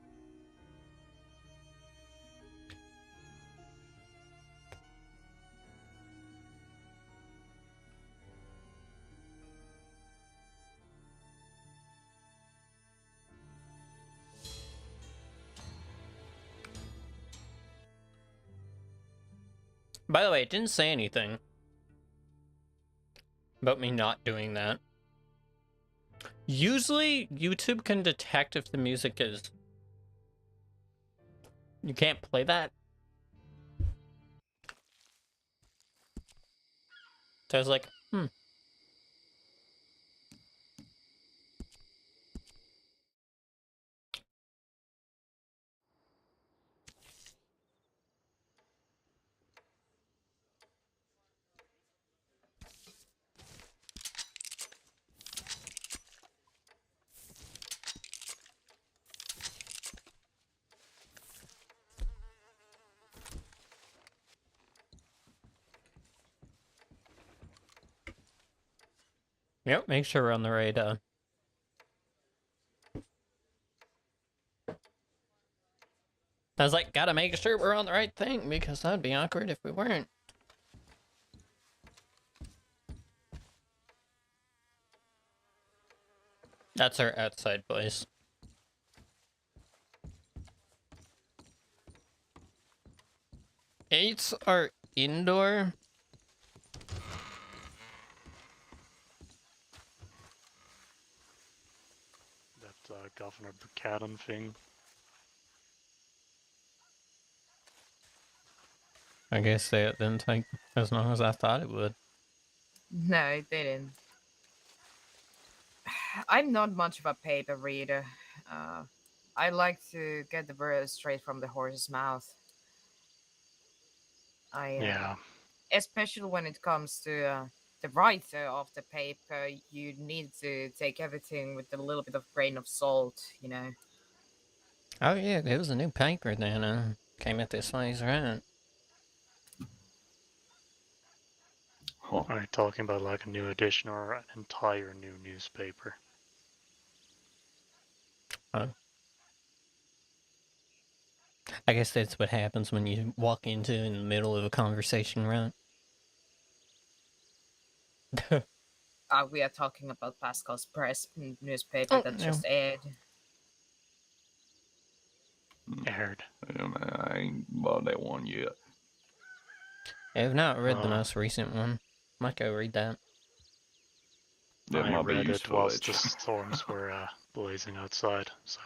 By the way, it didn't say anything about me not doing that. Usually, YouTube can detect if the music is... You can't play that. So I was like, yep, make sure we're on the right, I was like, gotta make sure we're on the right thing, because that'd be awkward if we weren't. That's our outside place. Eights are indoor. That Governor Buchanan thing. I guess it didn't take as long as I thought it would. No, it didn't. I'm not much of a paper reader. I like to get the words straight from the horse's mouth. Yeah. Especially when it comes to the writer of the paper, you need to take everything with a little bit of grain of salt, you know. Oh yeah, it was a new paper then. Came at this place, right? Huh. Are you talking about like a new edition or an entire new newspaper? I guess that's what happens when you walk into in the middle of a conversation, right? We are talking about Pascal's Press newspaper Oh, that no. just aired. Aired. Yeah, man, I ain't bought that one yet. I've not read the Oh. most recent one. Might go read that. That I might be read it useful, whilst the actually. storms were blazing outside, so.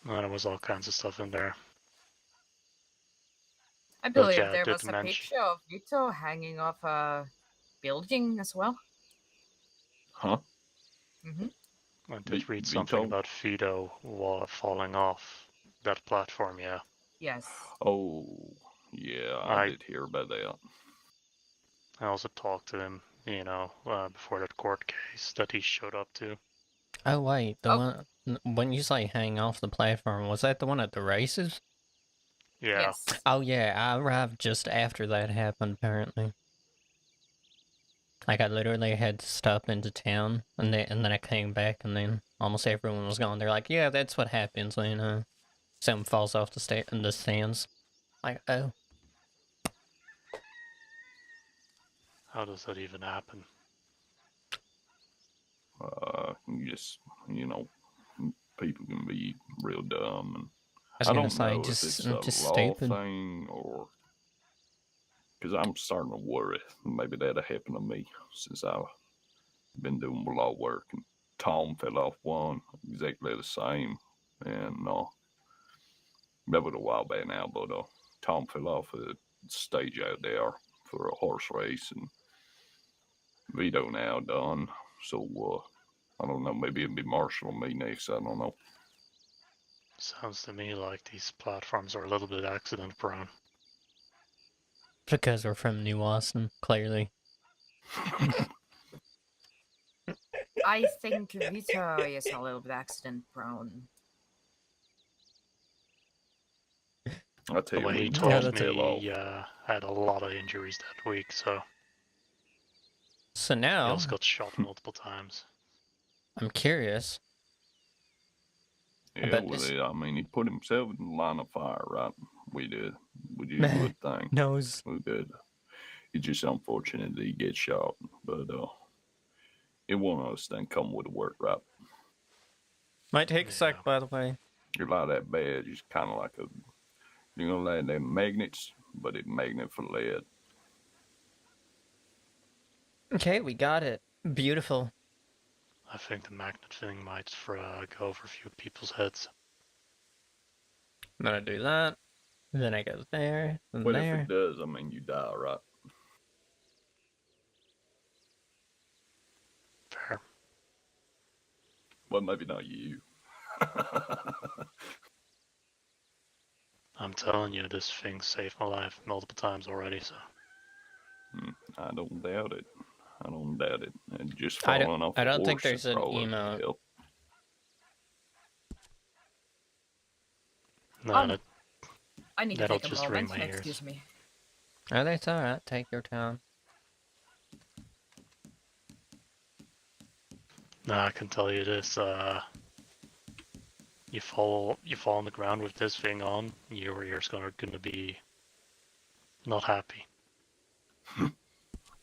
And there was all kinds of stuff in there. I But believe yeah, there did was a mention. picture of Vito hanging off a building as well. Huh? I did read Vito? something about Fido falling off that platform, yeah. Yes. Oh, yeah, I did hear about that. I also talked to him, you know, before that court case that he showed up to. Oh wait, the Oh. one when you say hang off the platform, was that the one at the races? Yeah. Yes. Oh yeah, I arrived just after that happened. Apparently, like I literally had to stop into town, and then I came back, and then almost everyone was gone. They're like, "Yeah, that's what happens when someone falls off the stands." Like, oh, How does that even happen? You just, you know, people can be real dumb, and I was I gonna don't say know if it's a just law stupid. thing or because I'm starting to worry maybe that'll happen to me since I've been doing a lot of work and Tom fell off one exactly the same, and that was a while back now, but Tom fell off a stage out there for a horse race, and Vito now done. So I don't know. Maybe it'll be Marshall and me next. I don't know. Sounds to me like these platforms are a little bit accident prone. Because we're from New Austin, clearly. I think Vito is a little bit accident prone. I'll tell The you way he when told Tom me fell off. he had a lot of injuries that week, so So he now also got shot multiple times. I'm curious. Yeah, But well, I mean, he put himself in the line of fire, right? We did. We just Man, would think. knows. We did. It's just unfortunate that he gets shot, but it one of those things come with the work, right? Might take a sec, Yeah. by the way. You're like that bad, just kind of like you know, like them magnets, but it's magnet for lead. Okay, we got it. Beautiful. I think the magnet thing might go over a few people's heads. I'm gonna do that. Then I go there, and Well, if there. it does, I mean, you die, right? Well, maybe not you. I'm telling you, this thing saved my life multiple times already, so. I don't doubt it. I don't doubt it. And just I falling off a don't think horse there's would an probably emote. help. No, I need to that'll take a just ring moment. my ears. Excuse me. Oh, that's alright. Take your time. no, I can tell you this. You fall on the ground with this thing on, your ears are gonna be not happy.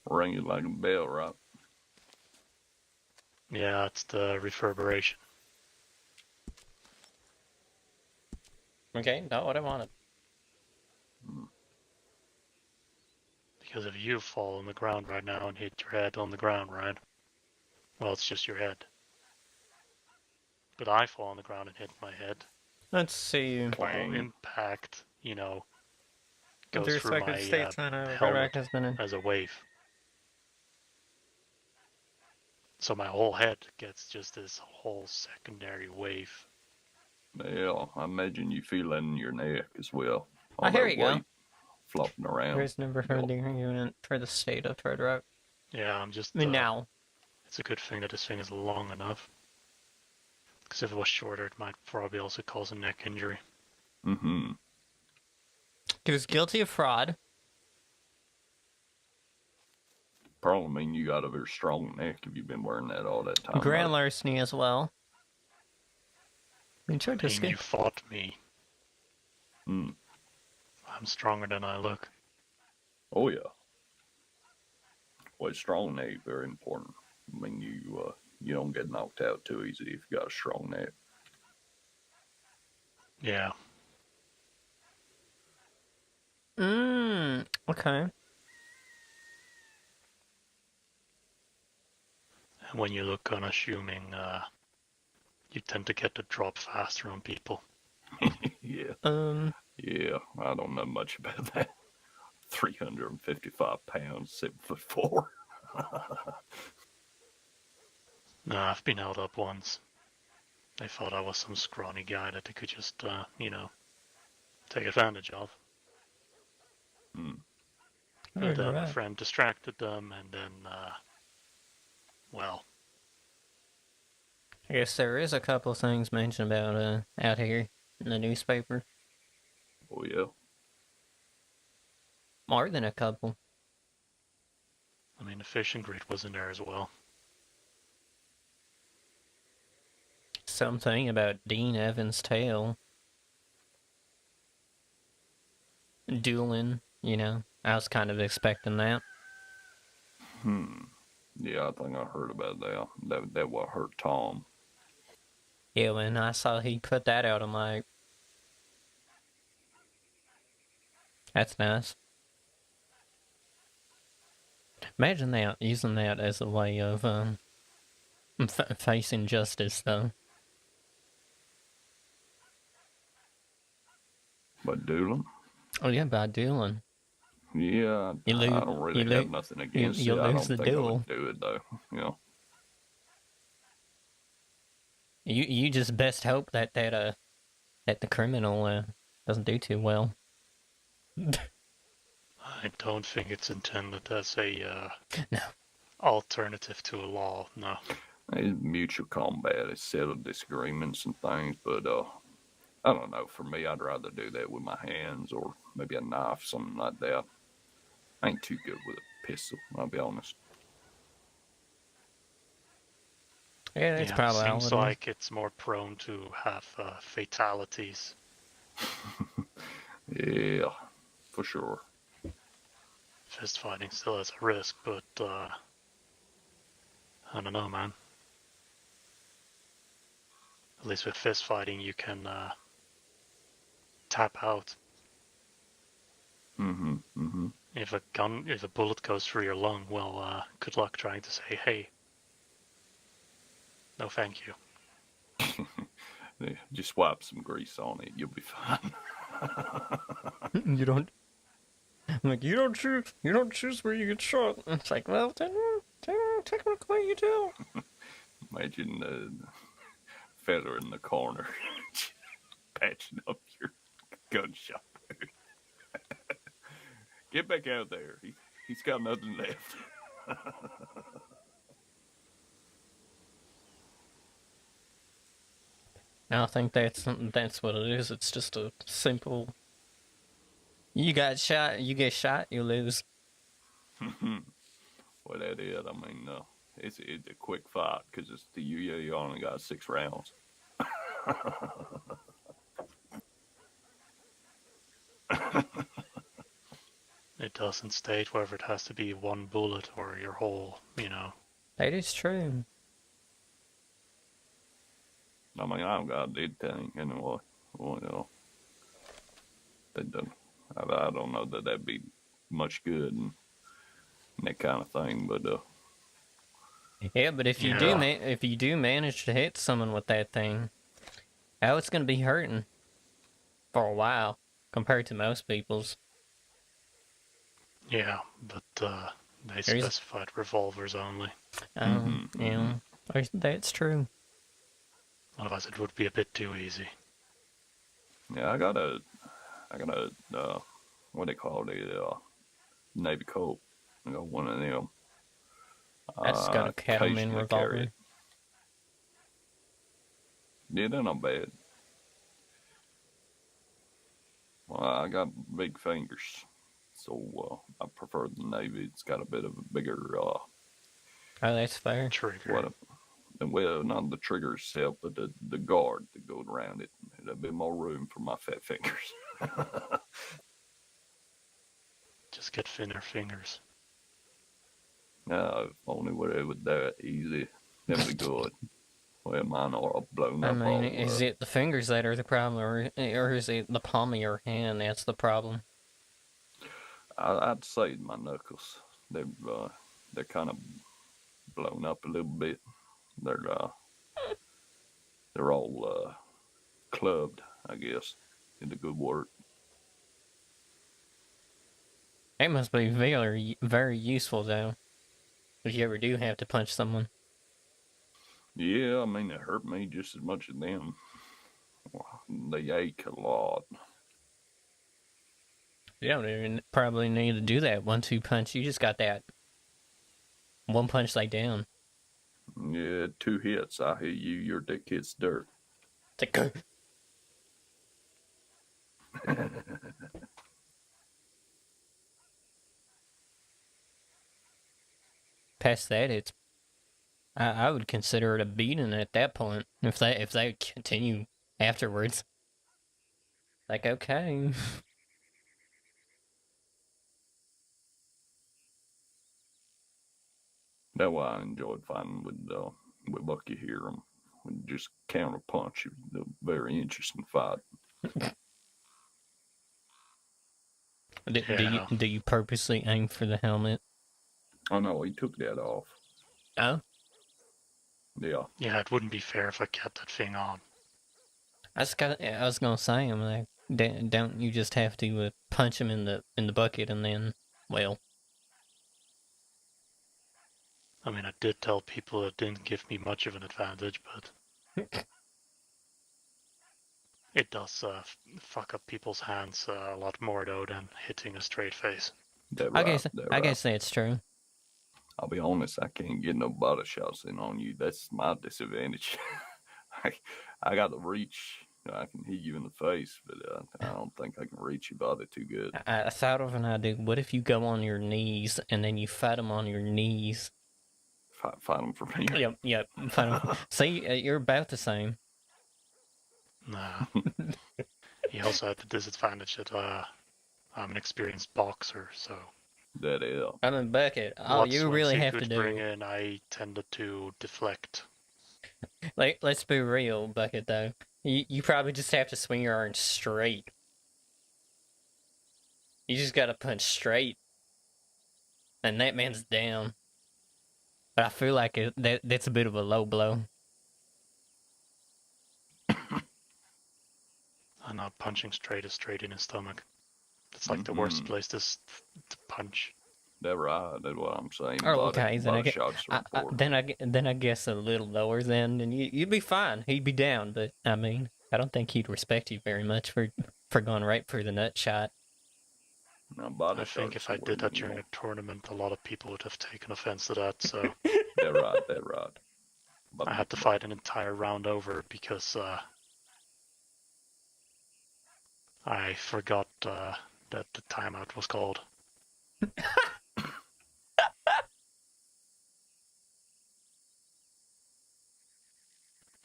Ring it like a bell, right? Yeah, it's the reverberation. Okay, not what I wanted. Because if you fall on the ground right now and hit your head on the ground, right? Well, it's just your head. But I fall on the ground and hit my head. Let's see. All impact, goes The through my respective states on a helmet has been in. as a wave. So my whole head gets just this whole secondary wave. Yeah, I imagine you feel it in your neck as well. Oh, here we go. Flopping around. There's never heard the argument for the state of Third Rock. Yeah, I'm just. I mean, now. It's a good thing that this thing is long enough. Because if it was shorter, it might probably also cause a neck injury. Mm-hmm. He was guilty of fraud. Probably mean you got a very strong neck if you've been wearing that all that time. Grand larceny as well. You tried to escape. You fought me. Hmm. I'm stronger than I look. Oh yeah. Well, strong neck very important. I mean, you don't get knocked out too easy if you got a strong neck. Yeah. Okay. And when you look unassuming, you tend to get the drop faster on people. Yeah. Yeah, I don't know much about that. 355 pounds, 7'4". No, I've been held up once. They thought I was some scrawny guy that they could just, take advantage of. But then a friend distracted them, and then, well. I guess there is a couple of things mentioned about out here in the newspaper. Oh yeah. More than a couple. I mean, the fishing grid was in there as well. Something about Dean Evans' tail. Dueling, I was kind of expecting that. Yeah, I think I heard about that. That what hurt Tom. Yeah, when I saw he put that out, I'm like, that's nice. Imagine that, using that as a way of facing justice, though. By dueling? Oh yeah, by dueling. Yeah, I don't really have nothing against it. I don't think I would do it though. You just best hope that the criminal doesn't do too well. I don't think it's intended as a no alternative to a law. No. It's mutual combat. It's settled disagreements and things, but I don't know. For me, I'd rather do that with my hands or maybe a knife, something like that. I ain't too good with a pistol, I'll be honest. Yeah, it's probably seems like it's more prone to have fatalities. Yeah, for sure. Fist fighting still has a risk, but I don't know, man. At least with fist fighting, you can tap out. If a bullet goes through your lung, well, good luck trying to say, hey, no thank you. Just wipe some grease on it, you'll be fine. You don't. I'm like, you don't choose where you get shot. It's like, well, then technically you do. Imagine fella in the corner patching up your gunshot wound. Get back out there. He's got nothing left. I think that's what it is. It's just a simple. You got shot. You get shot. You lose. Well, that is. I mean, it's a quick fight because it's the you only got 6 rounds. It doesn't state whether it has to be one bullet or your whole, That is true. I mean, I don't got a dead thing anyway. Well, I don't know that'd be much good and that kind of thing, but Yeah, but if you do manage to hit someone with that thing, how it's gonna be hurting for a while compared to most people's. Yeah, but they specified revolvers only. Yeah, that's true. Otherwise, it would be a bit too easy. yeah, I got a what they call the Navy Colt. I got one of them. That's got a Cattleman occasionally revolver. carry it. Yeah, they're not bad. Well, I got big fingers, so I prefer the Navy. It's got a bit of a bigger. Oh, that's fair. Trigger. Well, not the trigger itself, but the guard that goes around it. There'd be more room for my fat fingers. Just get thinner fingers. No, if only it was that easy, that'd be good. Well, mine are all blown I up. mean, is it the fingers that are the problem, or is it the palm of your hand that's the problem? I'd say my knuckles. They're kind of blown up a little bit. They're all clubbed, I guess, into good word. It must be very, very useful though, if you ever do have to punch someone. Yeah, I mean, it hurt me just as much as them. They ache a lot. You don't even probably need to do that 1-2 punch. You just got that one punch like down. Yeah, 2 hits. I hit you. Your dick hits dirt. It's like, past that, it's I would consider it a beating at that point if they continue afterwards. Like, okay. That's why I enjoyed fighting with Bucky here. We just counter punch. It was a very interesting fight. Do you purposely aim for the helmet? Oh no, he took that off. Oh, Yeah. Yeah, it wouldn't be fair if I kept that thing on. I was gonna say, I'm like, don't you just have to punch him in the bucket and then, well, I mean, I did tell people it didn't give me much of an advantage, but it does fuck up people's hands a lot more though than hitting a straight face. I guess that's true. I'll be honest, I can't get no body shots in on you. That's my disadvantage. I got the reach. I can hit you in the face, but I don't think I can reach your body too good. I thought of an idea. What if you go on your knees and then you fight him on your knees? Fight them for me. Yep. Fight him. See, you're about the same. Nah. He also had the disadvantage that I'm an experienced boxer, so. That is. I'm in bucket. All you really have to do. Bring in, I tended to deflect. Like, let's be real, Bucket, though. You probably just have to swing your arms straight. You just gotta punch straight. And that man's down. But I feel like that's a bit of a low blow. I'm not punching straight is straight in his stomach. It's like the worst place to punch. They're right. That's what I'm saying. Oh, Body, okay. Then I body get. shots are important. Then I guess a little lower then, and you'd be fine. He'd be down, but I mean, I don't think he'd respect you very much for going right for the nut shot. Now, body I think shots if are I did that worth during more. a tournament, a lot of people would have taken offense to that, so They're right. They're right. But, I had to fight an entire round over because I forgot that the timeout was called.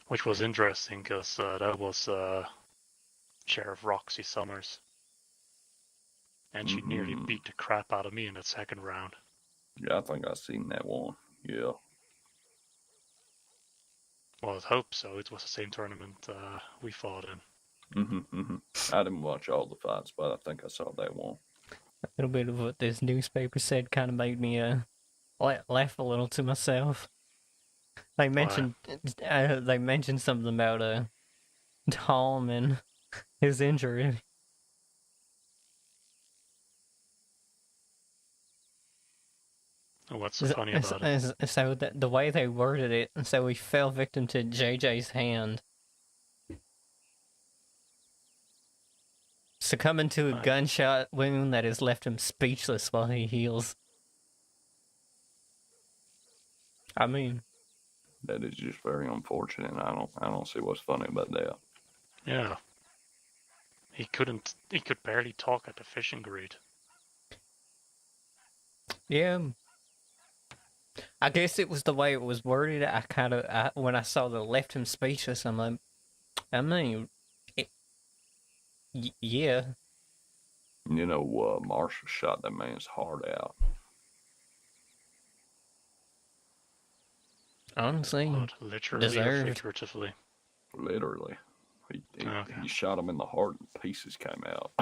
Which was interesting because that was Sheriff Roxy Summers. And she nearly beat the crap out of me in that second round. Yeah, I think I seen that one. Yeah. Well, I'd hope so. It was the same tournament we fought in. I didn't watch all the fights, but I think I saw that one. A little bit of what this newspaper said kind of made me laugh a little to myself. They mentioned something about Tom and his injury. What's so funny about it? So the way they worded it, so he fell victim to JJ's hand, succumbing to a gunshot wound that has left him speechless while he heals. I mean, that is just very unfortunate. I don't see what's funny about that. Yeah. He could barely talk at the fishing grid. yeah. I guess it was the way it was worded. When I saw the left him speechless, I'm like, I mean, yeah. You know, Marshall shot that man's heart out. Honestly, What, literally deserved. or figuratively? Literally. He shot him in the heart and pieces came out.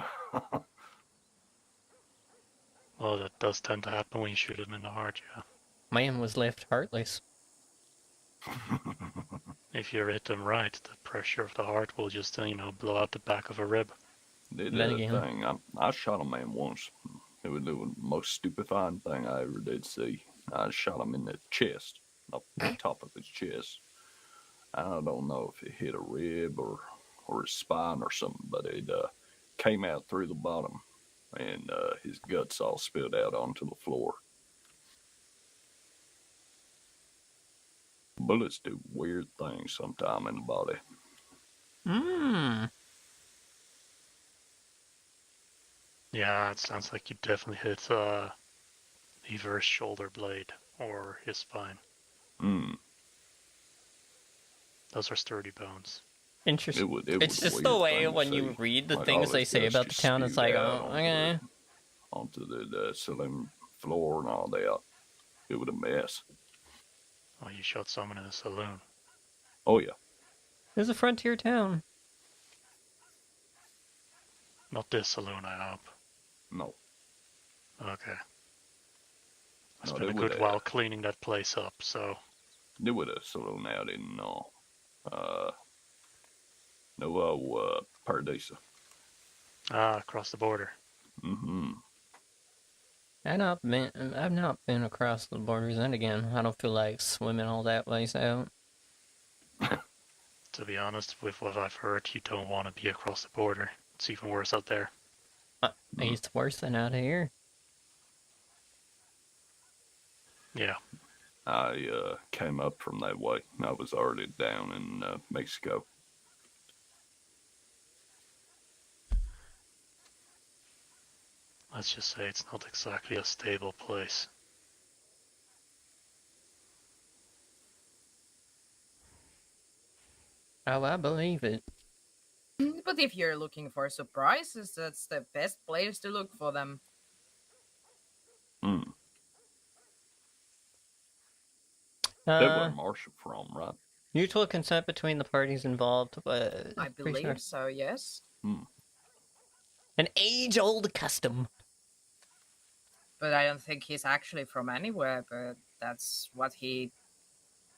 Well, that does tend to happen when you shoot him in the heart, yeah. Man was left heartless. If you hit him right, the pressure of the heart will just, blow out the back of a rib. Did that thing. I shot a man once. It was the most stupefying thing I ever did see. I shot him in the chest, up the top of his chest. I don't know if it hit a rib or his spine or something, but it came out through the bottom, and his guts all spilled out onto the floor. Bullets do weird things sometime in the body. Yeah, it sounds like you definitely hit either his shoulder blade or his spine. Those are sturdy bones. Interesting. It it's was just the way when see. you read the Like, things they say about the town, it's like, oh, okay. Onto the saloon floor and all that. It was a mess. Oh, you shot someone in a saloon. Oh, yeah. It's a frontier town. Not this saloon, I hope. No. Okay. I No, spent a good while cleaning that place up, so... There was a saloon out in, Paradisa. Ah, across the border. I've not been across the borders, and again, I don't feel like swimming all that ways out. To be honest, with what I've heard, you don't want to be across the border. It's even worse out there. It's worse than out here. Yeah. I came up from that way. I was already down in Mexico. Let's just say it's not exactly a stable place. Oh, I believe it. But if you're looking for surprises, that's the best place to look for them. That was Marshall from, right? Mutual consent between the parties involved. I believe so, yes. An age-old custom. But I don't think he's actually from anywhere, but that's what he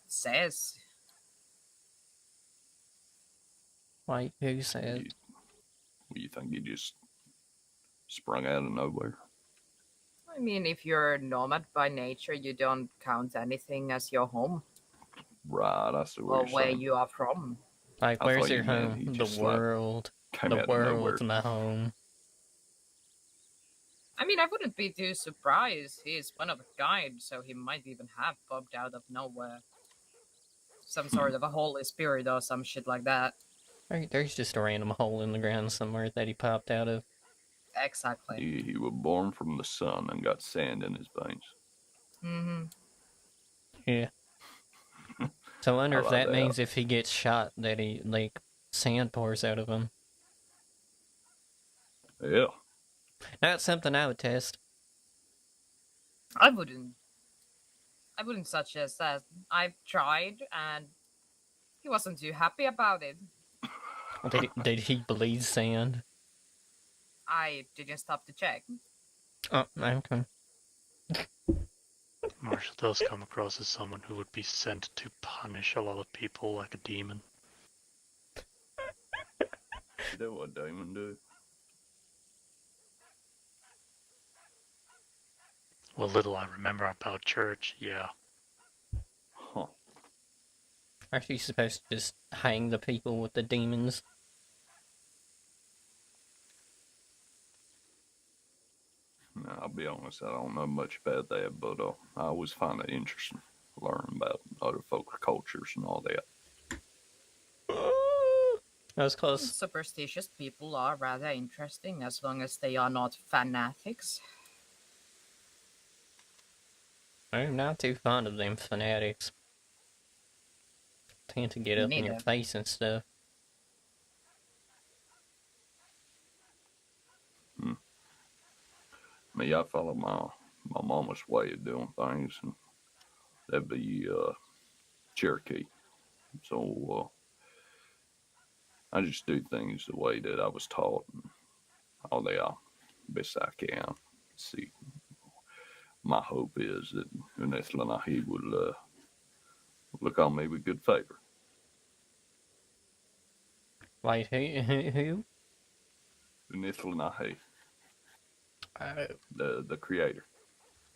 says. Why, who said? You think he just sprung out of nowhere? I mean, if you're a nomad by nature, you don't count anything as your home Right, I see what or you're where saying. you are from. Like, I where's thought your you meant home? he The just, like, world. came The out of nowhere. world's my home. I mean, I wouldn't be too surprised. He's one of a kind, so he might even have popped out of nowhere. Some sort of a Holy Spirit or some shit like that. There's just a random hole in the ground somewhere that he popped out of. Exactly. He was born from the sun and got sand in his veins. Mm-hmm. Yeah. So I wonder I if like that that. means if he gets shot that he, like, sand pours out of him. Yeah. That's something I would test. I wouldn't suggest that. I've tried and he wasn't too happy about it. Did he bleed sand? I didn't stop to check. Oh, okay. Marshall does come across as someone who would be sent to punish a lot of people like a demon. Is that what Damon do? Well, little I remember about church, yeah. Huh. Aren't you supposed to just hang the people with the demons? No, I'll be honest, I don't know much about that, but I always find it interesting learning about other folks' cultures and all that. That was close. Superstitious people are rather interesting as long as they are not fanatics. I'm not too fond of them fanatics. Tend to get up in your Neither. face and stuff. Me, I follow my mama's way of doing things, and that'd be Cherokee. So I just do things the way that I was taught, and all that best I can. See, my hope is that Uneslanahi will look on me with good favor. Wait, who? Uneslanahi, Oh, the creator.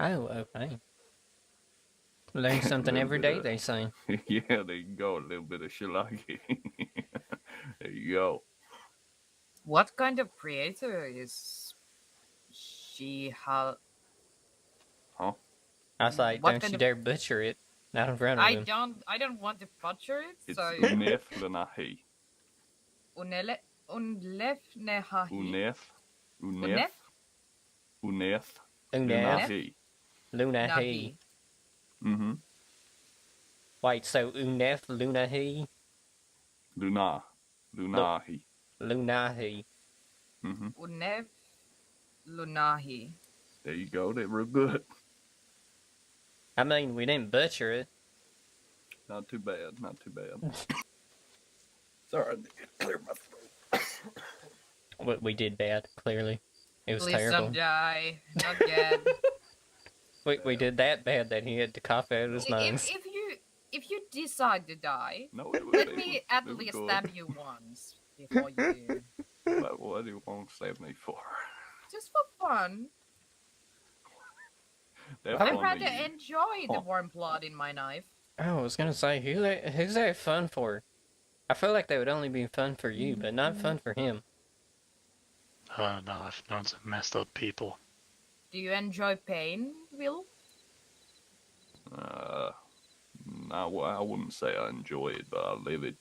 Okay. Learn something every day, they say. Yeah, there you go. A little bit of shilagi. There you go. What kind of creator is she? Huh? I was like, What don't kind you of- dare butcher it. Not in front of him. I don't want to butcher it. It's So Uneslanahi. Unlef Nehahi. Uneth. Uneth? Uneth. Uneth. Lunahi. Luna Nahi. he. Mm-hmm. Wait, so Uneth, Luna he? Lunahi. Luna he. Mm-hmm. Unef Lunahi. There you go. They're real good. I mean, we didn't butcher it. Not too bad. Not too bad. Sorry, I need to clear my throat. We did bad, clearly. It was Please terrible. don't die. Not yet. We did that bad that he had to cough out his lungs. If you decide to die, No, it was, let me at least good. stab you once before you do. But what do you want to save me for? Just for fun. That I'd one rather that you- enjoy the Huh. warm blood in my knife. Oh, I was gonna say, who's that fun for? I feel like that would only be fun for you, but not fun for him. No, I've known some messed up people. Do you enjoy pain, Will? No, I wouldn't say I enjoy it, but I live it.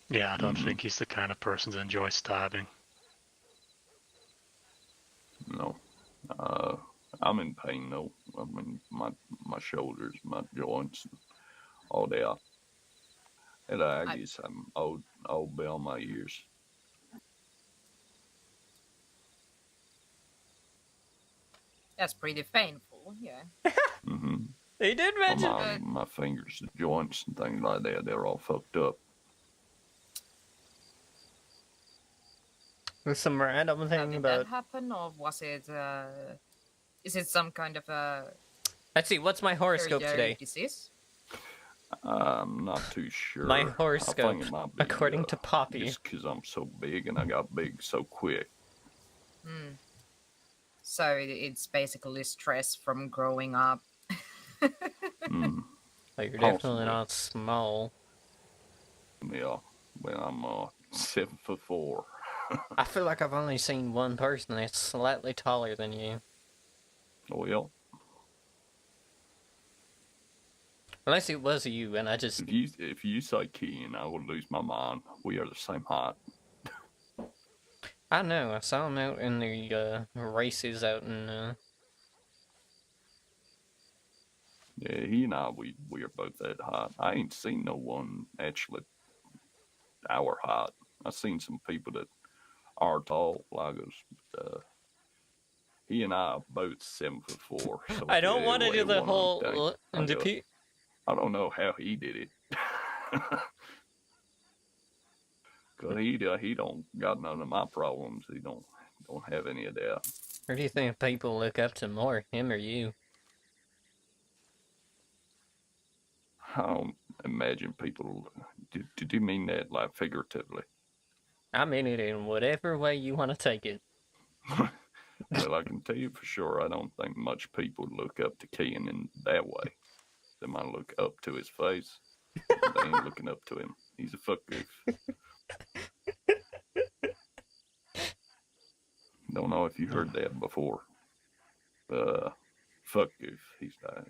Yeah, I don't think he's the kind of person to enjoy stabbing. No. I'm in pain though. I mean, my shoulders, my joints, all that. And I guess I'm old beyond my years. That's pretty painful, yeah. Mm-hmm. He did mention My fingers, the joints, and things like that, they're all fucked up. There's some random How thing did about. that happen, or was it, is it some kind of a Let's see, what's my horoscope hereditary today? disease? I'm not too sure. My I think horoscope, it might be, according to Poppy. just because I'm so big and I got big so quick. So it's basically stress from growing up. Mm, Like, you're definitely possibly. not small. Yeah. Well, I'm 7'4". I feel like I've only seen one person that's slightly taller than you. Well, Unless it was you, and I just... if you say Ken, I will lose my mind. We are the same height. I know, I saw him out in the races out in... Yeah, he and I, we are both that height. I ain't seen no one actually our height. I've seen some people that are tall like us. He and I are both 7'4". So I don't yeah, want to do the one of them whole... things. I don't know how he did it. Cause he don't got none of my problems. He don't have any of that. Or do you think people look up to more, him or you? I don't imagine people. Did you mean that like figuratively? I mean it in whatever way you want to take it. Well, I can tell you for sure, I don't think much people look up to Ken in that way. They might look up to his face. They ain't looking up to him. He's a fuck goof. Don't know if you heard that before. Fuck goof. He's a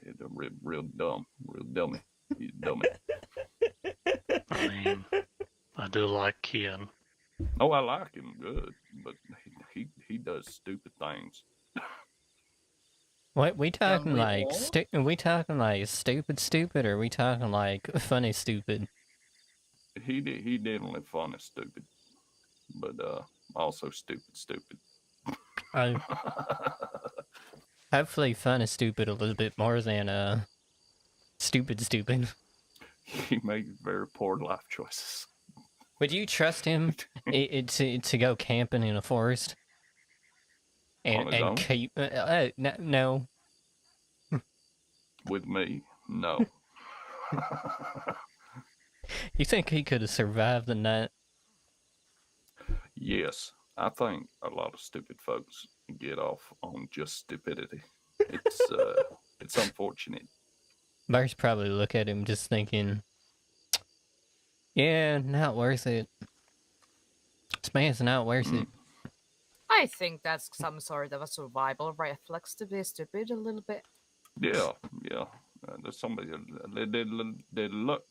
real dumb, real dummy. He's a dummy. I mean, I do like Kian. Oh, I like him good, but he does stupid things. What we talking we like? all? We talking like stupid, or we talking like funny stupid? He definitely fun and stupid, but also stupid. Hopefully fun is stupid a little bit more than stupid. He makes very poor life choices. Would you trust him to go camping in a forest? On his own? Keep no. With me, no. You think he could have survived the night? Yes, I think a lot of stupid folks get off on just stupidity. It's unfortunate. Bars probably look at him just thinking, yeah, not worth it. This man's not worth it. I think that's some sort of a survival reflex to be stupid a little bit. Yeah. There's somebody they luck,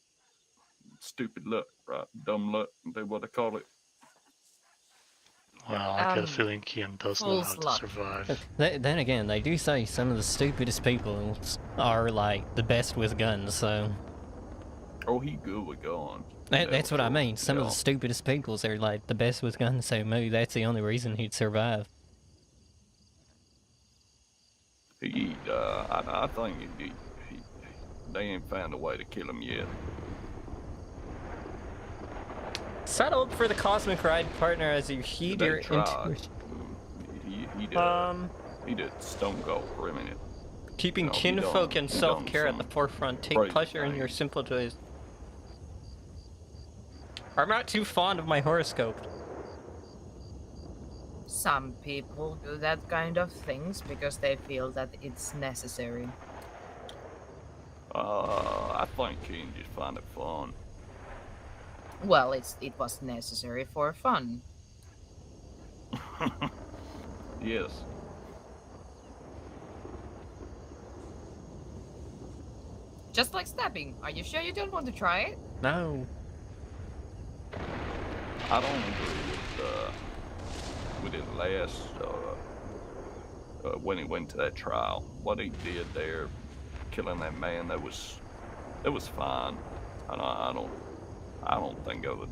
stupid luck, right? Dumb luck. They what they call it. Well, I get a feeling Kian does know how to survive. Then again, they do say some of the stupidest people are like the best with guns. So. Oh, he good with guns. That's what I mean. Some of the stupidest people are like the best with guns, so maybe that's the only reason he'd survive. I think they ain't found a way to kill him yet. Settled for the Cosmic Ride partner as you heed your intuition. He did stone cold for a minute. Keeping kinfolk and self-care at the forefront. Take pleasure in your simple joys. I'm not too fond of my horoscope. Some people do that kind of things because they feel that it's necessary. I think King just find it fun. Well, it was necessary for fun. Yes. Just like stabbing. Are you sure you don't want to try it? No. I don't agree with it last when he went to that trial. What he did there, killing that man, that was fine. I don't think I would.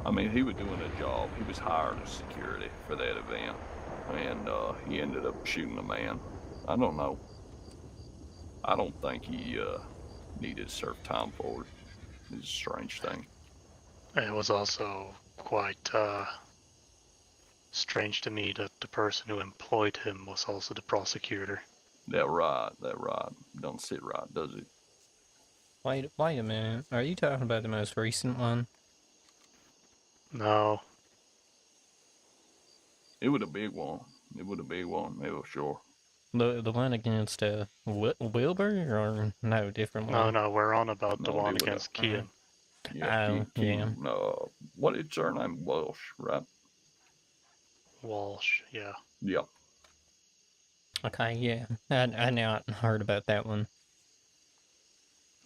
I mean, he was doing a job. He was hired as security for that event, and he ended up shooting a man. I don't know. I don't think he needed to serve time for it. It's a strange thing. It was also quite strange to me that the person who employed him was also the prosecutor. That right. Don't sit right, does it? Wait a minute. Are you talking about the most recent one? No, It was a big one. It was sure. The one against Wilbur, or no, different one? no, we're on about the No, one it was a against Kian. yeah, Oh, yeah. Keen. What is her name? Welsh, right? Walsh, yeah. Yeah. Okay, yeah. I now heard about that one.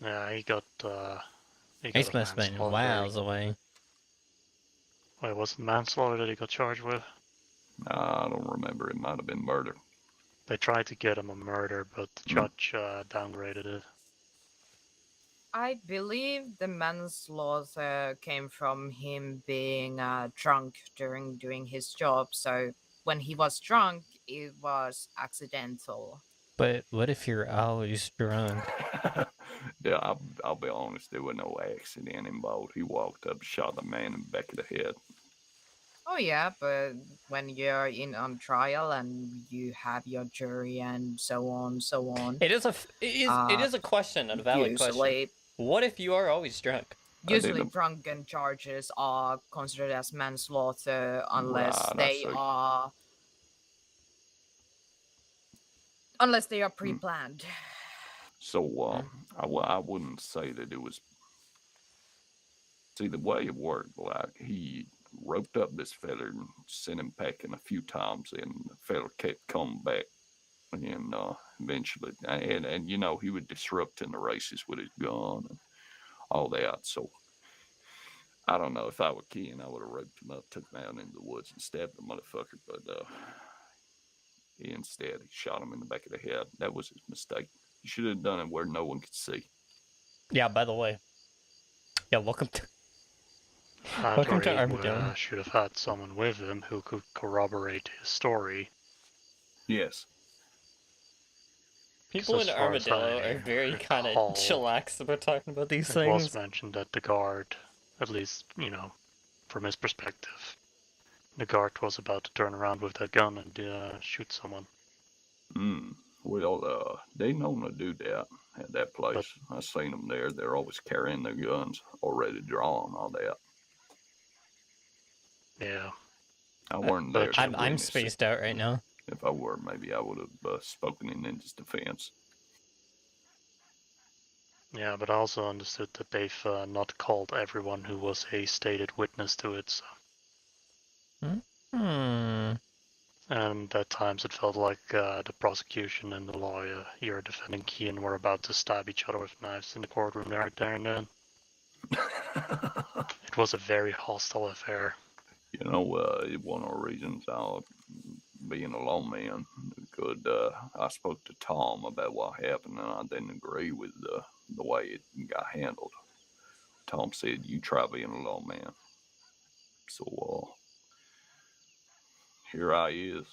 Yeah, he got This a must have been manslaughter. miles away. Wait, was it manslaughter that he got charged with? I don't remember. It might have been murder. They tried to get him a murder, but the judge downgraded it. I believe the manslaughter came from him being drunk during doing his job. So when he was drunk, it was accidental. But what if you're always drunk? Yeah, I'll be honest. There was no accident involved. He walked up, shot the man in the back of the head. Oh yeah, but when you're in on trial and you have your jury and so on, It is a question, a valid question. usually What if you are always drunk? usually drunken charges are considered as manslaughter unless Right, they are pre-planned. So I wouldn't say that it was. See, the way it worked, like he roped up this feller and sent him packing a few times, and the feller kept coming back. And eventually, and you know, he was disrupting the races with his gun and all that. So I don't know, if I were Ken, I would have roped him up, took him out into the woods, and stabbed the motherfucker. But instead, he shot him in the back of the head. That was his mistake. He should have done it where no one could see. Yeah. By the way. Yeah. Welcome to Armadillo. Should have had someone with him who could corroborate his story. Yes. People in Armadillo are very kind of chillax about talking about these things. It was mentioned that the guard, at least, you know, from his perspective, the guard was about to turn around with that gun and shoot someone. Well, they known to do that at that place. I seen them there. They're always carrying their guns already drawn, all that. Yeah. I weren't there. I'm spaced out right now. If I were, maybe I would have spoken in his defense. Yeah, but I also understood that they've not called everyone who was a stated witness to it, so. And at times it felt like the prosecution and the lawyer here defending Kian were about to stab each other with knives in the courtroom there and then. It was a very hostile affair. You know, one of the reasons being a lawman, I spoke to Tom about what happened, and I didn't agree with the way it got handled. Tom said, "You try being a lawman." So here I is.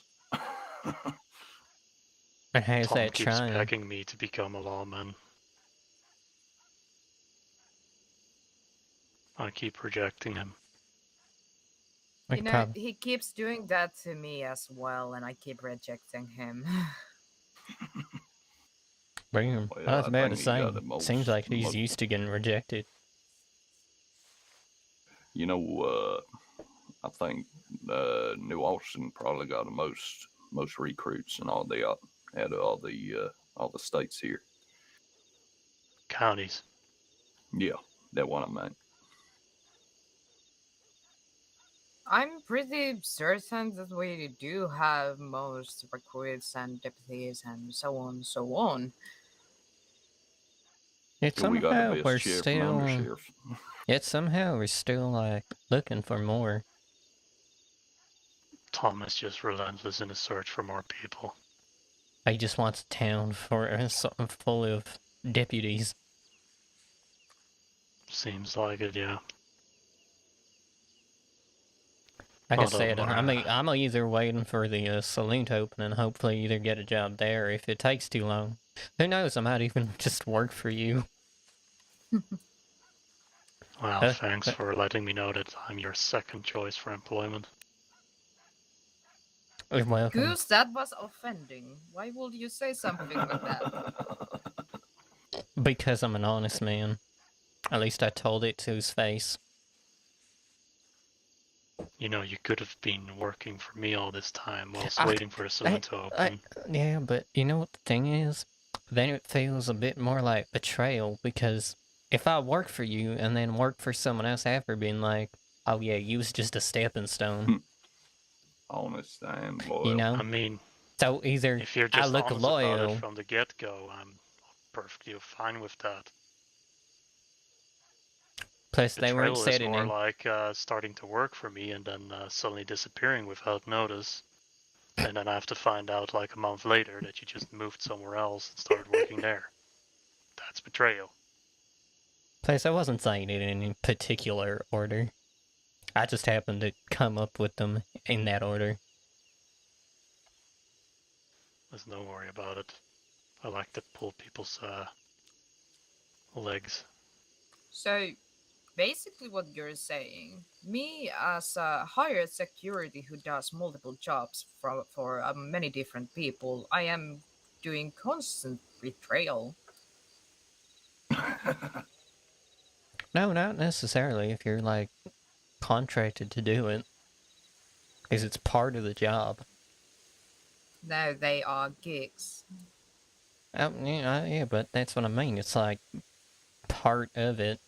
How's Tom that keeps trying? begging me to become a lawman. I keep rejecting him. You know, he keeps doing that to me as well, and I keep rejecting him. Well, I was about to say, seems like he's used to getting rejected. You know, I think New Austin probably got the most recruits and all that out of all the states here. Counties. Yeah, that's what I meant. I'm pretty certain that we do have most recruits and deputies and so on. Yet somehow we're still like looking for more. Tom is just relentless in his search for more people. He just wants a town full of deputies. Seems like it, yeah. Like I said, I'm either waiting for the saloon to open and hopefully either get a job there, or if it takes too long, who knows, I might even just work for you. Well, thanks for letting me know that I'm your second choice for employment. You're welcome. Goose, that was offending. Why would you say something like that? Because I'm an honest man. At least I told it to his face. You know, you could have been working for me all this time whilst I- waiting for the saloon to open. Yeah, but you know what the thing is? Then it feels a bit more like betrayal, because if I work for you and then work for someone else after being like, oh yeah, you was just a stepping stone. Honest and loyal. You know? I mean, So either if you're I just look honest about loyal, it from the get-go, I'm perfectly fine with that. plus they weren't Betrayal is setting more in. like starting to work for me and then suddenly disappearing without notice. And then I have to find out like a month later that you just moved somewhere else and started working there. That's betrayal. Plus, I wasn't saying it in any particular order. I just happened to come up with them in that order. There's no worry about it. I like to pull people's legs. So, basically what you're saying, me as a hired security who does multiple jobs for many different people, I am doing constant betrayal. No, not necessarily if you're, like, contracted to do it. Because it's part of the job. No, they are gigs. Yeah, but that's what I mean. It's, like, part of it.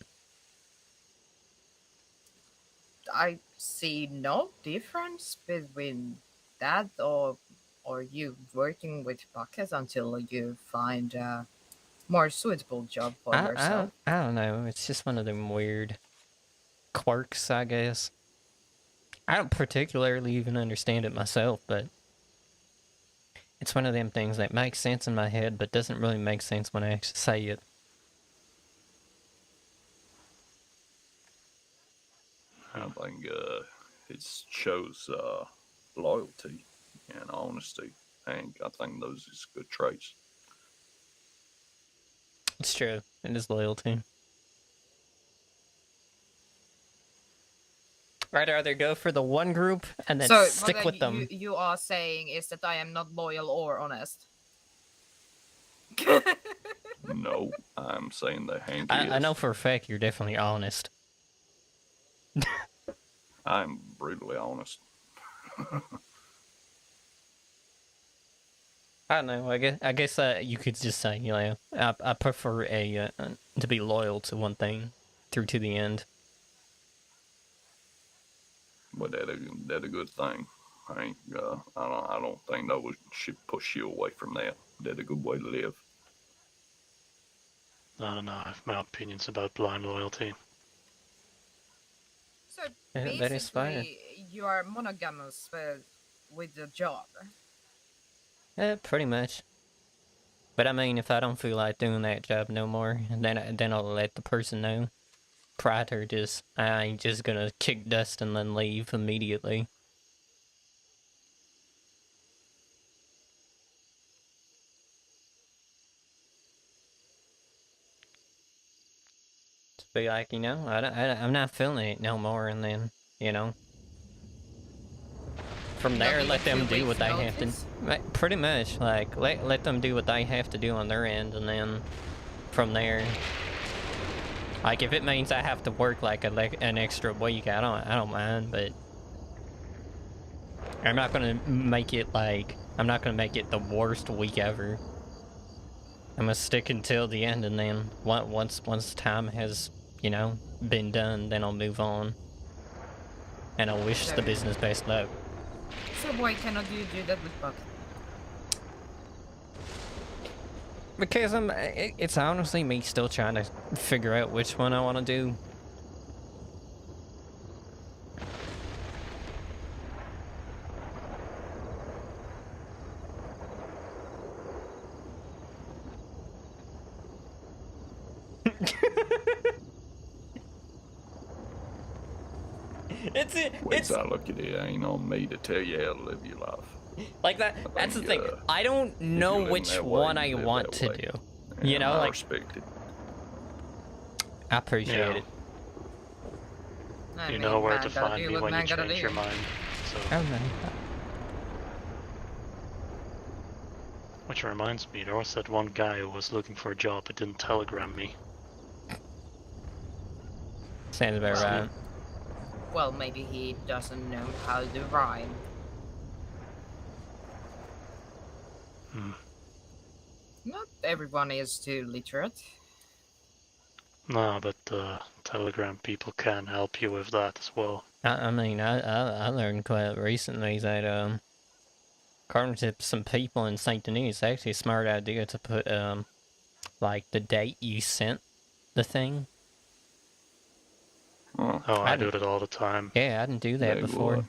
I see no difference between that or you working with buckets until you find a more suitable job for yourself. I don't know. It's just one of them weird quirks, I guess. I don't particularly even understand it myself, but it's one of them things that makes sense in my head, but doesn't really make sense when I actually say it. I think it shows loyalty and honesty, and I think those is good traits. It's true. It is loyalty. I'd rather go for the one group and then So stick what with them. you are saying is that I am not loyal or honest. No, I'm saying that Hank I is. know for a fact you're definitely honest. I'm brutally honest. I don't know. I guess you could just say, you know, I prefer to be loyal to one thing through to the end. But that a good thing. Hank, I don't think that should push you away from that. That's a good way to live. I don't know. I have my opinions about blind loyalty. So Yeah, that is fine. basically, you are monogamous with the job. Yeah, pretty much. But I mean, if I don't feel like doing that job no more, then I'll let the person know. Prior to just, I ain't just gonna kick dust and then leave immediately. Just be like, you know, I'm not feeling it no more, and then, you know. From there, Give let a them few do what weeks they have to. notice? Pretty much, like, let them do what they have to do on their end, and then from there, like, if it means I have to work like an extra week, I don't mind, but I'm not gonna make it the worst week ever. I'm gonna stick until the end, and then once time has, you know, been done, then I'll move on, and I wish the business best luck. So why cannot you do that with bucket? Because it's honestly me still trying to figure out which one I want to do. Ways I look at it, ain't on me to tell you how to live your life. Like that. That's the thing. I don't know live which that way, one I you live want that to way. do. And You know, I like, respect it. I appreciate Yeah. it. I You mean, know where man to gotta find do me what when you man gotta change do. your mind. So Oh no. Which reminds me, there was that one guy who was looking for a job but didn't telegram me. Sounds about Well, right. Well, maybe he doesn't know how to rhyme. Not everyone is too literate. No, but Telegram people can help you with that as well. I mean, I learned quite recently that according to some people in Saint Denis, it's actually a smart idea to put like the date you sent the thing. Oh, Oh, I do didn't. that all the time. Yeah, I didn't do that they before. would.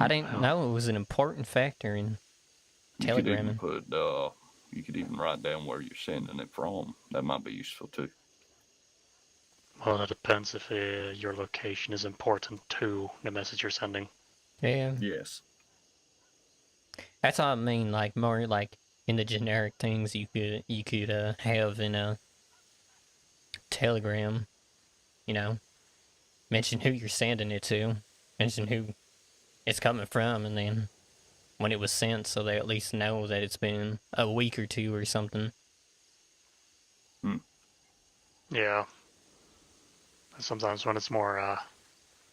I didn't know it was an important factor in You could even telegramming. put, you could even write down where you're sending it from. That might be useful too. Well, that depends if your location is important to the message you're sending. Yeah, Yes. that's all I mean. Like more like in the generic things you could have in a telegram. You know, mention who you're sending it to, mention who it's coming from, and then when it was sent, so they at least know that it's been a week or two or something. Yeah. And sometimes when it's more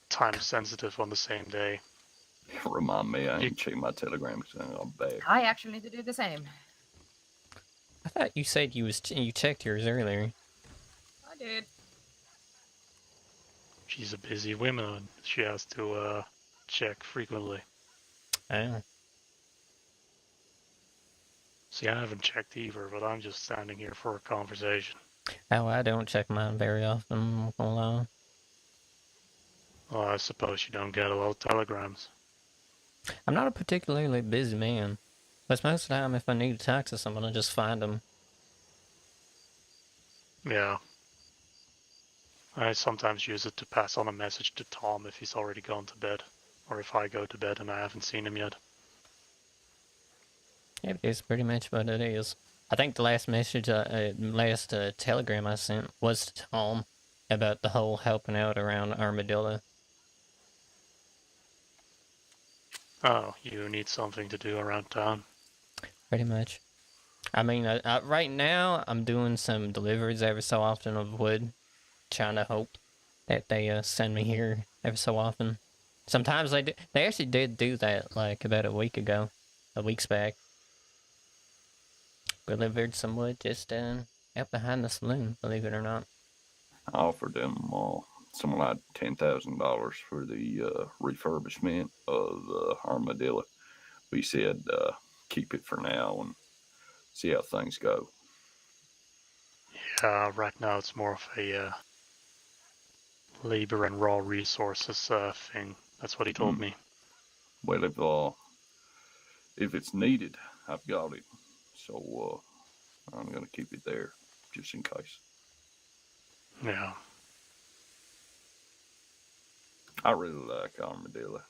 time sensitive on the same day. Remind me, I ain't checked my Telegram because I'm back. I actually need to do the same. I thought you said you checked yours earlier. I did. She's a busy woman. She has to check frequently. Oh. See, I haven't checked either, but I'm just standing here for a conversation. Oh, I don't check mine very often, I'm not gonna lie. Well, I suppose you don't get a lot of telegrams. I'm not a particularly busy man, but most of the time if I need to talk to someone, I just find them. Yeah. I sometimes use it to pass on a message to Tom if he's already gone to bed, or if I go to bed and I haven't seen him yet. Yeah, it's pretty much what it is. I think the last message, last telegram I sent was to Tom about the whole helping out around Armadillo. Oh, you need something to do around town? Pretty much. I mean, right now I'm doing some deliveries every so often of wood, trying to hope that they send me here every so often. Sometimes they do. They actually did do that like about a weeks back. Delivered some wood just out behind the saloon, believe it or not. I offered them something like $10,000 for the refurbishment of the Armadillo. We said keep it for now and see how things go. Yeah, right now it's more of a labor and raw resources thing. That's what he told me. Well, if it's needed, I've got it. So I'm gonna keep it there just in case. Yeah. I really like Armadillo.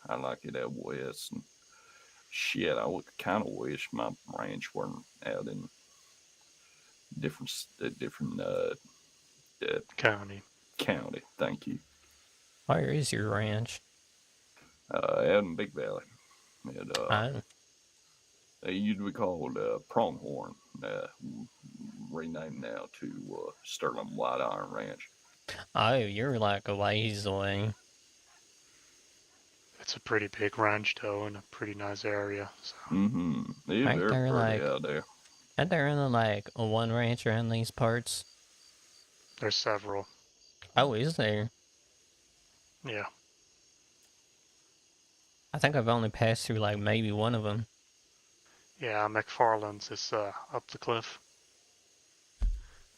I like it out west. And shit, I would kind of wish my ranch weren't out in different County. county. Thank you. Where is your ranch? Out in Big Valley. Oh, It used to be called Pronghorn. Renamed now to Sterling White Iron Ranch. oh, you're like a ways away. It's a pretty big ranch though, in a pretty nice area. So. Yeah, Aren't they're there, pretty like- out there. Aren't there only like one ranch around these parts? There's several. Oh, is there? Yeah. I think I've only passed through like maybe one of them. Yeah, McFarland's is up the cliff.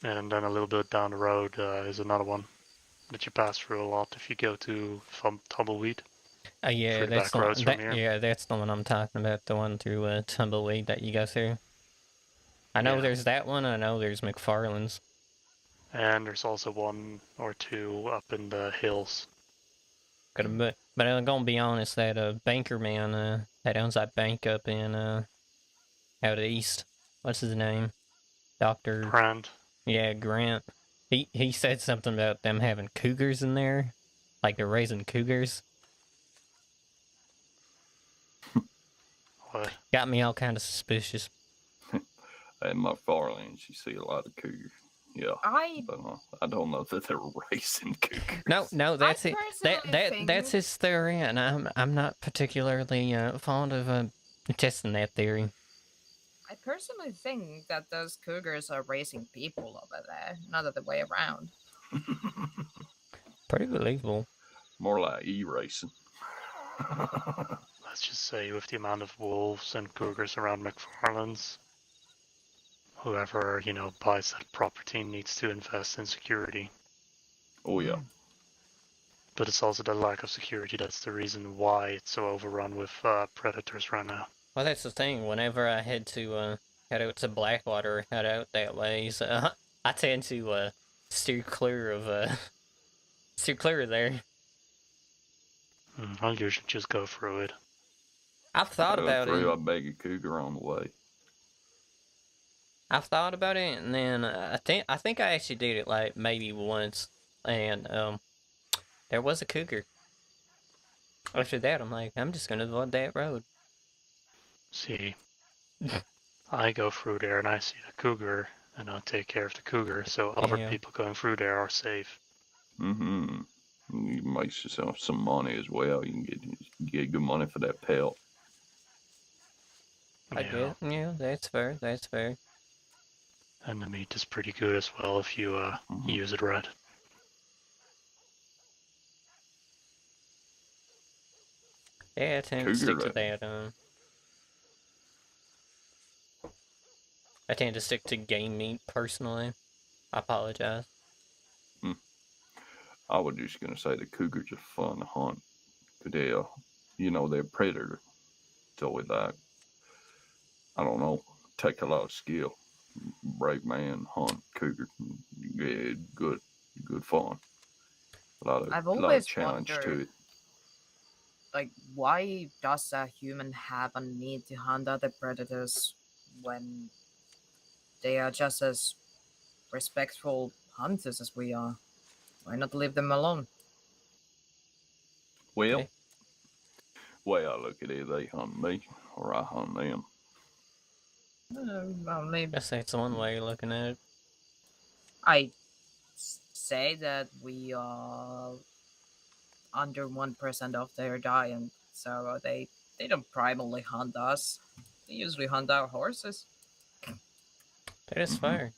And then a little bit down the road is another one that you pass through a lot if you go to Tumbleweed. Oh yeah, Through the that's back roads from here. yeah, that's the one I'm talking about. The one through Tumbleweed that you go through. I know Yeah. there's that one. I know there's McFarland's. And there's also one or two up in the hills. But I'm gonna be honest, that banker man that owns that bank up in out east. What's his name? Doctor. Brand. Yeah, Grant. He said something about them having cougars in there, like they're raising cougars. What? Got me all kind of suspicious. In my farlands, you see a lot of cougars. Yeah, I but I don't know that they're racing cougars. No, that's it. personally That's think his theory, and I'm not particularly fond of testing that theory. I personally think that those cougars are raising people over there, not the other way around. Pretty believable. More like e-racing. Let's just say with the amount of wolves and cougars around McFarland's, whoever, buys that property needs to invest in security. Oh yeah. But it's also the lack of security that's the reason why it's so overrun with predators right now. Well, that's the thing. Whenever I head out to Blackwater, head out that way, so I tend to steer clear of there. I'll usually just go through it. I've thought about it. I beg a cougar on the way. I've thought about it, and then I think I actually did it like maybe once, and there was a cougar. After that, I'm like, I'm just gonna avoid that road. See, I go through there and I see the cougar, and I'll take care of the cougar, so other Yeah. people going through there are safe. Mm-hmm. You make yourself some money as well. You can get good money for that pelt. I guess. Yeah, that's fair. That's fair. And the meat is pretty good as well if you use it right. Yeah, I tend to stick to that. I tend to stick to game meat personally. I apologize. I was just gonna say the cougars are fun to hunt. They're a predator. So with that, I don't know, take a lot of skill. Brave man hunt cougar. Yeah, good fun. I've A lot of always challenge to wondered, it. like, why does a human have a need to hunt other predators when they are just as respectful hunters as we are? Why not leave them alone? Well, Okay. way I look at it, they hunt me or I hunt them. Only Guess that's one way of looking at it. I say that we are under 1% of their diet, so they don't primarily hunt us. They usually hunt our horses. That is fair.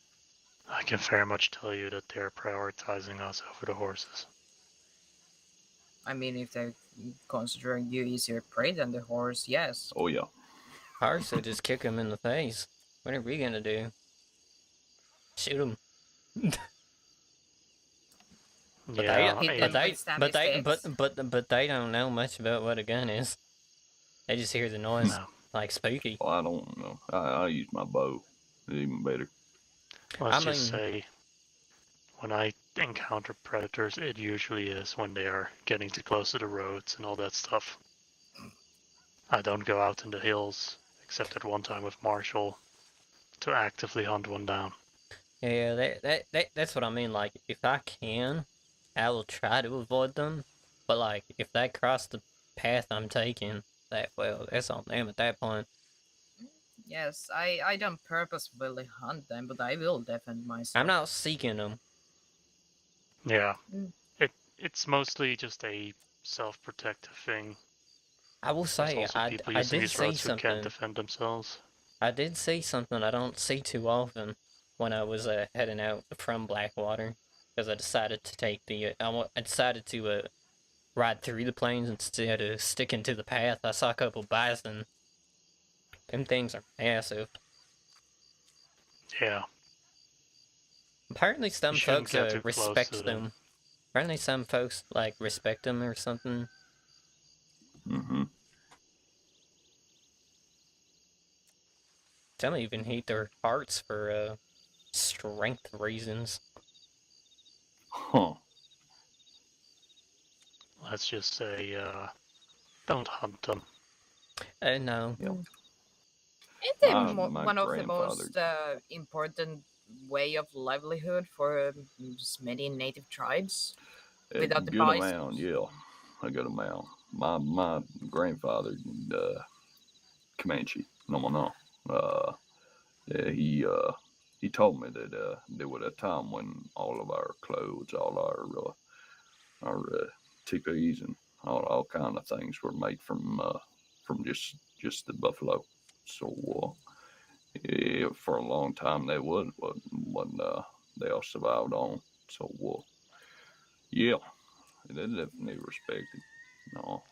I can very much tell you that they're prioritizing us over the horses. I mean, if they're considering you easier prey than the horse, yes. Oh yeah. Ours so just kick him in the face. What are we gonna do? Shoot him. But Yeah, they don't know much about what a gun is. They just hear the noise like spooky. Well, I don't know. I use my bow. It's even better. Let's just say, when I encounter predators, it usually is when they are getting too close to the roads and all that stuff. I don't go out in the hills, except at one time with Marshall, to actively hunt one down. Yeah, that's what I mean. Like, if I can, I will try to avoid them. But like, if they cross the path I'm taking, that's on them at that point. Yes, I don't purposefully hunt them, but I will defend myself. I'm not seeking them. Yeah, it's mostly just a self-protective thing. I will say, I did see something. Who can't defend themselves. I did see something I don't see too often when I was heading out from Blackwater, because I decided to take I decided to ride through the plains instead of sticking to the path. I saw a couple bison. Them things are massive. Yeah. Apparently some folks respect them. Apparently some folks like respect them or something. Mm-hmm. Some even hate their hearts for strength reasons. Huh. Let's just say, don't hunt them. No. Yep. Isn't they one of the most important way of livelihood for many native tribes? Without the good bison? amount, yeah. A good amount. My grandfather Comanche. No. Yeah, he told me that there was a time when all of our clothes, all our teepees and all kind of things were made from just the buffalo. So yeah, for a long time they what they all survived on. So yeah, they definitely respected. No,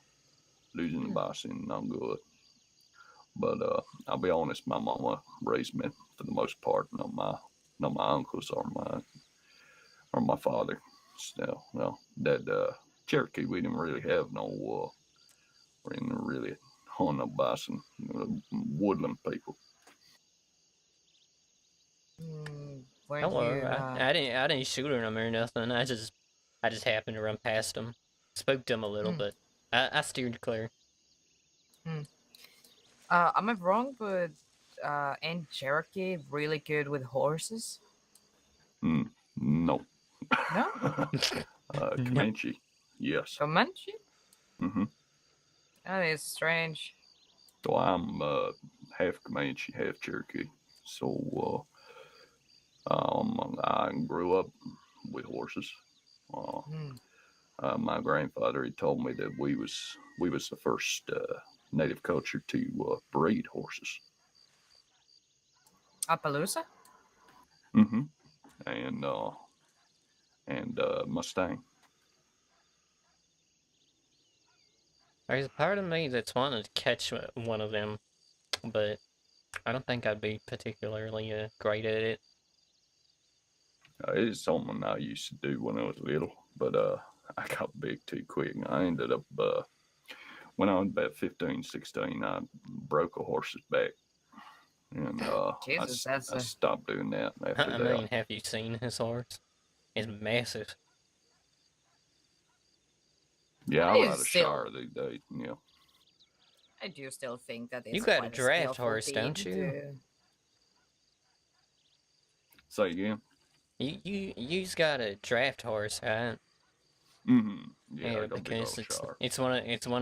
losing the bison not good. But I'll be honest, my mama raised me for the most part. Not my uncles or my father. So, well, that Cherokee, we didn't really have no. We didn't really hunt no bison. Woodland people. Weren't Don't worry, you? I didn't shoot them or nothing. I just happened to run past them, spooked them a little, Hmm. but I steered clear. Am I wrong? But ain't Cherokee really good with horses? No. No, Nope. Comanche, yes. Comanche. Mm-hmm. That is strange. So I'm half Comanche, half Cherokee. So I grew up with horses. Uh, Hmm. my grandfather he told me that we was the first native culture to breed horses. Appaloosa? Mm-hmm. And Mustang. There's a part of me that's wanting to catch one of them, but I don't think I'd be particularly great at it. It's something I used to do when I was little, but I got big too quick. I ended up when I was about 15, 16, I broke a horse's back, and Jesus, that's I a stopped doing that after I that. mean, have you seen his horse? It's massive. Yeah, I I ride a still Shire these days. Yeah. I do still think that You it's got a quite a draft skillful horse, don't deed you? to. Say again. You's got a draft horse, right? Mm-hmm. Yeah, I Yeah, got a big because old Shire. it's one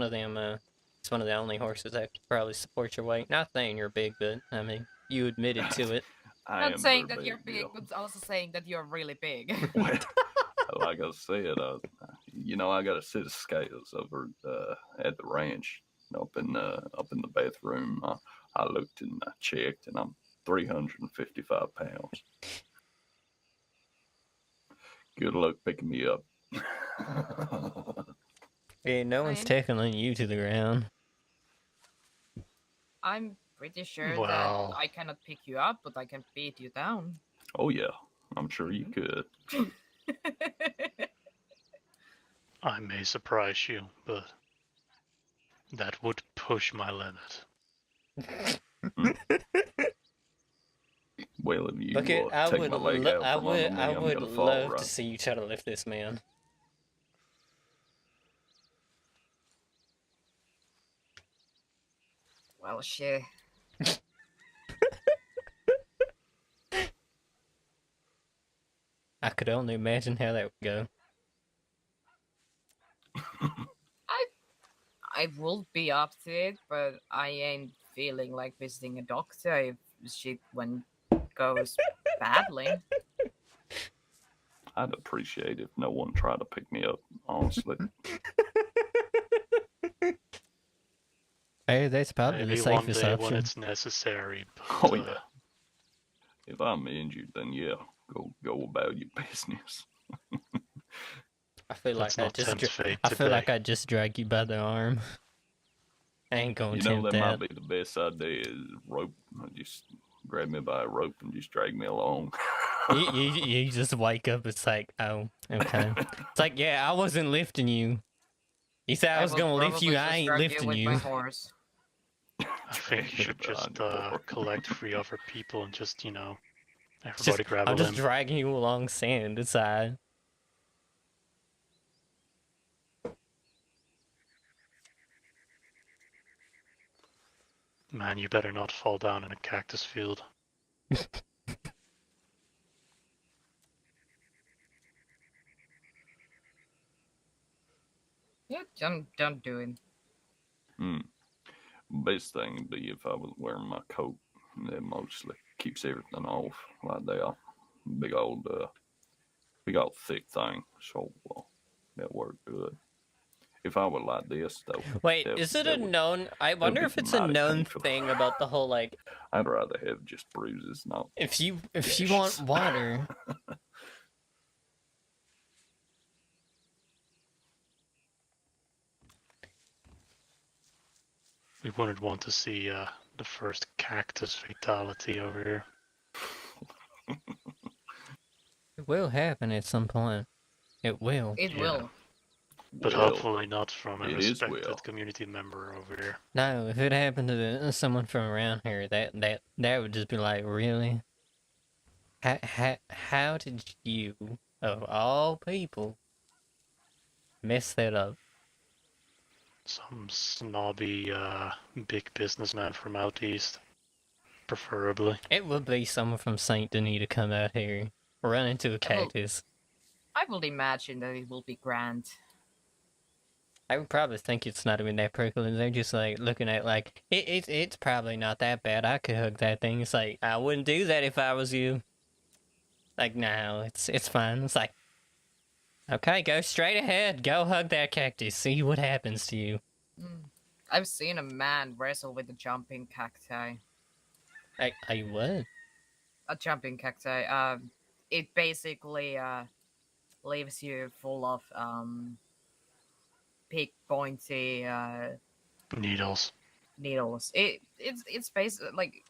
of them it's one of the only horses that could probably support your weight. Not saying you're big, but I mean you admitted to it. I Not am very saying that you're big, big, yeah. but also saying that you're really big. Well, like I said, I got a set of scales over at the ranch up in the bathroom. I looked and I checked, and I'm 355 pounds. Good luck picking me up. Yeah, no I one's mean, tackling you to the ground. I'm pretty sure that Well, I cannot pick you up, but I can beat you down. Oh yeah, I'm sure you could. I may surprise you, but that would push my limit. Hmm. Well, if Look at you take my leg out from under I me, I'm would gonna fall, love to right? see you try to lift this man. Well, shit. I could only imagine how that would go. I will be up to it, but I ain't feeling like visiting a doctor if shit when goes badly. I'd appreciate if no one tried to pick me up, honestly. Hey, that's probably the Maybe one safest day when option. it's necessary, Oh but yeah. If I'm injured, then yeah, go about your business. I feel like let's not tempt fate I feel like today. I just drag you by the arm. I ain't gonna You know attempt that might that. be the best idea is rope. Just grab me by a rope and just drag me along. You just wake up. It's like, oh, okay. It's like, yeah, I wasn't lifting you. You said I I was will gonna lift probably you. I just ain't drag you lifting with my you. horse. I Drag think you me should behind just the bar. collect 3 other people and just, It's just everybody grab a I'm just limb. dragging you along sand. Decide. Man, you better not fall down in a cactus field. Yeah, don't do it. Hmm. Best thing would be if I was wearing my coat. That mostly keeps everything off like that. Big old thick thing. So that worked good. If I were like this, though, Wait, is it a known? I wonder be if it's a mighty known painful. thing about the whole like. I'd rather have just bruises, not If you gashes. want water, We wouldn't want to see the first cactus fatality over here. it will happen at some point. It will. It Yeah. will. But Well, hopefully not from a it is respected will. community member over here. No, if it happened to someone from around here, that would just be like, really? How did you, of all people, mess that up? Some snobby big businessman from out east, preferably. It would be someone from Saint Denis to come out here, run into a Well, cactus. I would imagine that it will be grand. I would probably think it's not even that prickly. They're just like looking at like it's probably not that bad. I could hug that thing. It's like I wouldn't do that if I was you. Like no, it's fine. It's like okay, go straight ahead. Go hug that cactus. See what happens to you. I've seen a man wrestle with a jumping cacti. I what? A jumping cacti. It basically leaves you full of big pointy Needles. needles. It's basically like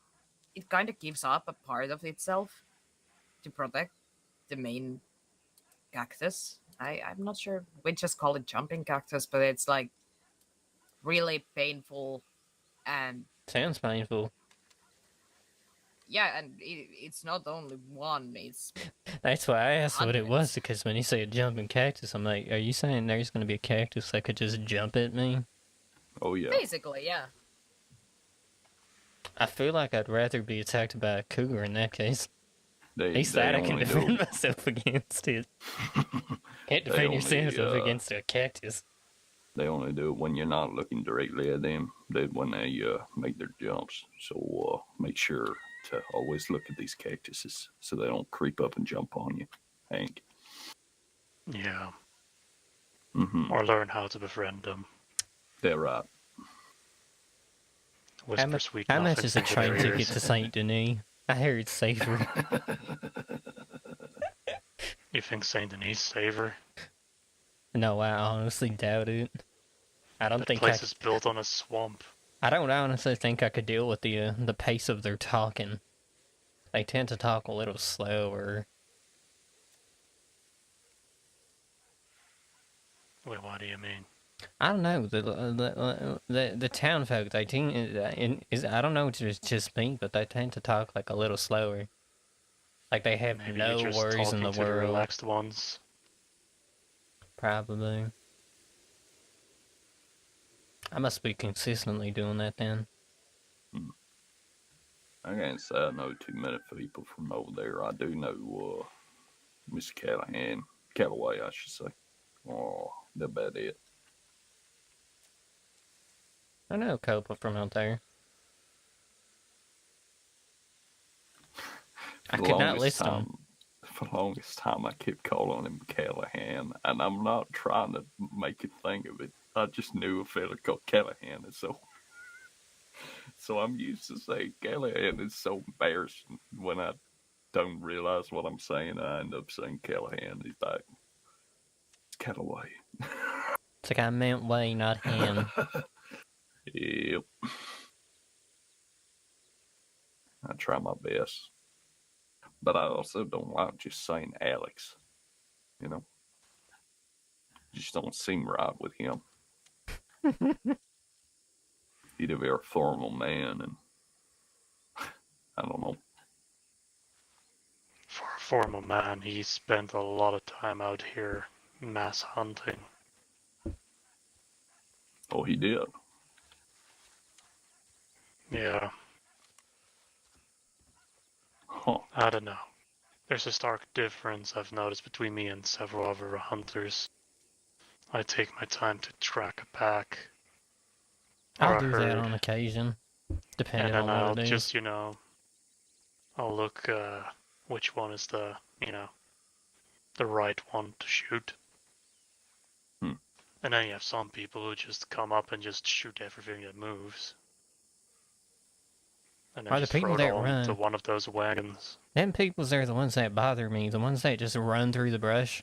it kind of gives up a part of itself to protect the main cactus. I'm not sure we just call it jumping cactus, but it's like really painful and Sounds painful. yeah, and it's not only one. It's That's why I asked what it was, hundreds. because when you say a jumping cactus, I'm like, are you saying there's gonna be a cactus that could just jump at me? Oh yeah. Basically, yeah. I feel like I'd rather be attacked by a cougar in that case. They, At least they that I can only defend do, myself against it. Can't They defend only, yourself against a cactus. They only do it when you're not looking directly at them. When they make their jumps. So make sure to always look at these cactuses so they don't creep up and jump on you, Hank. Yeah. Mm-hmm. Or learn how to befriend them. They're right. Whisper sweet How much nothings is a into train their ticket ears. to Saint Denis? I hear it's safer. You think Saint Denis saver? No, I honestly doubt it. I don't That think place is built on a swamp. I don't honestly think I could deal with the pace of their talking. They tend to talk a little slower. Wait, what do you mean? I don't know the town folk. They tend I don't know if it's just me, but they tend to talk like a little slower. Like they have Maybe no you're just worries in talking the to the world. relaxed ones. Probably. I must be consistently doing that then. I can't say I know too many people from over there. I do know Miss Callaway, I should say. Oh, that's about it. I know a couple from out there. I could not list them. For the longest time, I kept calling him Callahan, and I'm not trying to make a thing of it. I just knew a fella called Callahan, and so I'm used to saying Callahan. It's so embarrassing when I don't realize what I'm saying. I end up saying Callahan. He's like, it's Callaway. It's like I meant way, not hand. Yep. I try my best. But I also don't like just saying Alex. You know? Just don't seem right with him. He's a very formal man, and I don't know. For a formal man, he spent a lot of time out here mass hunting. Oh, he did. Yeah, Huh. I don't know. There's a stark difference I've noticed between me and several other hunters. I take my time to track a pack. Or I'll a do that herd. on occasion, depending And then on I'll what it is. just, I'll look which one is the, the right one to shoot. Hmm. And then you have some people who just come up and just shoot everything that moves. And then Are the just throw people it that all into run? one of those wagons. Them peoples are the ones that bother me. The ones that just run through the brush.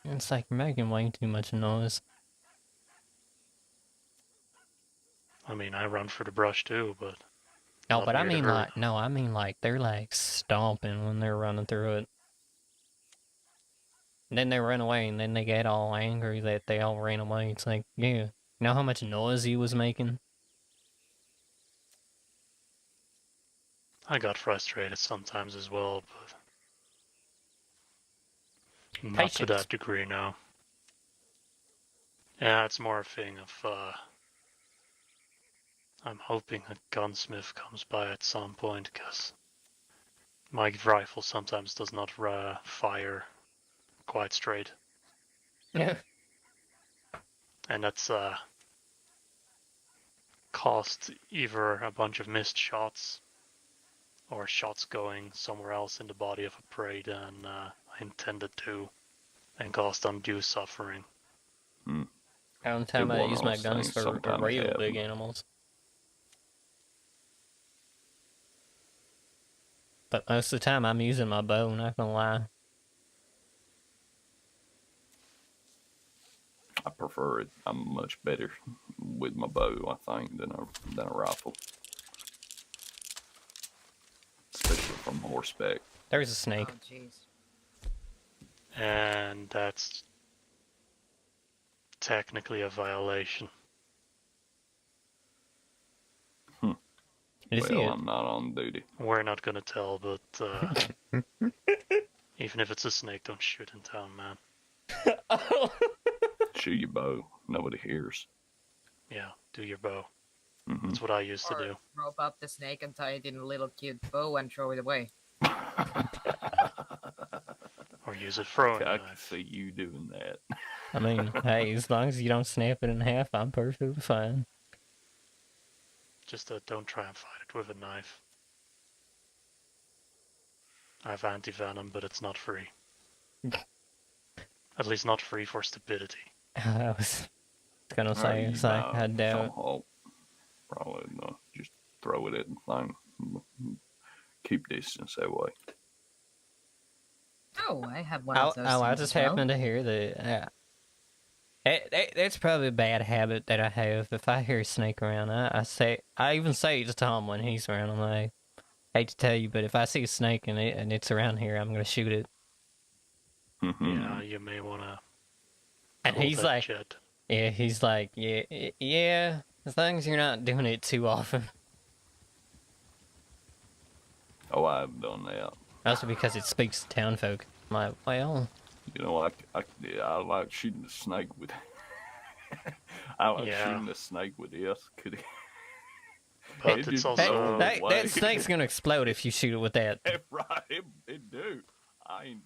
It's like making way too much noise. I mean, I run for the brush too, but No, not but I near the mean herd. they're like stomping when they're running through it. And then they run away, and then they get all angry that they all ran away. It's like, yeah, you know how much noise he was making? I got frustrated sometimes as well, but not to Patience. that degree now. Yeah, it's more a thing of, I'm hoping a gunsmith comes by at some point, because my rifle sometimes does not fire quite straight. Yeah. And that's caused either a bunch of missed shots or shots going somewhere else in the body of a prey than I intended to, and caused undue suffering. Hmm. The only time I One of use my those guns things for sometimes real happen. big animals. But most of the time I'm using my bow, not gonna lie. I prefer it. I'm much better with my bow, I think, than a rifle, especially from horseback. There's a snake. Oh, jeez. And that's technically a violation. Is he Well, it? I'm not on duty. We're not gonna tell, but even if it's a snake, don't shoot in town, man. Shoot your bow. Nobody hears. Yeah, do your bow. Mm-hmm. That's what I used to Or do. rope up the snake and tie it in a little cute bow and throw it away. Or use a throwing I can knife. see you doing that. I mean, hey, as long as you don't snap it in half, I'm perfectly fine. Just don't try and fight it with a knife. I have anti-venom, but it's not free. At least not free for stupidity. I was gonna say, it's like, I doubt. Tomahawk. Probably no. Just throw it at the thing. Keep distance that way. Oh, I have one of those I things just as well. happened to hear that. That's probably a bad habit that I have. If I hear a snake around, I even say it to Tom when he's around. I'm like, hate to tell you, but if I see a snake and it's around here, I'm gonna shoot it. Yeah, you may wanna. And he's like, jet. yeah, he's like, yeah, as long as you're not doing it too often. Oh, I've done that. Also because it speaks to town folk. I'm like, well, You know, I like shooting the snake with. I like shooting the snake with this. Could it? But It it's just also blows away. that snake's gonna explode if you shoot it with that. Right, it do. I ain't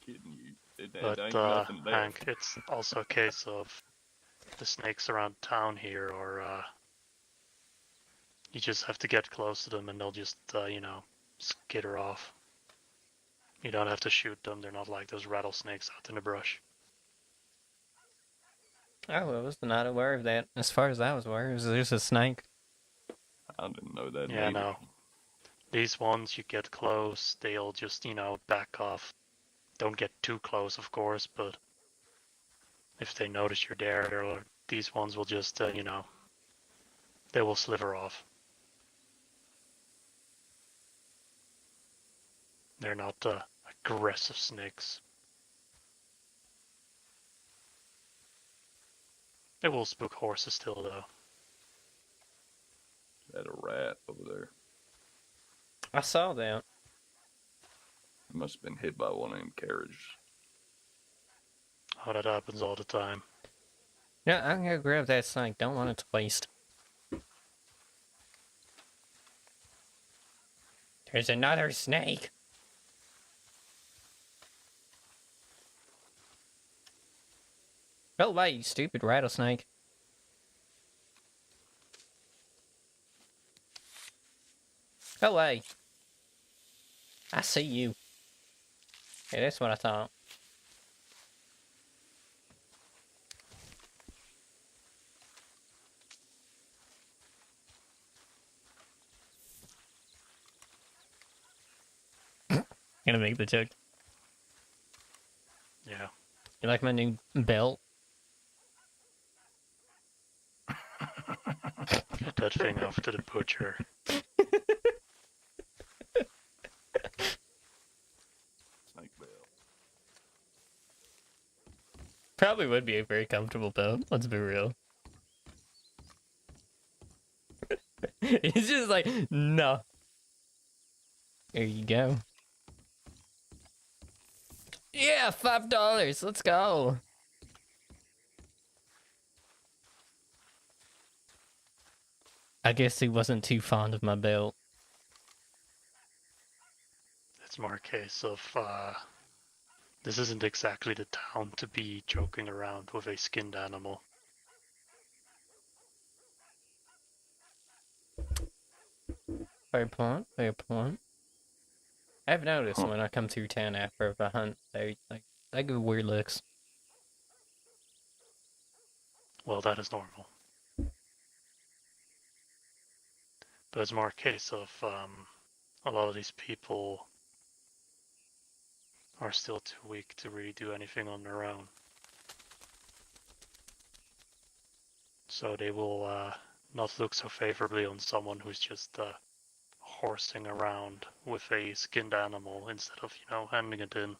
kidding you. It But ain't nothing left. Hank, it's also a case of the snakes around town here, or you just have to get close to them and they'll just skitter off. You don't have to shoot them. They're not like those rattlesnakes out in the brush. Oh, I was not aware of that. As far as I was aware, it was just a snake. I didn't know that. Yeah, either. no. These ones, you get close, they'll just, back off. Don't get too close, of course, but if they notice you're there, these ones will just, they will sliver off. They're not aggressive snakes. They will spook horses still, though. That a rat over there. I saw that. It must have been hit by one of them carriages. Oh, that happens all the time. Yeah, I'm gonna grab that snake. Don't want it to waste. There's another snake. Go away, you stupid rattlesnake. Go away. I see you. Yeah, that's what I thought. Gonna make the joke. Yeah. You like my new belt? Get that thing off to the butcher. Snake bell. Probably would be a very comfortable belt. Let's be real. He's just like, no. There you go. Yeah, $5. Let's go. I guess he wasn't too fond of my belt. It's more a case of, this isn't exactly the town to be joking around with a skinned animal. Fair point, fair point. I've noticed Huh. when I come through town after a hunt, they give weird looks. Well, that is normal. But it's more a case of, a lot of these people are still too weak to really do anything on their own. So they will not look so favorably on someone who's just horsing around with a skinned animal instead of, handing it in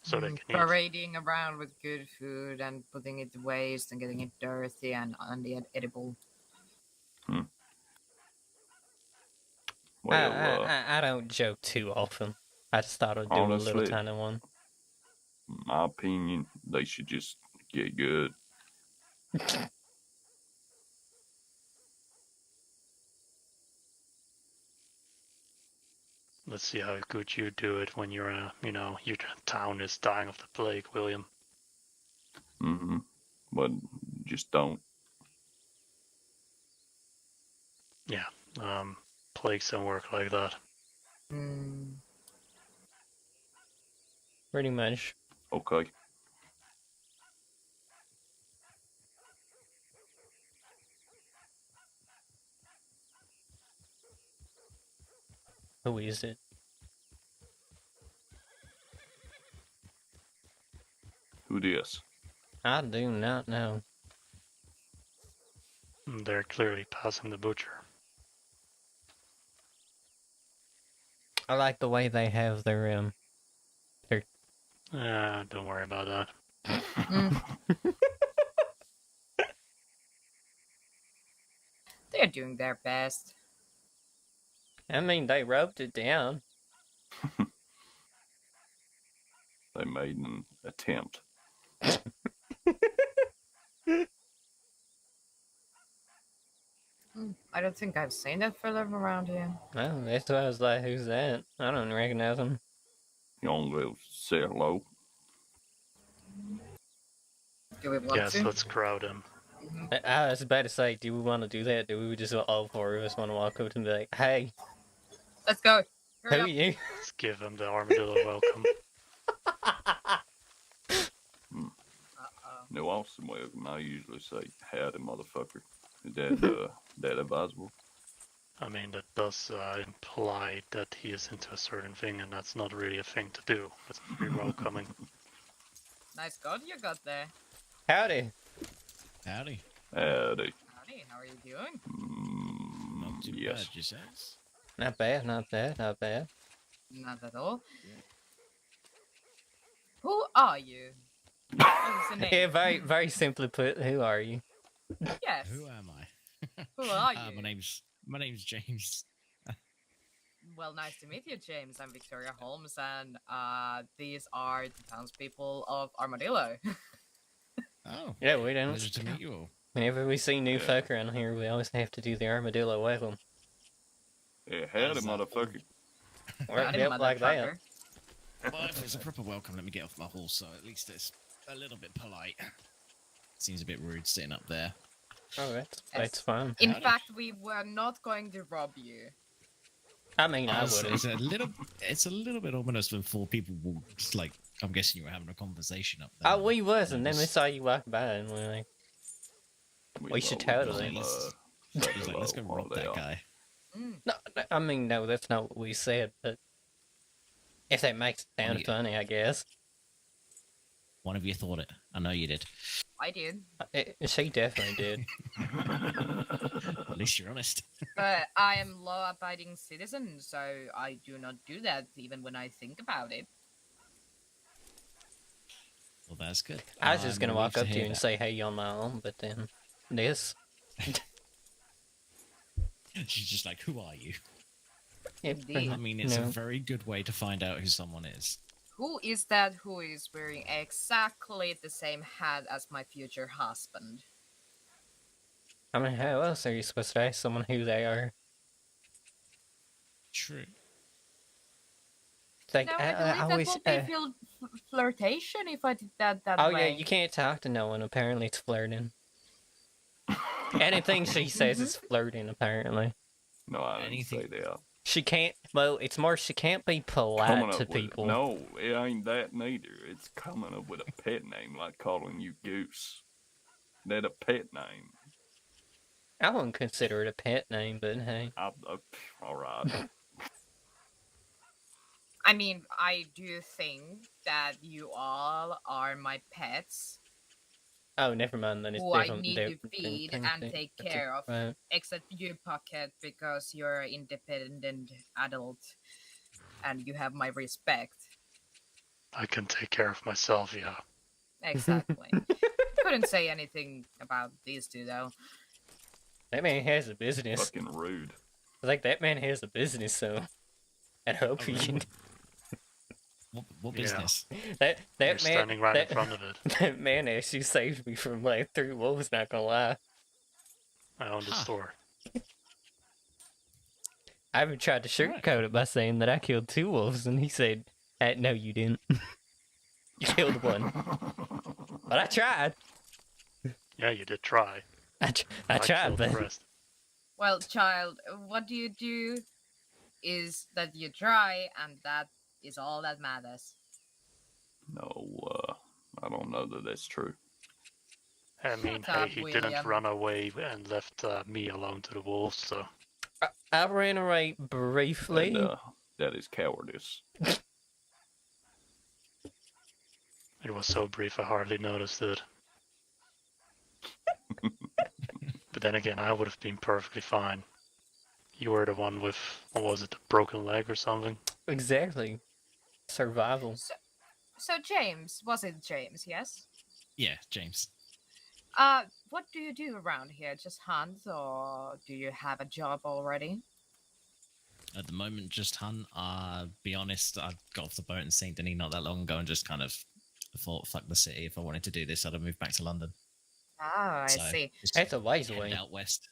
so they can eat. Parading around with good food and putting it to waste and getting it dirty and unedible. Well, I don't joke too often. I just thought I'd do a little honestly, tiny one. my opinion, they should just get good. Let's see how good you do it when your town is dying of the plague, William. Mm-hmm. But just don't. Yeah, plagues don't work like that. Pretty much. Okay. Who is it? Who this? I do not know. They're clearly passing the butcher. I like the way they have their Don't worry about that. They're doing their best. I mean, they roped it down. They made an attempt. I don't think I've seen that fella around here. Well, that's why I was like, who's that? I don't recognize him. You want to go say hello? Do we want Yes, to? let's crowd him. I was about to say, do we want to do that? Do we just all four of us want to walk up to him and be like, hey, Let's go. who Hurry are up. you? Let's give him the armadillo welcome. No, awesome welcome. I usually say howdy, motherfucker. Is that advisable? I mean, that does imply that he is into a certain thing, and that's not really a thing to do. That's pretty welcoming. Nice gun you got there. Howdy. Howdy. Howdy. Howdy, how are you doing? Not too Yes. bad, yourselves. Not bad, not bad, not bad. Not at all. Who are you? What is the Yeah, name? very, very simply put, who are you? Yes. Who am I? Who are you? My name's James. Well, nice to meet you, James. I'm Victoria Holmes, and these are the townspeople of Armadillo. Oh, Yeah, we don't. pleasure to meet you all. Whenever we see new folk around here, we always have to do the armadillo welcome. Yeah, howdy, How's that? motherfucker. Or Howdy, built like that. motherfucker. Well, if it's a proper welcome, let me get off my horse, so at least it's a little bit polite. Seems a bit rude sitting up there. Oh, that's fine. In Howdy. fact, we were not going to rob you. I mean, I would It's have. it's a little bit ominous when four people walked. Like, I'm guessing you were having a conversation up there. Oh, we was, and then we Just- saw you walk by, and we're like, We should totally. He's like, let's go rob that guy. no, I mean, no, that's not what we said, but if that makes it sound funny, I guess. One of you thought it. I know you did. I did. She definitely did. At least you're honest. But I am law-abiding citizen, so I do not do that even when I think about it. Well, that's good. I was just gonna walk up to you and that. say, "Hey, on my own," but then this. She's just like, "Who are you?" Indeed. I mean, it's No. a very good way to find out who someone is. Who is that who is wearing exactly the same hat as my future husband? I mean, how else are you supposed to ask someone who they are? True. It's like, No, I believe that always, will be flirtation if I did that oh way. yeah, you can't talk to no one. Apparently, it's flirting. Anything she says is flirting. Apparently, No, I didn't say that. she can't. Well, it's more she can't be polite to people. No, it ain't that neither. It's coming up with a pet name like calling you Goose. That a pet name. I wouldn't consider it a pet name, but hey. All right. I mean, I do think that you all are my pets, Oh, never mind. Then it's who I different. need to feed and take care of. Right. Except you, Pocket, because you're an independent adult and you have my respect. I can take care of myself, yeah. Exactly. Couldn't say anything about these two, though. That man has a business. Fucking rude. Like that man has a business, so I hope he can. What Yeah. business? That You're man standing right that, in front of it. That man actually saved me from like 3 wolves. Not gonna lie. I own the Huh. store. I even tried to sugarcoat it by saying that I killed 2 wolves, and he said, "No, you didn't. You killed one." But I tried. Yeah, you did try. I tried, killed the but rest. Well, child, what you do is that you try, and that is all that matters. No, I don't know that that's true. I mean, Shut hey, up, he William. didn't run away and left me alone to the wolves, so I ran away briefly. And, that is cowardice. it was so brief I hardly noticed it. But then again, I would have been perfectly fine. You were the one with, what was it, a broken leg or something? Exactly. Survival. So, James, was it James, yes? Yeah, James. What do you do around here? Just hunt, or do you have a job already? At the moment, just hunt. Be honest, I got off the boat in Saint Denis not that long ago and just kind of thought, fuck the city. If I wanted to do this, I'd have moved back to London. Ah, I So, see. just That's a ways headed away. out west.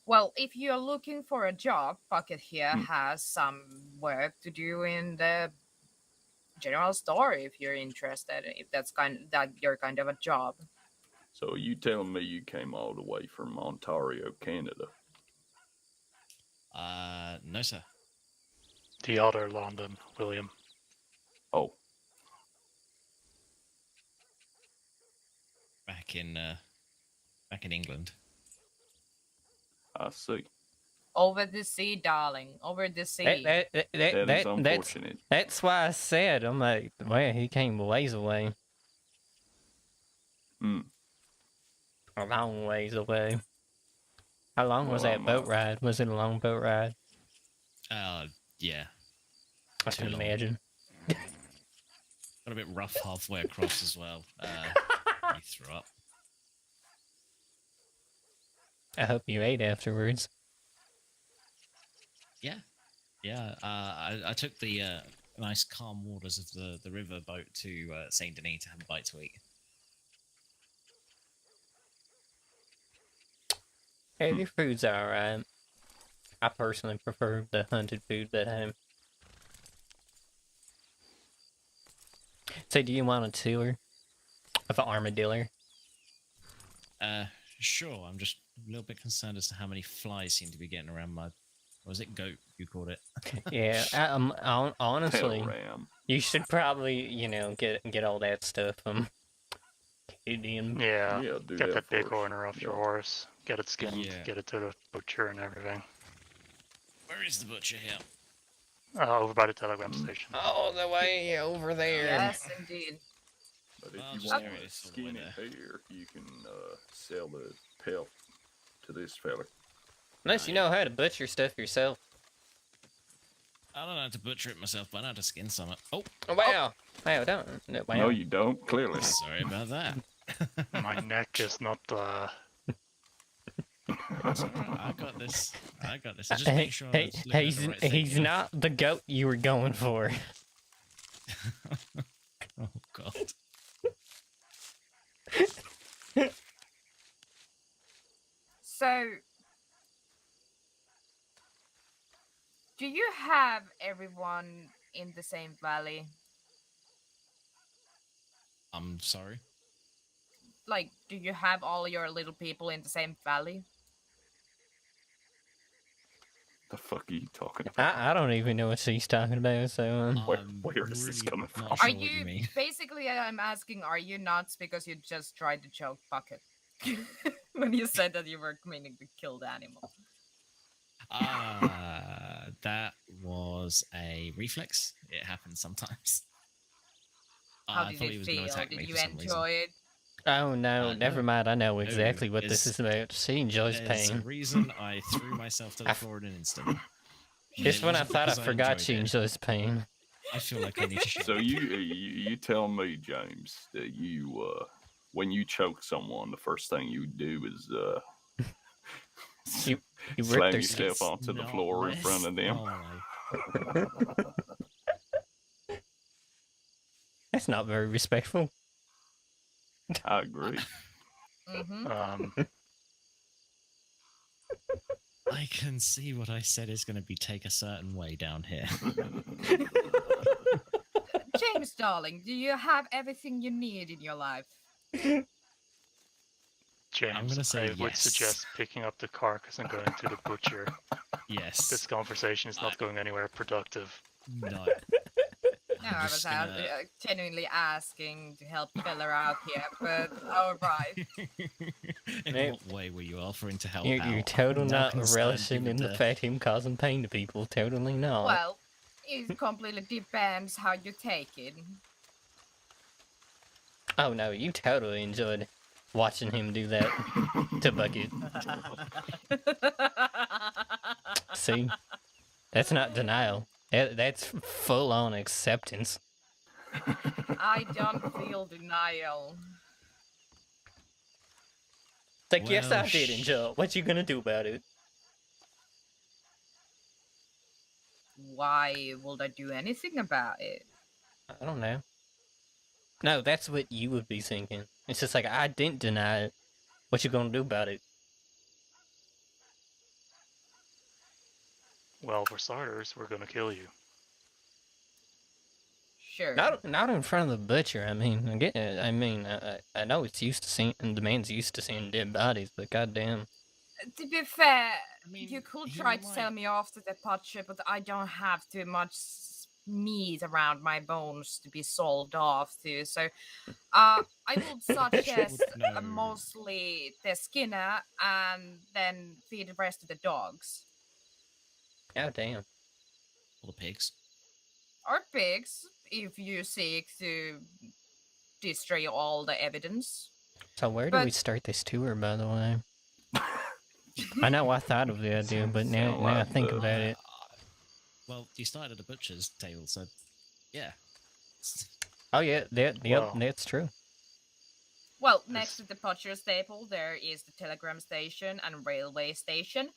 Well, if you're looking for a job, Pocket here has some work to do in the general store if you're interested, if that's your kind of a job. So you telling me you came all the way from Ontario, Canada? No, sir. The other London, William. Oh, Back in England. I see. Over the sea, darling. Over the sea. That is That's unfortunate. why I said, I'm like, well, he came a ways away. Hmm. A long ways away. How long was Well, that boat ride? Was it a long boat ride? Yeah. I Too can long. imagine. Got a bit rough halfway across as well. You threw up. I hope you ate afterwards. Yeah. I took the nice calm waters of the river boat to Saint Denis to have a bite to eat. Hey, your food's alright. I personally prefer the hunted food that So, do you want a tour of an armadillo? Sure. I'm just a little bit concerned as to how many flies seem to be getting around my Was it goat? You called it? Yeah, honestly, Tail ram. you should probably, get all that stuff from Canadian. Yeah. Yeah, do Get that that big first. horner off your Yeah. horse. Get it skinned. Yeah. Get it to the butcher and everything. Where is the butcher here? Over by the telegram station. All the way over there. Yes, indeed. But if I'll you just want carry a this all the way skinny there. hair, you can sell the pelt to this fella. Unless you know how to butcher stuff yourself. I don't know how to butcher it myself, but I know how to skin some. Oh, Oh, wow. Wow, don't. No, wow. No, you don't. Clearly. sorry about that. My neck is not. It's all right, I got this. I got this. I just make sure I was looking at the right thing, he's you know? not the goat you were going for. Oh god. So, do you have everyone in the same valley? I'm sorry. Like, do you have all your little people in the same valley? The fuck are you talking about? I don't even know what she's talking about, so Where is this coming from? not Are sure what you mean. basically? I'm asking, are you nuts because you just tried to choke Bucket when you said that you were meaning to kill the animal? That was a reflex. It happens sometimes. How I did thought it he was going feel? to attack Did me you for some reason. enjoy it? oh no, never no. mind. I know No, exactly what this it's- is about. She enjoys There's a pain. reason I threw myself to the floor in an instant. Just It when I wasn't thought I because forgot enjoyed she it. enjoys pain. I feel like I need to shoot. So you tell me, James, that you when you choke someone, the first thing you do is You ripped slam their yourself skin. onto the Not floor in front of them. Oh my. That's not very respectful. I agree. Mm-hmm. I can see what I said is going to be take a certain way down here. James, darling, do you have everything you need in your life? James, gonna say I would yes. suggest picking up the carcass and going to the butcher. Yes. This conversation is not going anywhere productive. No. No, I was just gonna- genuinely asking to help fella out here, but alright. In Mate, what way were you offering to help You're out? totally No not concern relishing in given the fact him causing pain to people. Totally not. Well, it completely depends how you take it. Oh no, you totally enjoyed watching him do that to Bucket. See? That's not denial. That's full on acceptance. I don't feel denial. It's like, yes, Well, I did enjoy it. What you gonna do about it? Why would I do anything about it? I don't know. No, that's what you would be thinking. It's just like, I didn't deny it. What you gonna do about it? Well, for starters, we're gonna kill you. Sure. Not in front of the butcher. I mean, I know it's used to seeing, and the man's used to seeing dead bodies, but goddamn. To be fair, mean, you could he try to sell might- me off to the butcher, but I don't have too much meat around my bones to be sold off to. So, I would suggest No. mostly the skinner and then feed the rest of the dogs Goddamn. All the pigs. or pigs if you seek to destroy all the evidence. So where do we But- start this tour, by the way? I know I thought of the idea, but now I think about it. Well, you started at the butcher's table, so yeah. Oh yeah, yep, Well- that's true. Well, next to the butcher's table, there is the telegram station and railway station.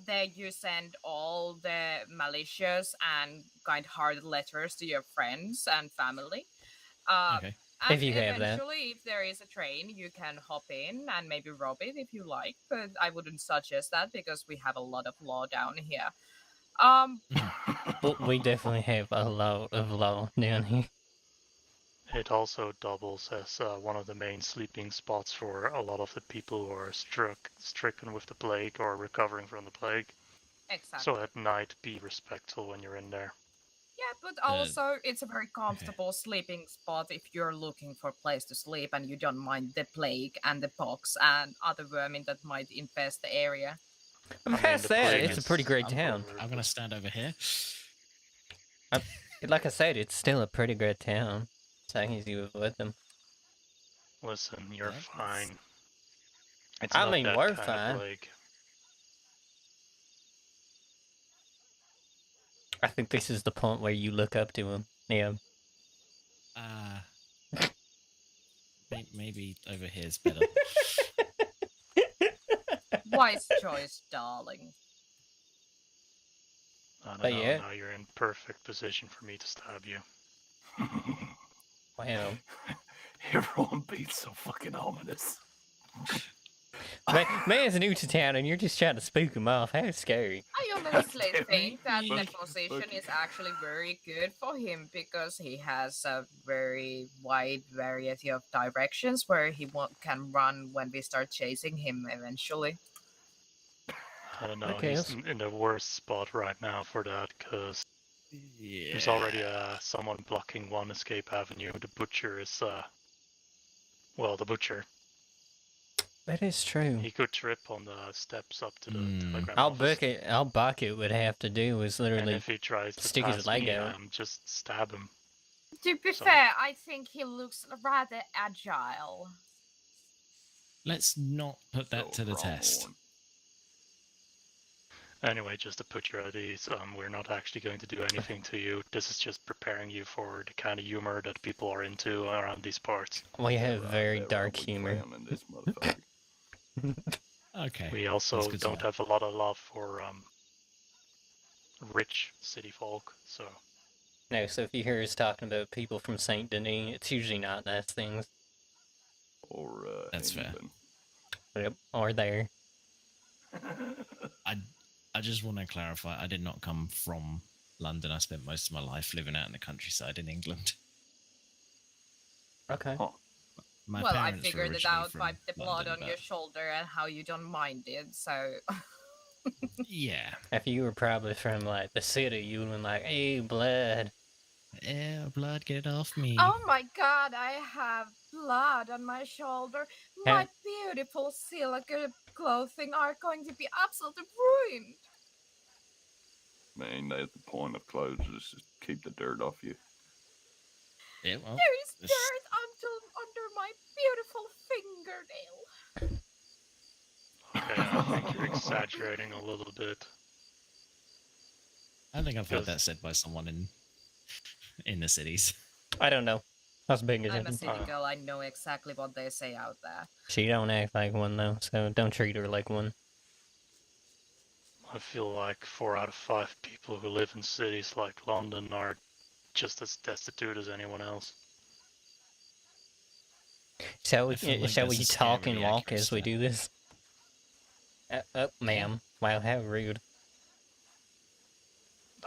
There you send all the malicious and kind-hearted letters to your friends and family. Okay. And If you have that. eventually, if there is a train, you can hop in and maybe rob it if you like. But I wouldn't suggest that because we have a lot of law down here. But we definitely have a lot of law down here. It also doubles as one of the main sleeping spots for a lot of the people who are stricken with the plague or recovering from the plague. Exactly. So at night, be respectful when you're in there. Yeah, but also it's a very comfortable sleeping spot if you're looking for a place to sleep and you don't mind the plague and the pox and other vermin that might infest the area. And I mean, past the that, plague it's a is pretty great town. over, I'm gonna stand over here. Like I said, it's still a pretty great town. As long as you avoid them. Listen, you're That's- fine. It's I not mean, that we're kind fine. of plague. I think this is the point where you look up to him. Yeah. Maybe over here is better. Wise choice, darling. I don't But know, yeah. now you're in perfect position for me to stab you. Wow. Everyone beats so fucking ominous. Man's new to town and you're just trying to spook him off. How scary. I honestly Damn think that the it. position is actually very good for him because he has a very wide variety of directions where he can run when we start chasing him eventually. I don't know, Okay, he's in the worst spot right now for that, because Yeah. there's already someone blocking one escape avenue. The butcher is, well, the butcher. That is true. He could trip on the steps up to the telegram All office. Bucket would have to do is And literally if he tries to stick his pass leg me, out. just stab him. To be So- fair, I think he looks rather agile. Let's not put that to the test. Anyway, just to put you at ease, we're not actually going to do anything to you. This is just preparing you for the kind of humor that people are into around these parts. We have very dark humor. This motherfucker. Okay. We That's also good to don't know. have a lot of love for rich city folk, so No, so if you hear us talking about people from Saint Denis, it's usually not nice things. Or That's fair. England. Yep, or there. I just want to clarify. I did not come from London. I spent most of my life living out in the countryside in England. Okay. Huh. My Well, I parents were figured it originally out from by the blood London, on your shoulder and how you don't mind it, so... but yeah. If you were probably from, like, the city, you would have been like, hey, blood. Yeah, blood, get it off me. Oh my god, I have blood on my shoulder. My beautiful silk clothing are going to be absolutely ruined. Man, that's the point of clothes is just keep the dirt off you. Yeah, well, There is this- dirt under my beautiful fingernail. okay, I think you're exaggerating a little bit. I think I've heard Yes. that said by someone in the cities. I don't know. How's big is I'm a it? city girl, I know exactly what they say out there. She don't act like one, though, so don't treat her like one. I feel like 4 out of 5 people who live in cities like London are just as destitute as anyone else. Shall I feel we, like shall we that's a talk and scarily walk accurate as we do this? Ma'am. Wow, how rude.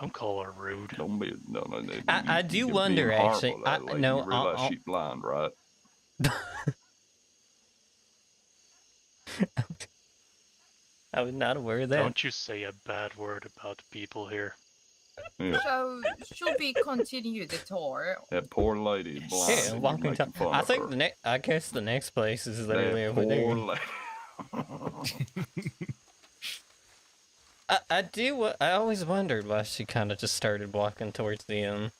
Don't call her rude. Don't be no. I do you're wonder, being horrible actually. to that lady. No, you realize I'll- she's blind, right? I was not aware of that. Don't you say a bad word about people here. Yeah, So, should we continue the tour? that poor lady is blind. Yeah, and you're walking making to, fun I of think her. I guess the next place is literally That over there. poor lady. I always wondered why she kind of just started walking towards the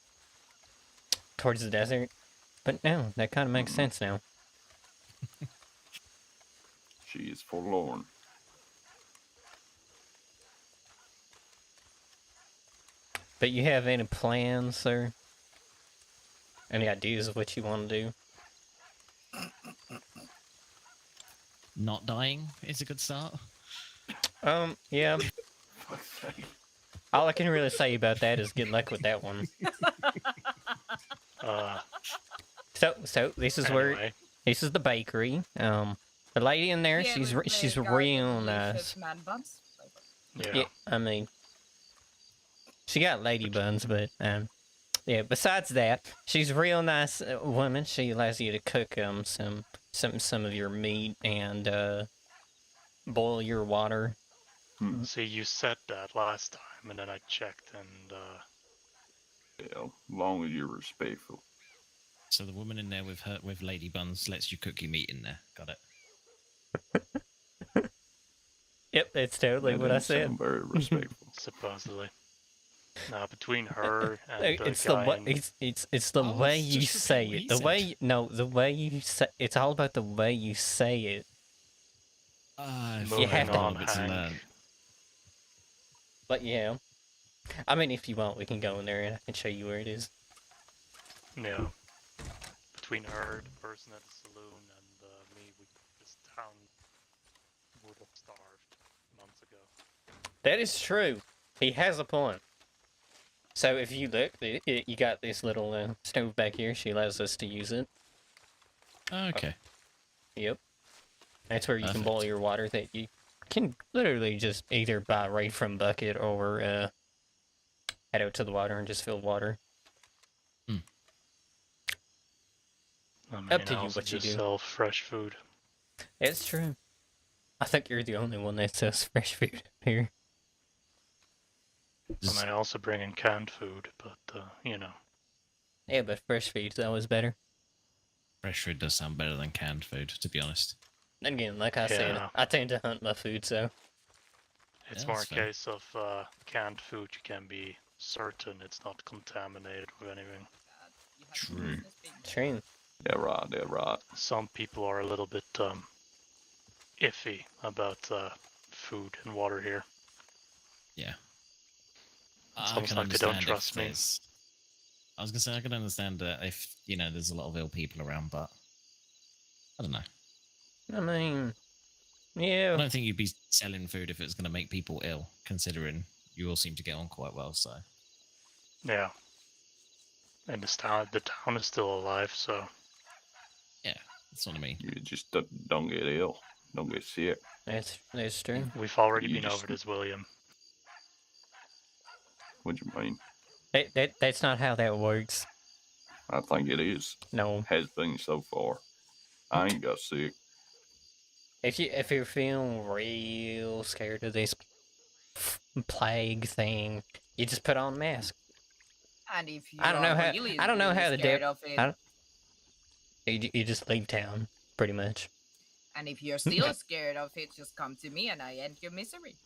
desert, but no, that kind of makes sense now. She is forlorn. But you have any plans, sir? Any ideas of what you want to do? Not dying is a good start. Yeah. All I can really say about that is good luck with that one. So this is where Anyway, this is the bakery. The lady in there, Yeah, she's with she's the garden real delicious nice. man buns. yeah. I mean, she got lady buns, but yeah. Besides that, she's a real nice woman. She allows you to cook some of your meat and boil your water. See, you said that last time, and then I checked, and Yeah, as long as you're respectful. So the woman in there with lady buns lets you cook your meat in there. Got it. Yep, that's totally That what I didn't said. sound very respectful. supposedly. Now, between her and the It's the guy way in... it's the Oh, way let's you just repeat say what it. he The said. way no, the way you say it's all about the way you say it. I've You have got to- a little bit to Hank. learn. But yeah, I mean, if you want, we can go in there and I can show you where it is. Yeah. Between her, the person at the saloon, and me, this town would have starved months ago. That is true. He has a point. So if you look, you got this little stove back here. She allows us to use it. Okay. Yep. That's where you can boil Perfect. your water that you can literally just either buy right from bucket or head out to the water and just fill water. I mean, Up to I you also what you just do. sell fresh food. It's true. I think you're the only one that sells fresh food here. I mean, I also bring in canned food, but, you know. Yeah, but fresh food's always better. Fresh food does sound better than canned food, to be honest. And again, like I said, Yeah. I tend to hunt my food, so It's Yeah, more a that's fair. case of canned food, you can be certain it's not contaminated with anything. True. true. Yeah, right, yeah, right. Some people are a little bit iffy about food and water here. Yeah. It's I almost can like they don't understand if trust me. there's. I was gonna say I can understand if there's a lot of ill people around, but I don't know. I mean, I yeah. don't think you'd be selling food if it's gonna make people ill, considering you all seem to get on quite well. So Yeah. And the town is still alive, so yeah, that's what I mean. You just don't get ill, don't get sick. That's true. we've already You been just- over this, William. What you mean? That's not how that works. I think it is. No. Has been so far. I ain't got sick. If you're feeling real scared of this plague thing, you just put on a mask. And if you I don't know are how- really, I don't know really how the scared dep- of it, I don't- You just leave town, pretty much. and if you're still scared of it, just come to me and I end your misery.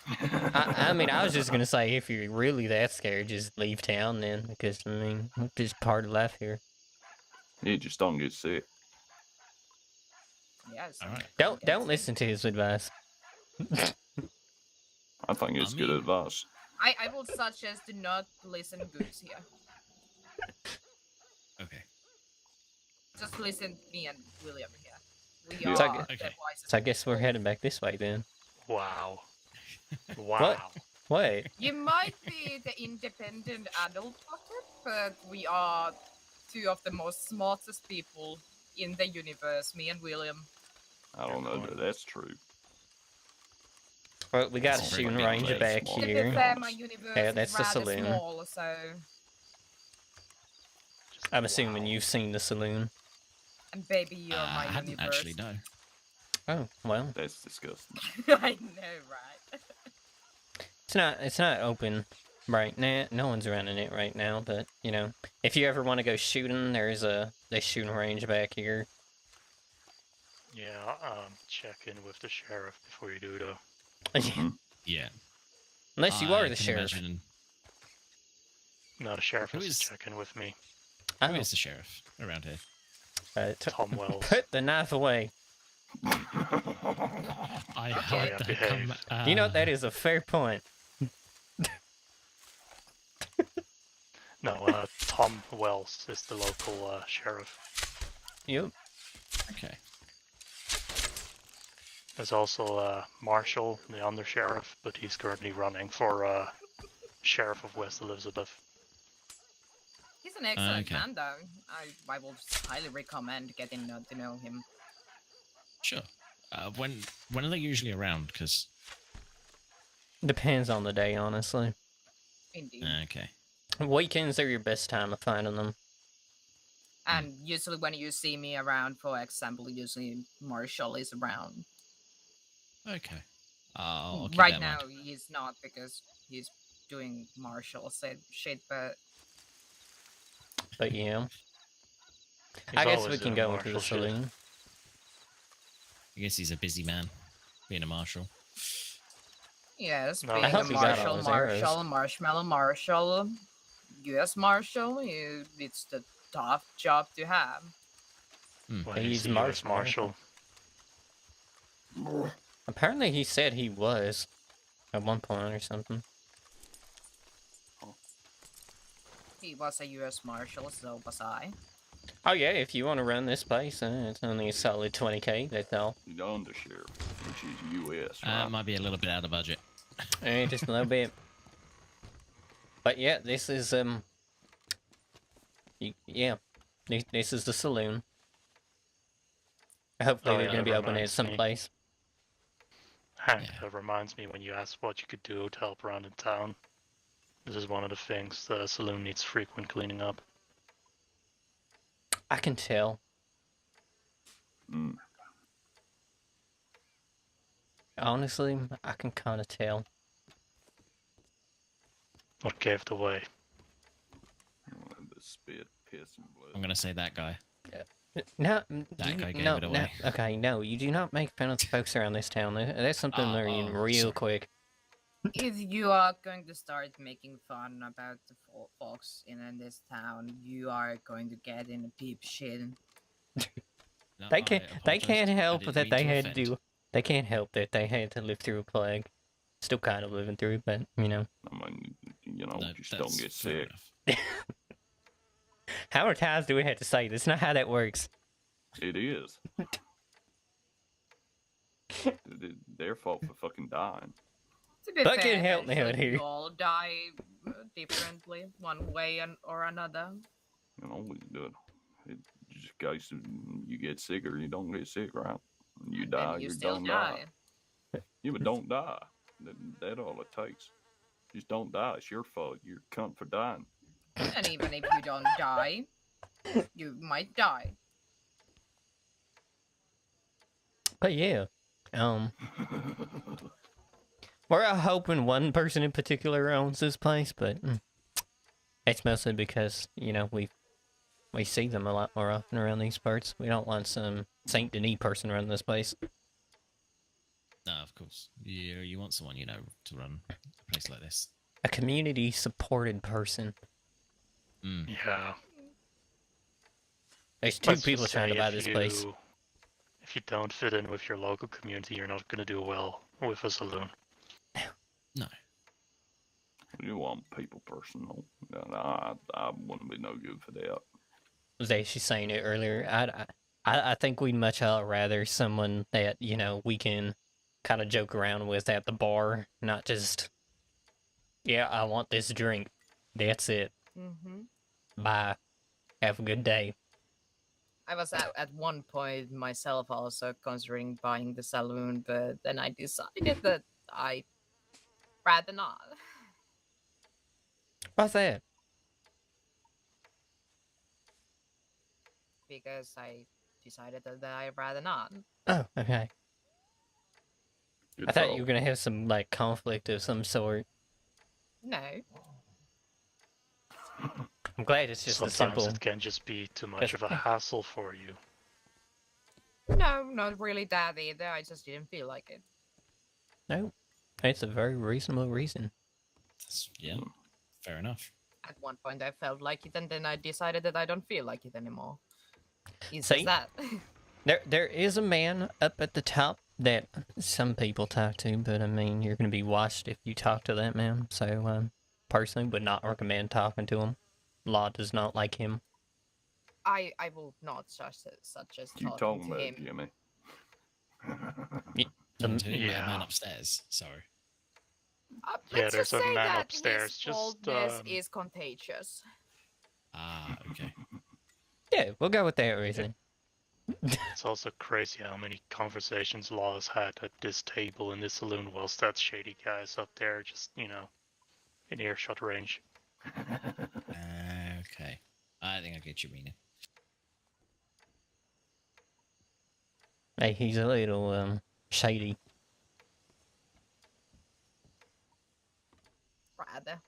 I mean, I was just gonna say, if you're really that scared, just leave town then, because I mean, it's just part of life here. You just don't get sick. Yes. All right. Don't listen to his advice. I think it's I good mean- advice. I will suggest to not listen Goose here. Okay. Just listen to me and William here. We Yeah. are So I the Okay. wisest So I guess we're people. heading back this way then. Wow. Wow. Wait, You might be the independent adult bucket, but we are two of the most smartest people in the universe, me and William. I don't know that that's true. well, we got a That's shooting pretty range good. back Smart. To be here. fair, my universe Yeah, that's is the rather saloon. small, so... Just I'm assuming wow. you've seen the saloon. And baby, you're I my hadn't universe. actually no. Oh well, That's disgusting. I know, right? it's not open right now. No one's running it right now, but you know, if you ever want to go shooting, there's a shooting range back here. Yeah, check in with the sheriff before you do, though. Mhm. Yeah. Unless you I are the can sheriff. imagine- No, the sheriff Who has is- to check in with me. Oh, Who is the sheriff around here? Tom Wells. Put the knife away. I Okay. heard Yeah, that behave. come. You know, that is a fair point. No, Tom Wells is the local sheriff. Yep. Okay. There's also Marshall, the under-sheriff, but he's currently running for Sheriff of West Elizabeth. He's an excellent Okay. man, though. I will highly recommend getting to know him. Sure. When are they usually around? Because Depends on the day, honestly. Indeed. okay. Weekends are your best time of finding them. And usually when you see me around, for example, usually Marshall is around. Okay. I'll keep Right that in now, mind. he's not because he's doing martial shit, but yeah, He's I guess we always can doing go into the martial shit. saloon. I guess he's a busy man, being a marshal. yes, No, being I a hope he got all marshal, his arrows. marshmallow marshal, U.S. Marshal, it's the tough job to have. When He's he's a US Marshal. Marshal. Apparently, he said he was at one point or something. He was a U.S. Marshal, so was I. Oh yeah, if you want to run this place, it's only a solid 20k. That's all. The undersheriff, which is U.S., right? Might be a little bit out of budget. Just a little bit. But yeah, this is yeah, this is the saloon. Hopefully, Oh, they're yeah, gonna that be open at reminds some me. place. Hank, that reminds me when you asked what you could do to help around in town. This is one of the things the saloon needs frequent cleaning up. I can tell. Mm. Honestly, I can kind of tell. What gave it away? The spit, piss, and blood. I'm gonna say that guy. No, That guy gave no, it no. away. Okay, no, you do not make fun of the folks around this town. That's something learning real sorry. quick. If you are going to start making fun about the folks in this town, you are going to get in a deep shit. No, They I can't. They apologise. can't I help didn't that mean they to had offend. to. They can't help that they had to live through a plague. Still kind of living through it, but you know. I mean, you know, No, just don't that's get fair sick. enough. How many times do we have to say that's not how that works? It is. Their fault for fucking dying. To be Fucking fair, help me out eventually we here. all die differently, one way or another. You know, we do it. It's just in case you get sick or you don't get sick, right? You And die, then you you still don't die. die. Yeah, but don't die. That's all it takes. Just don't die. It's your fault. You're a cunt for dying. And even if you don't die, you might die. But yeah, we're hoping one person in particular owns this place, but it's mostly because you know we see them a lot more often around these parts. We don't want some Saint Denis person running this place. No, of course. You want someone you know to run a place like this. A community supported person. Yeah. There's two Let's people just trying to say buy this place. If you don't fit in with your local community, you're not going to do well with a saloon. No. You want people person, though. I wouldn't be no good for that. Was actually saying it earlier. I think we'd much rather someone that you know we can kind of joke around with at the bar, not just yeah, I want this drink. That's it. Mm-hmm. Bye. Have a good day. I was at one point myself also considering buying the saloon, but then I decided that I'd rather not. What's that? Because I decided that I'd rather not. Oh, okay. Good I thought thought. you were gonna have some like conflict of some sort. No. I'm glad it's just a Sometimes simple. it can just be too much of a hassle for you. No, not really that either. I just didn't feel like it. No, it's a very reasonable reason. Yeah, fair enough. At one point I felt like it, and then I decided that I don't feel like it anymore. It's See? just that. There is a man up at the top that some people talk to, but I mean you're gonna be watched if you talk to that man. So personally would not recommend talking to him. Law does not like him. I will not suggest You talking talking to about him. Jimmy? That man Yeah. upstairs. Sorry. Yeah, Let's there's just a say man that upstairs, his just, boldness is contagious. Okay. Yeah, we'll go with that reason. It's also crazy how many conversations Law has had at this table in this saloon whilst that shady guy's up there just, in earshot range. Okay. I think I get your meaning. Hey, he's a little shady. bad.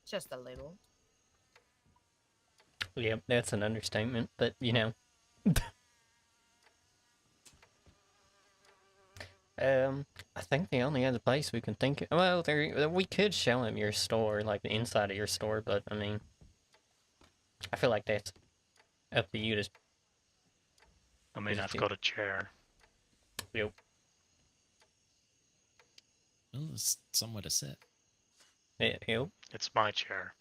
Just a little. Yep, that's an understatement, but you know. I think the only other place we can think of, well, we could show him your store, like the inside of your store, but I mean, I feel like that's up to you to. I mean, Just I've do- got a chair. Yep. Well, there's somewhere to sit. Yep. It's my chair.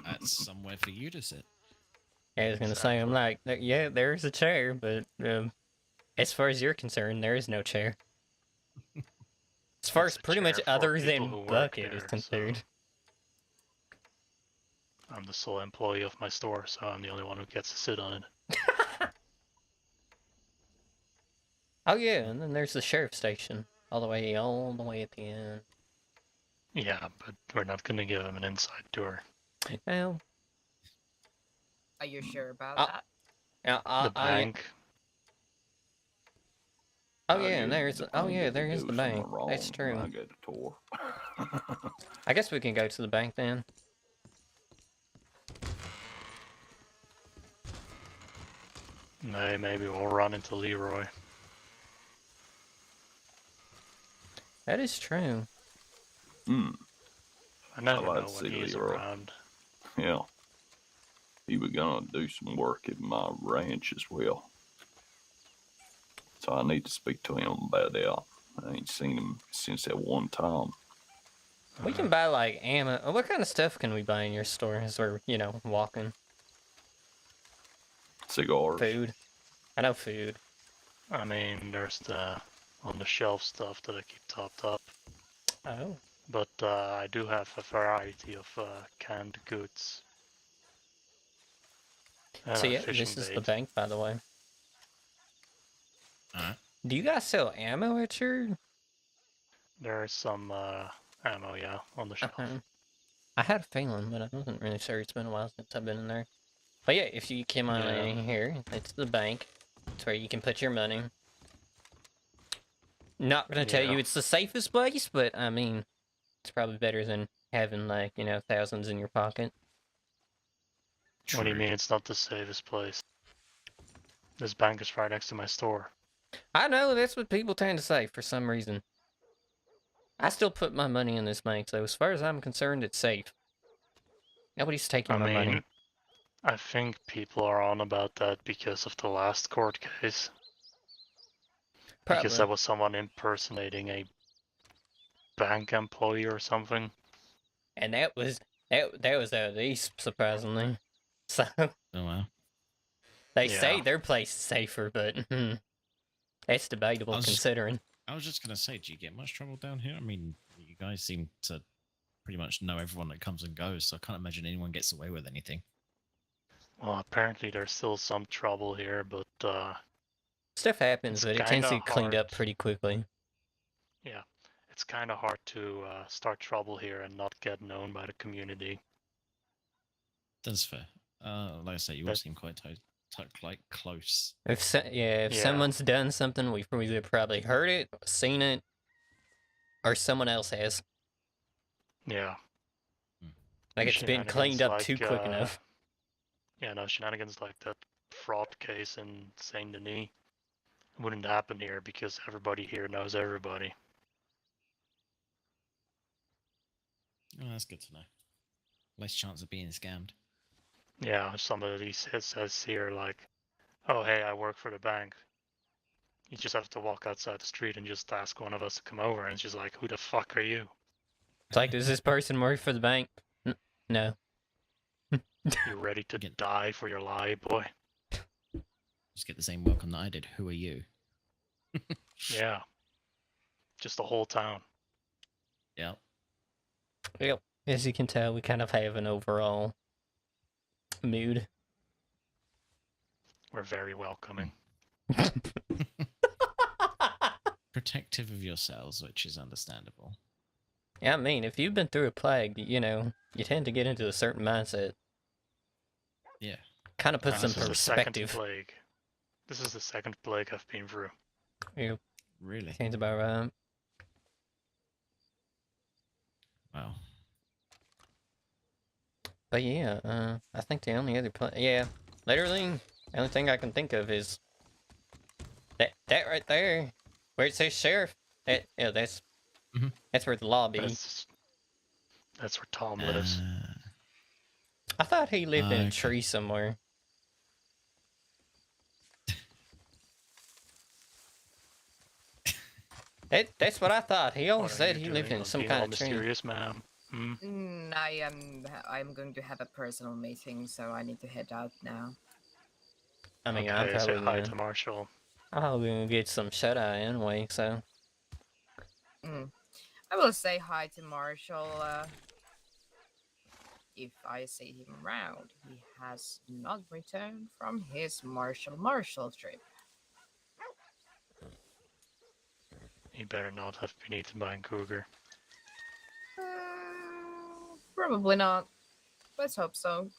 That's somewhere for you to sit. I was gonna say, I'm like, yeah, there's a chair, but as far as you're concerned, there is no chair. As far It's as a pretty much chair for other people than who work Bucket is there, concerned. so I'm the sole employee of my store, so I'm the only one who gets to sit on it. Oh yeah, and then there's the sheriff's station, all the way at the end. Yeah, but we're not gonna give him an inside tour. Well, Are you sure about Uh, that? The bank. Oh yeah, and there's there is the bank. Wrong That's true. when I get a tour. I guess we can go to the bank then. Maybe we'll run into Leroy. That is true. Hmm. I never I'd like know to when see he's Leroy. around. Yeah. He was gonna do some work at my ranch as well. So I need to speak to him about that. I ain't seen him since that one time. We can buy like ammo. What kind of stuff can we buy in your store as we're, walking? Cigars. Food. I know food. I mean, there's the on the shelf stuff that I keep topped up. Oh. But I do have a variety of canned goods. And So a yeah, fishing this is the bait. bank, by the way. Alright. Do you guys sell ammo at your? There's some ammo, yeah, on the shelf. I had a feeling, but I wasn't really sure. It's been a while since I've been in there. But yeah, if you come on in here, it's the bank. It's where you can put your money. Not gonna tell you it's the safest place, but I mean, it's probably better than having like, thousands in your pocket. What do you mean it's not the safest place? This bank is right next to my store. I know, that's what people tend to say for some reason. I still put my money in this bank, so as far as I'm concerned, it's safe. Nobody's taking my money. I think people are on about that because of the last court case. Probably. Because that was someone impersonating a bank employee or something. And that was out east, surprisingly. So Oh wow. they say their place is safer, but that's debatable considering. I was just gonna say, do you get much trouble down here? I mean, you guys seem to pretty much know everyone that comes and goes, so I can't imagine anyone gets away with anything. Well, apparently there's still some trouble here, but stuff happens, but it tends to get cleaned up pretty quickly. Yeah, it's kind of hard to start trouble here and not get known by the community. That's fair. Like I say, you all seem quite close. If someone's done something, we've either probably heard it, seen it, or someone else has. Yeah. Like it's been cleaned up too quick enough. Yeah, no, shenanigans like that fraud case in Saint Denis wouldn't happen here because everybody here knows everybody. Oh, that's good to know. Less chance of being scammed. Yeah, if somebody says here like, oh hey, I work for the bank. You just have to walk outside the street and just ask one of us to come over, and she's like, who the fuck are you? It's like, does this person work for the bank? No. You ready to die for your lie, boy? Just get the same welcome that I did. Who are you? Yeah. Just the whole town. Yep. Yep. As you can tell, we kind of have an overall mood. We're very welcoming. Protective of yourselves, which is understandable. Yeah, I mean, if you've been through a plague, you tend to get into a certain mindset. Yeah. Kind of puts some perspective. This is the second plague I've been through. Yep. Really? Sounds about right. Well, But yeah, I think the only other literally, the only thing I can think of is that right there, where it says sheriff. Yeah, that's Mhm. that's where the lobby. That's where Tom lives. I thought he lived in a Okay. tree somewhere. That's what I thought. He always What are said you he lived doing? in some Being kind all of tree. mysterious, ma'am. Hmm? I'm going to have a personal meeting, so I need to head out now. I mean, Okay, I'm say probably hi gonna, to Marshall. I'm probably gonna get some shut eye anyway. So I will say hi to Marshall if I see him around. He has not returned from his Marshall trip. He better not have been eaten by a cougar. Probably not. Let's hope so.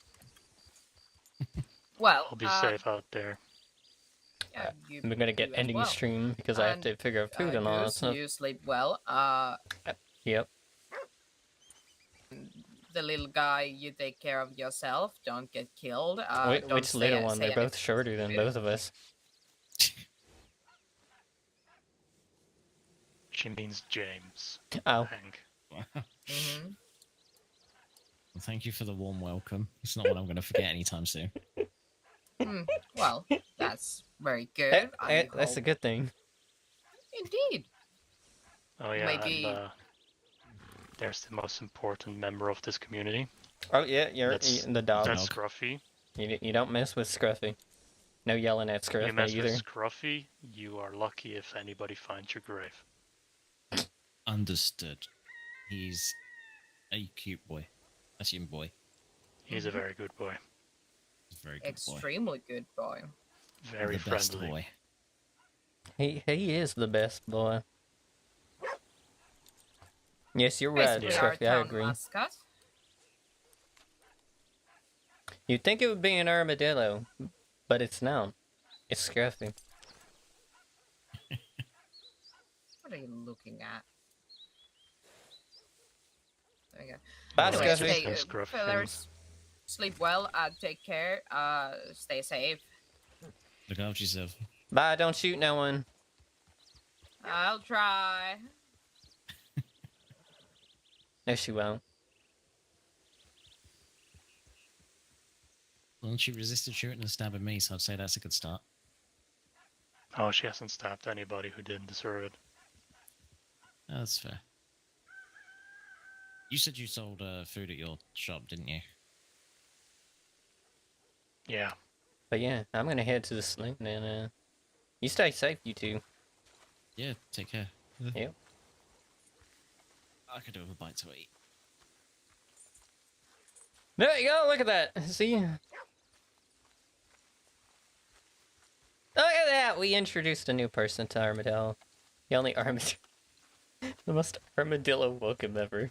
Well, I'll be safe out there. yeah, I'm gonna get you as ending well. stream because I have to figure out food and all that Goose, stuff. you sleep well. Yep. The little guy, you take care of yourself. Don't get killed. Don't Which little one? say They're both shorter than both of us. She means James. Oh, Hank. Mhm. Well, thank you for the warm welcome. It's not one I'm going to forget anytime soon. Well, that's very good. that's a good thing. Indeed. Oh yeah, Maybe- and there's the most important member of this community. Oh yeah, you're That's- the dog. That's Scruffy. You don't mess with Scruffy. No yelling at Scruffy You mess either. with Scruffy, you are lucky if anybody finds your grave. Understood. He's a cute boy. That's your boy. He's a very good boy. He's a very good boy. Extremely good boy. Very the best friendly. boy. He is the best boy. Yes, you're right, Basically our Scruffy. I town agree. mascot. You'd think it would be an armadillo, but it's not. It's Scruffy. What are you looking at? There you go. Bye, Anyway, Scruffy. stay, Scruffy. fellas, sleep well. Take care. Stay safe. Look after yourself. Bye, don't shoot no one. I'll try. No, she won't. Well, she resisted shooting and stabbing me, so I'd say that's a good start. Oh, she hasn't stabbed anybody who didn't deserve it. Oh, that's fair. You said you sold food at your shop, didn't you? Yeah. But yeah, I'm gonna head to the saloon and you stay safe, you two. Yeah, take care. Yep. I could do with a bite to eat. There you go, look at that. See? Look at that! We introduced a new person to Armadillo. The only armadillo. The most armadillo welcome ever.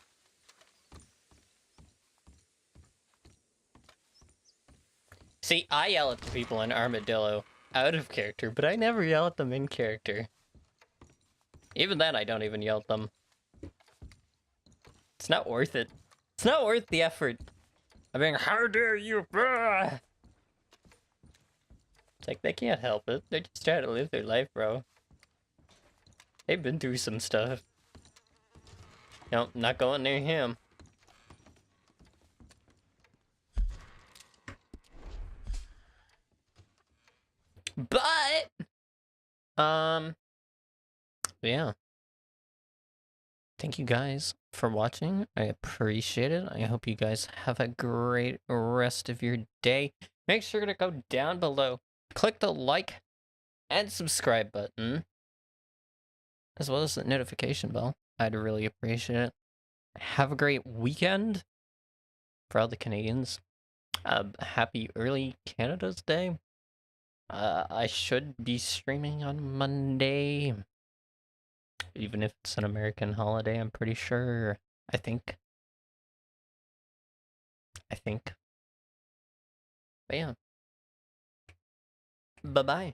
See, I yell at the people in Armadillo out of character, but I never yell at them in character. Even then, I don't even yell at them. It's not worth it. It's not worth the effort. I mean, how dare you? It's like, they can't help it. They're just trying to live their life, bro. They've been through some stuff. Nope, not going near him. But, yeah. Thank you guys for watching. I appreciate it. I hope you guys have a great rest of your day. Make sure to go down below, click the like and subscribe button, as well as the notification bell. I'd really appreciate it. Have a great weekend for all the Canadians. Happy early Canada's Day. I should be streaming on Monday. Even if it's an American holiday, I'm pretty sure. I think. But yeah. Bye-bye.